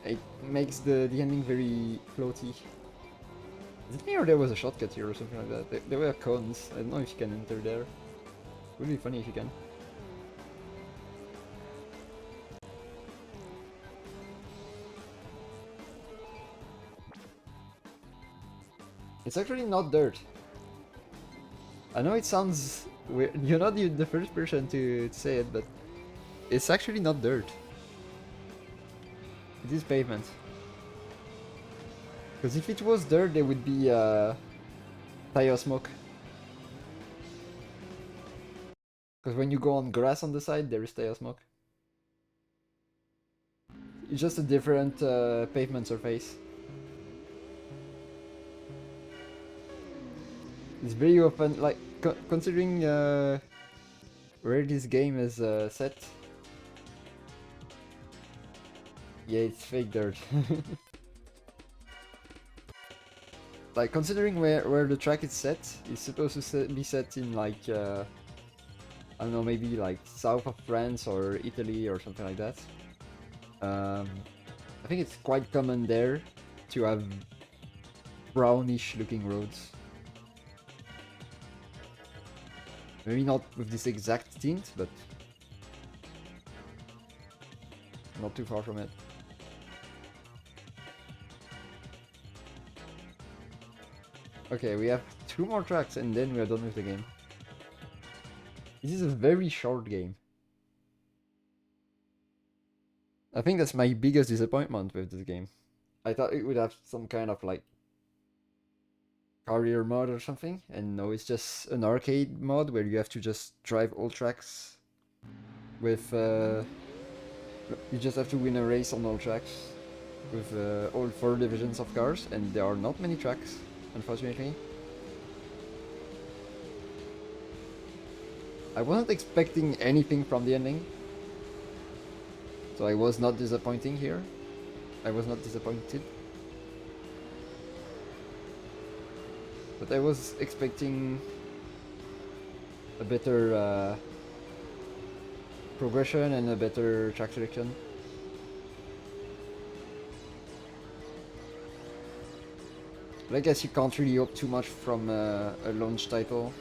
It makes the ending very floaty. Is it me or there was a shortcut here or something like that? There were cones. I don't know if you can enter there. It would be funny if you can. It's actually not dirt. I know it sounds weird. You're not the first person to say it, but it's actually not dirt. It is pavement. Because if it was dirt, there would be tire smoke. Because when you go on grass on the side, there is tire smoke. It's just a different pavement surface. It's very often, like, considering where this game is set. Yeah, it's fake dirt. Like, considering where the track is set, it's supposed to be set in, like, I don't know, maybe like south of France or Italy or something like that. I think it's quite common there to have brownish looking roads. Maybe not with this exact tint, but not too far from it. Okay, we have 2 more tracks and then we are done with the game. This is a very short game. I think that's my biggest disappointment with this game. I thought it would have some kind of like career mode or something, and no, it's just an arcade mode where you have to just drive all tracks with you just have to win a race on all tracks with all 4 divisions of cars, and there are not many tracks, unfortunately. I wasn't expecting anything from the ending, so I was not disappointing here. I was not disappointed. But I was expecting a better progression and a better track selection. But I guess you can't really hope too much from a launch title.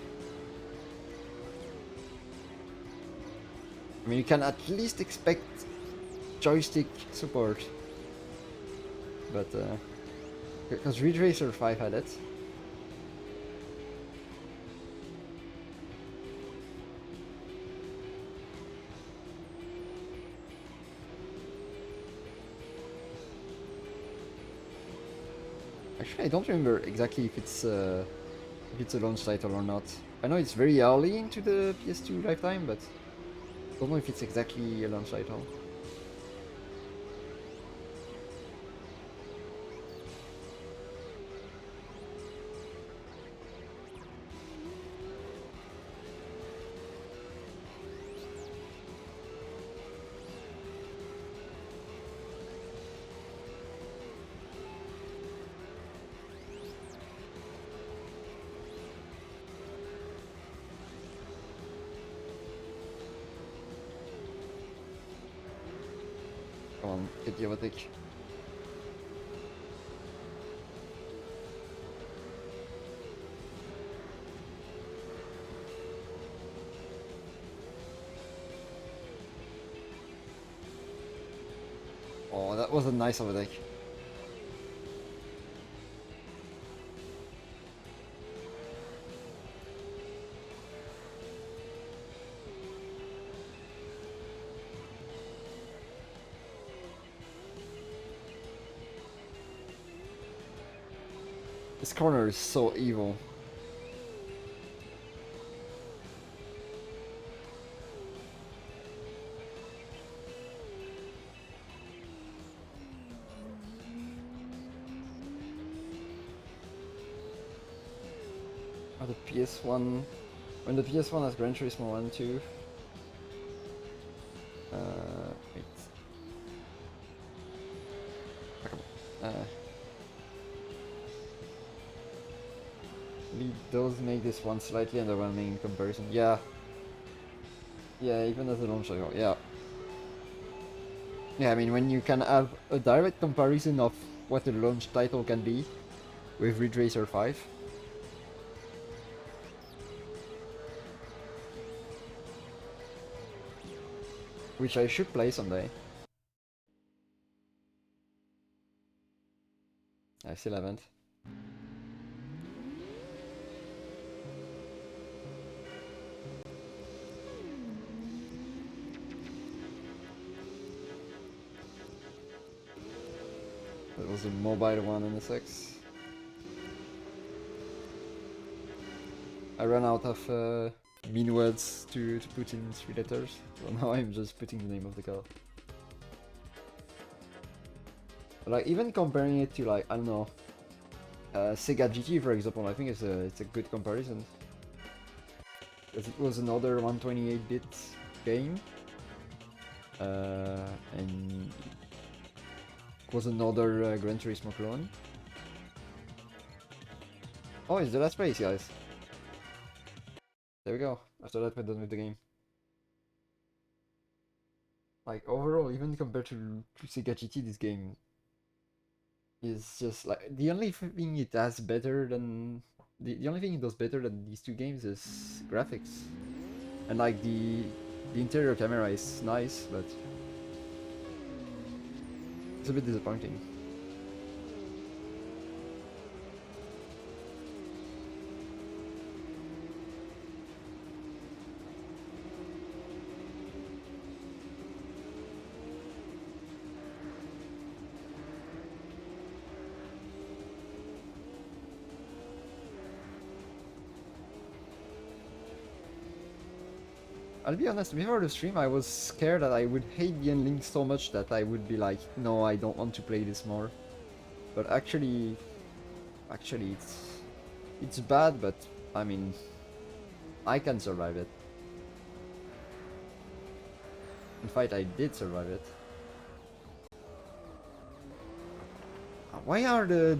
I mean, you can at least expect joystick support. But, because Ridge Racer 5 had it. Actually, I don't remember exactly if it's a launch title or not. I know it's very early into the PS2 lifetime, but I don't know if it's exactly a launch title. Come on, get the overtake. Oh, that was a nice overtake. This corner is so evil. Oh, the PS1... When the PS1 has Gran Turismo 1 too. Wait. It does make this one slightly underwhelming in comparison. Yeah. Yeah, even as a launch title, yeah. Yeah, I mean, when you can have a direct comparison of what a launch title can be with Ridge Racer 5. Which I should play someday. I still haven't. That was a mobile one in NSX. I ran out of mean words to put in 3 letters, so now I'm just putting the name of the car. But like, even comparing it to, like, I don't know, Sega GT for example, I think it's a good comparison. Because it was another 128-bit game. And it was another Gran Turismo clone. Oh, it's the last race, guys. There we go. After that, we're done with the game. Like, overall, even compared to Sega GT, this game is just like... The only thing it has better than... The only thing it does better than these two games is graphics. And like, the interior camera is nice, but... it's a bit disappointing. I'll be honest, before the stream I was scared that I would hate the ending so much that I would be like, no, I don't want to play this more. But actually it's bad, but I mean, I can survive it. In fact, I did survive it. Why are the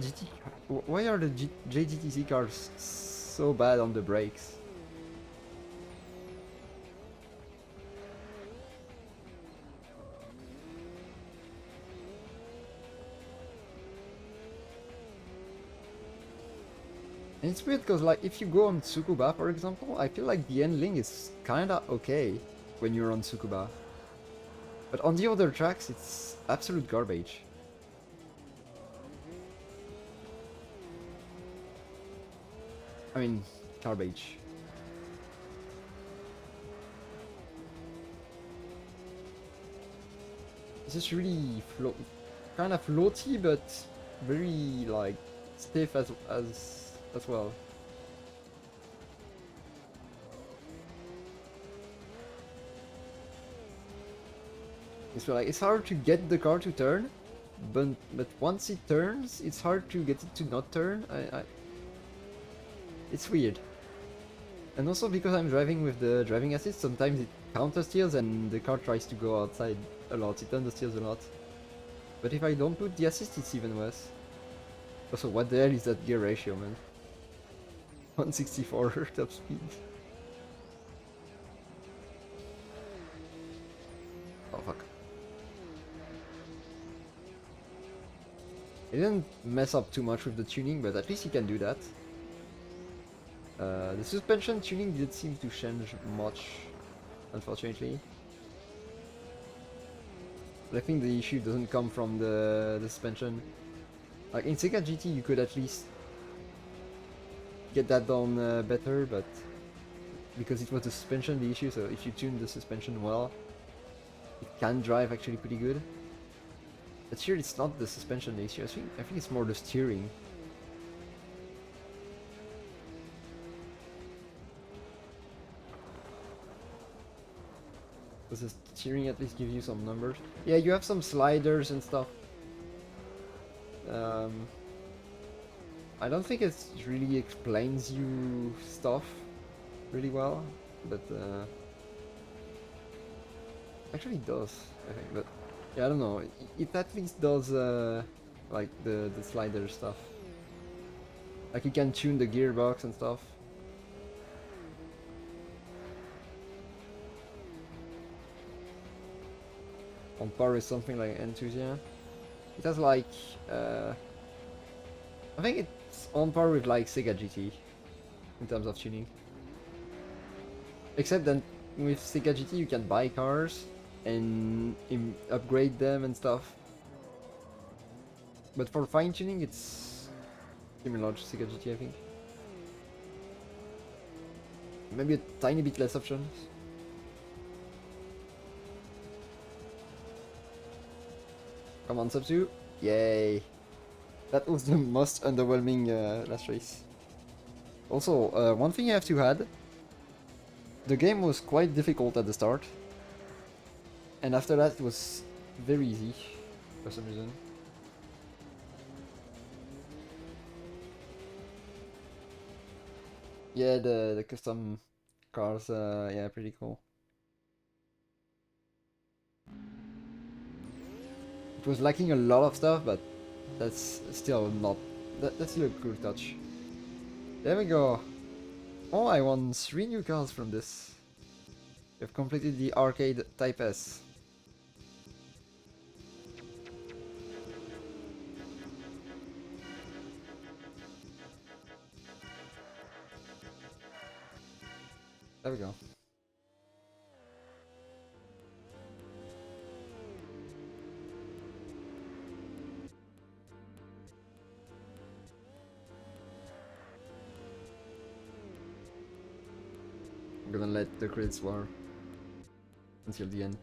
JGTC cars so bad on the brakes? And it's weird because, like, if you go on Tsukuba, for example, I feel like the handling is kinda okay when you're on Tsukuba. But on the other tracks, it's absolute garbage. I mean, garbage. It's just really kind of floaty, but very, like, stiff as well. So like, it's hard to get the car to turn, but once it turns, it's hard to get it to not turn. It's weird. And also because I'm driving with the driving assist, sometimes it counter steers and the car tries to go outside a lot. It understeers a lot. But if I don't put the assist, it's even worse. Also, what the hell is that gear ratio, man? 164 top speed. Oh fuck. It didn't mess up too much with the tuning, but at least you can do that. The suspension tuning didn't seem to change much, unfortunately. But I think the issue doesn't come from the suspension. Like in Sega GT you could at least get that done better, but because it was the suspension the issue, so if you tune the suspension well, it can drive actually pretty good. But here it's not the suspension the issue, I think it's more the steering. Does the steering at least give you some numbers? Yeah, you have some sliders and stuff. I don't think it really explains you stuff really well, but actually it does, I think. But yeah, I don't know. It at least does like the slider stuff. Like you can tune the gearbox and stuff. On par with something like Enthusiast. It has like I think it's on par with like Sega GT in terms of tuning. Except that with Sega GT you can buy cars and upgrade them and stuff. But for fine tuning it's similar to Sega GT, I think. Maybe a tiny bit less options. Come on, Subsu. Yay. That was the most underwhelming last race. Also, one thing I have to add. The game was quite difficult at the start. And after that it was very easy, for some reason. Yeah, the custom cars, yeah, pretty cool. It was lacking a lot of stuff, but that's still not... That's still a cool touch. There we go. Oh, I won 3 new cars from this. We've completed the arcade Type S. There we go. I'm gonna let the crits war until the end.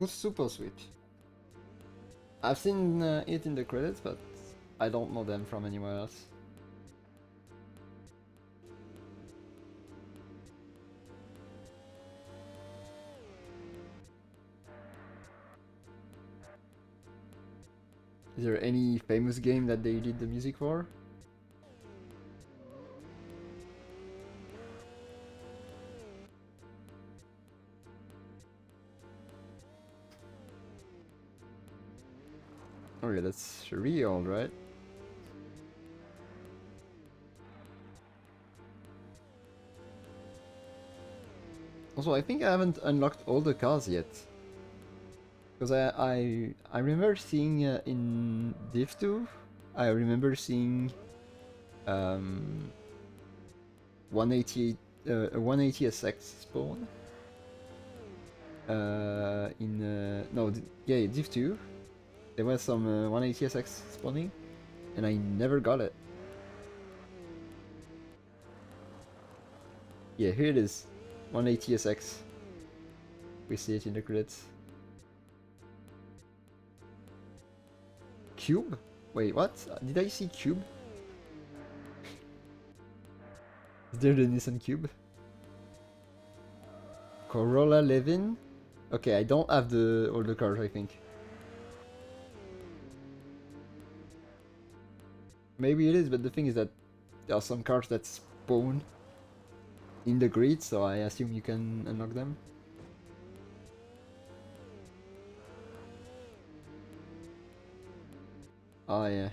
It's super sweet. I've seen it in the credits, but I don't know them from anywhere else. Is there any famous game that they did the music for? Oh yeah, that's really old, right? Also, I think I haven't unlocked all the cars yet. Because I remember seeing in Div 2, I remember seeing 180 a 180 SX spawn. Yeah, Div 2. There was some 180 SX spawning, and I never got it. Yeah, here it is, 180 SX. We see it in the credits. Cube? Wait, what? Did I see Cube? Is there the Nissan Cube? Corolla Levin? Okay, I don't have all the cars, I think. Maybe it is, but the thing is that there are some cars that spawn in the grid, so I assume you can unlock them. Oh yeah.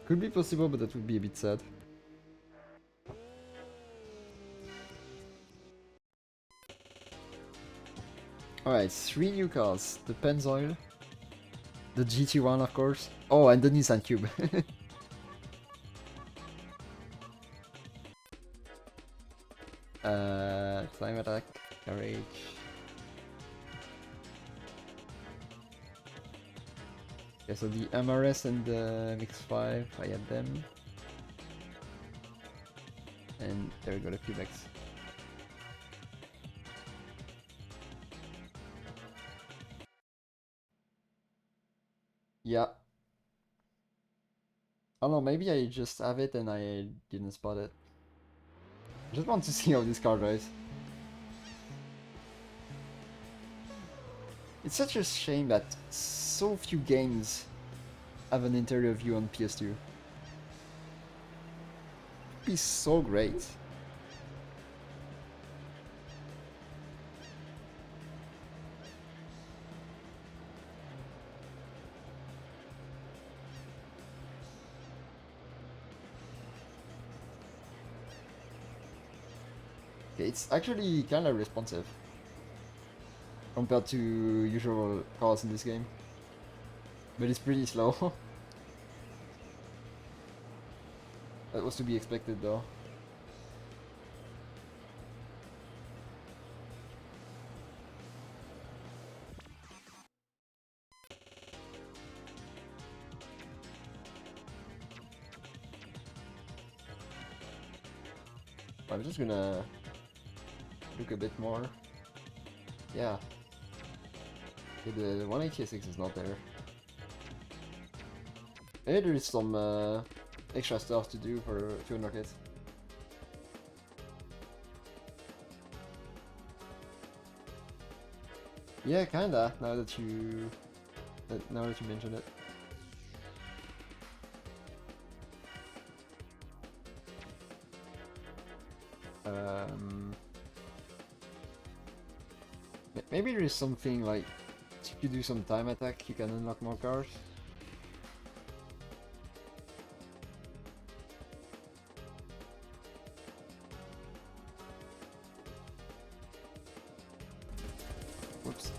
Could be possible, but that would be a bit sad. Alright, 3 new cars. The Pennzoil, the GT1 of course. Oh, and the Nissan Cube. Time attack, courage. Okay, so the MRS and the Mix 5, I had them. And there we go, the Cubex. Yeah. I don't know, maybe I just have it and I didn't spot it. I just want to see how this card dies. It's such a shame that so few games have an interior view on PS2. It'd be so great. Okay, it's actually kind of responsive compared to usual cards in this game, but it's pretty slow. That was to be expected though. I'm just gonna look a bit more. Yeah. Okay, the 186 is not there. Maybe there is some extra stuff to do for to unlock it. Yeah, kinda. Now that you mention it. Maybe there is something like if you do some time attack, you can unlock more cars. Whoops.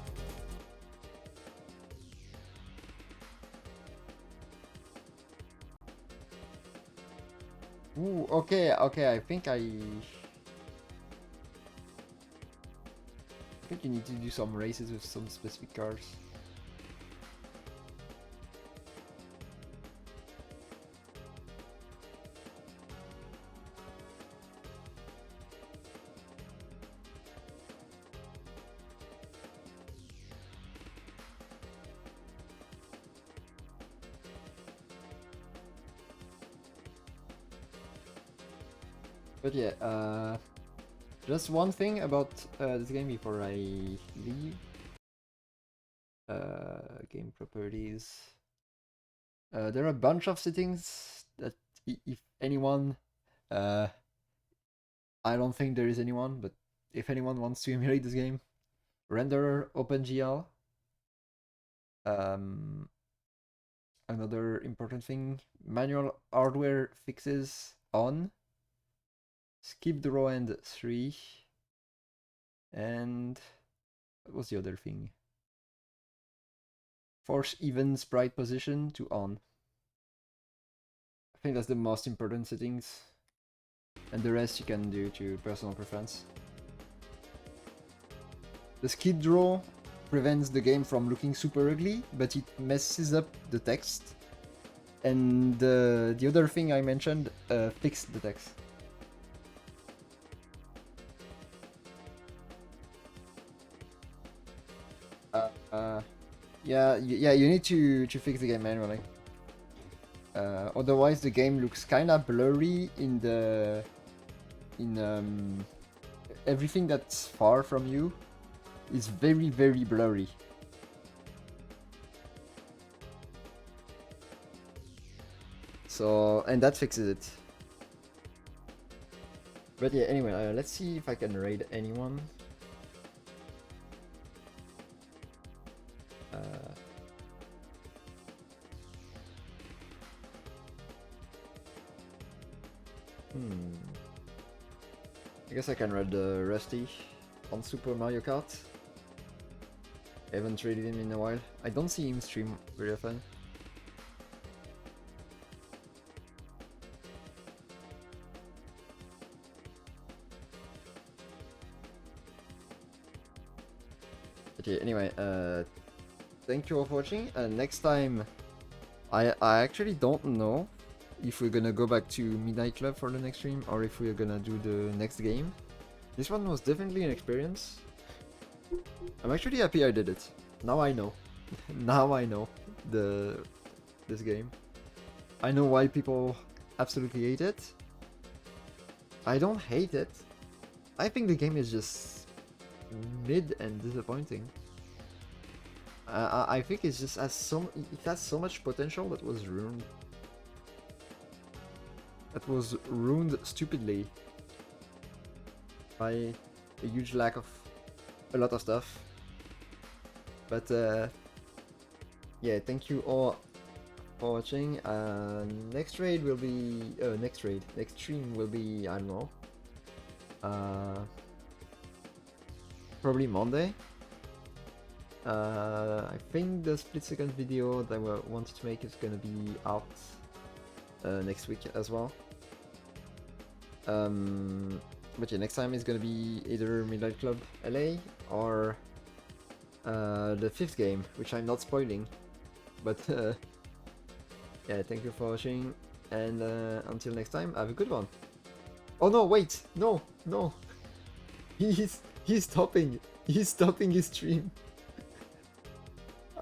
Ooh, okay, I think you need to do some races with some specific cars. But yeah, just one thing about this game before I leave. Game properties. There are a bunch of settings that if anyone, I don't think there is anyone, but if anyone wants to emulate this game, render OpenGL. Another important thing, manual hardware fixes on. Skip the row end 3. And what was the other thing? Force even sprite position to on. I think that's the most important settings. And the rest you can do to personal preference. The skip draw prevents the game from looking super ugly, but it messes up the text. And the other thing I mentioned, fixed the text. Yeah, you need to fix the game manually. Otherwise, the game looks kind of blurry in everything that's far from you is very, very blurry. So, and that fixes it. But yeah, anyway, let's see if I can raid anyone. I guess I can raid Rusty on Super Mario Kart. I haven't raided him in a while. I don't see him stream very often. Okay, anyway, thank you all for watching. Next time, I actually don't know if we're gonna go back to Midnight Club for the next stream or if we're gonna do the next game. This one was definitely an experience. I'm actually happy I did it. Now I know. Now I know this game. I know why people absolutely hate it. I don't hate it. I think the game is just mid and disappointing. I think it just has it has so much potential that was ruined. That was ruined stupidly by a huge lack of a lot of stuff. But yeah, thank you all for watching. Next raid will be next stream will be, I don't know, probably Monday. I think the split second video that I wanted to make is gonna be out next week as well. But yeah, next time is gonna be either Midnight Club LA or the 5th game, which I'm not spoiling. But yeah, thank you for watching, and until next time, have a good one. Oh no, wait, no, he's stopping his stream.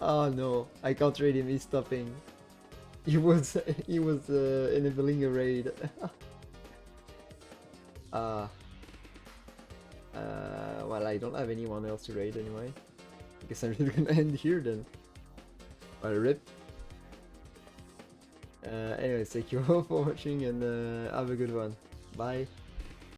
Oh no, I can't raid him, he's stopping. He was enabling a raid. Well, I don't have anyone else to raid anyway. I guess I'm just gonna end here then. Well, rip. Anyways, thank you all for watching, and have a good one. Bye.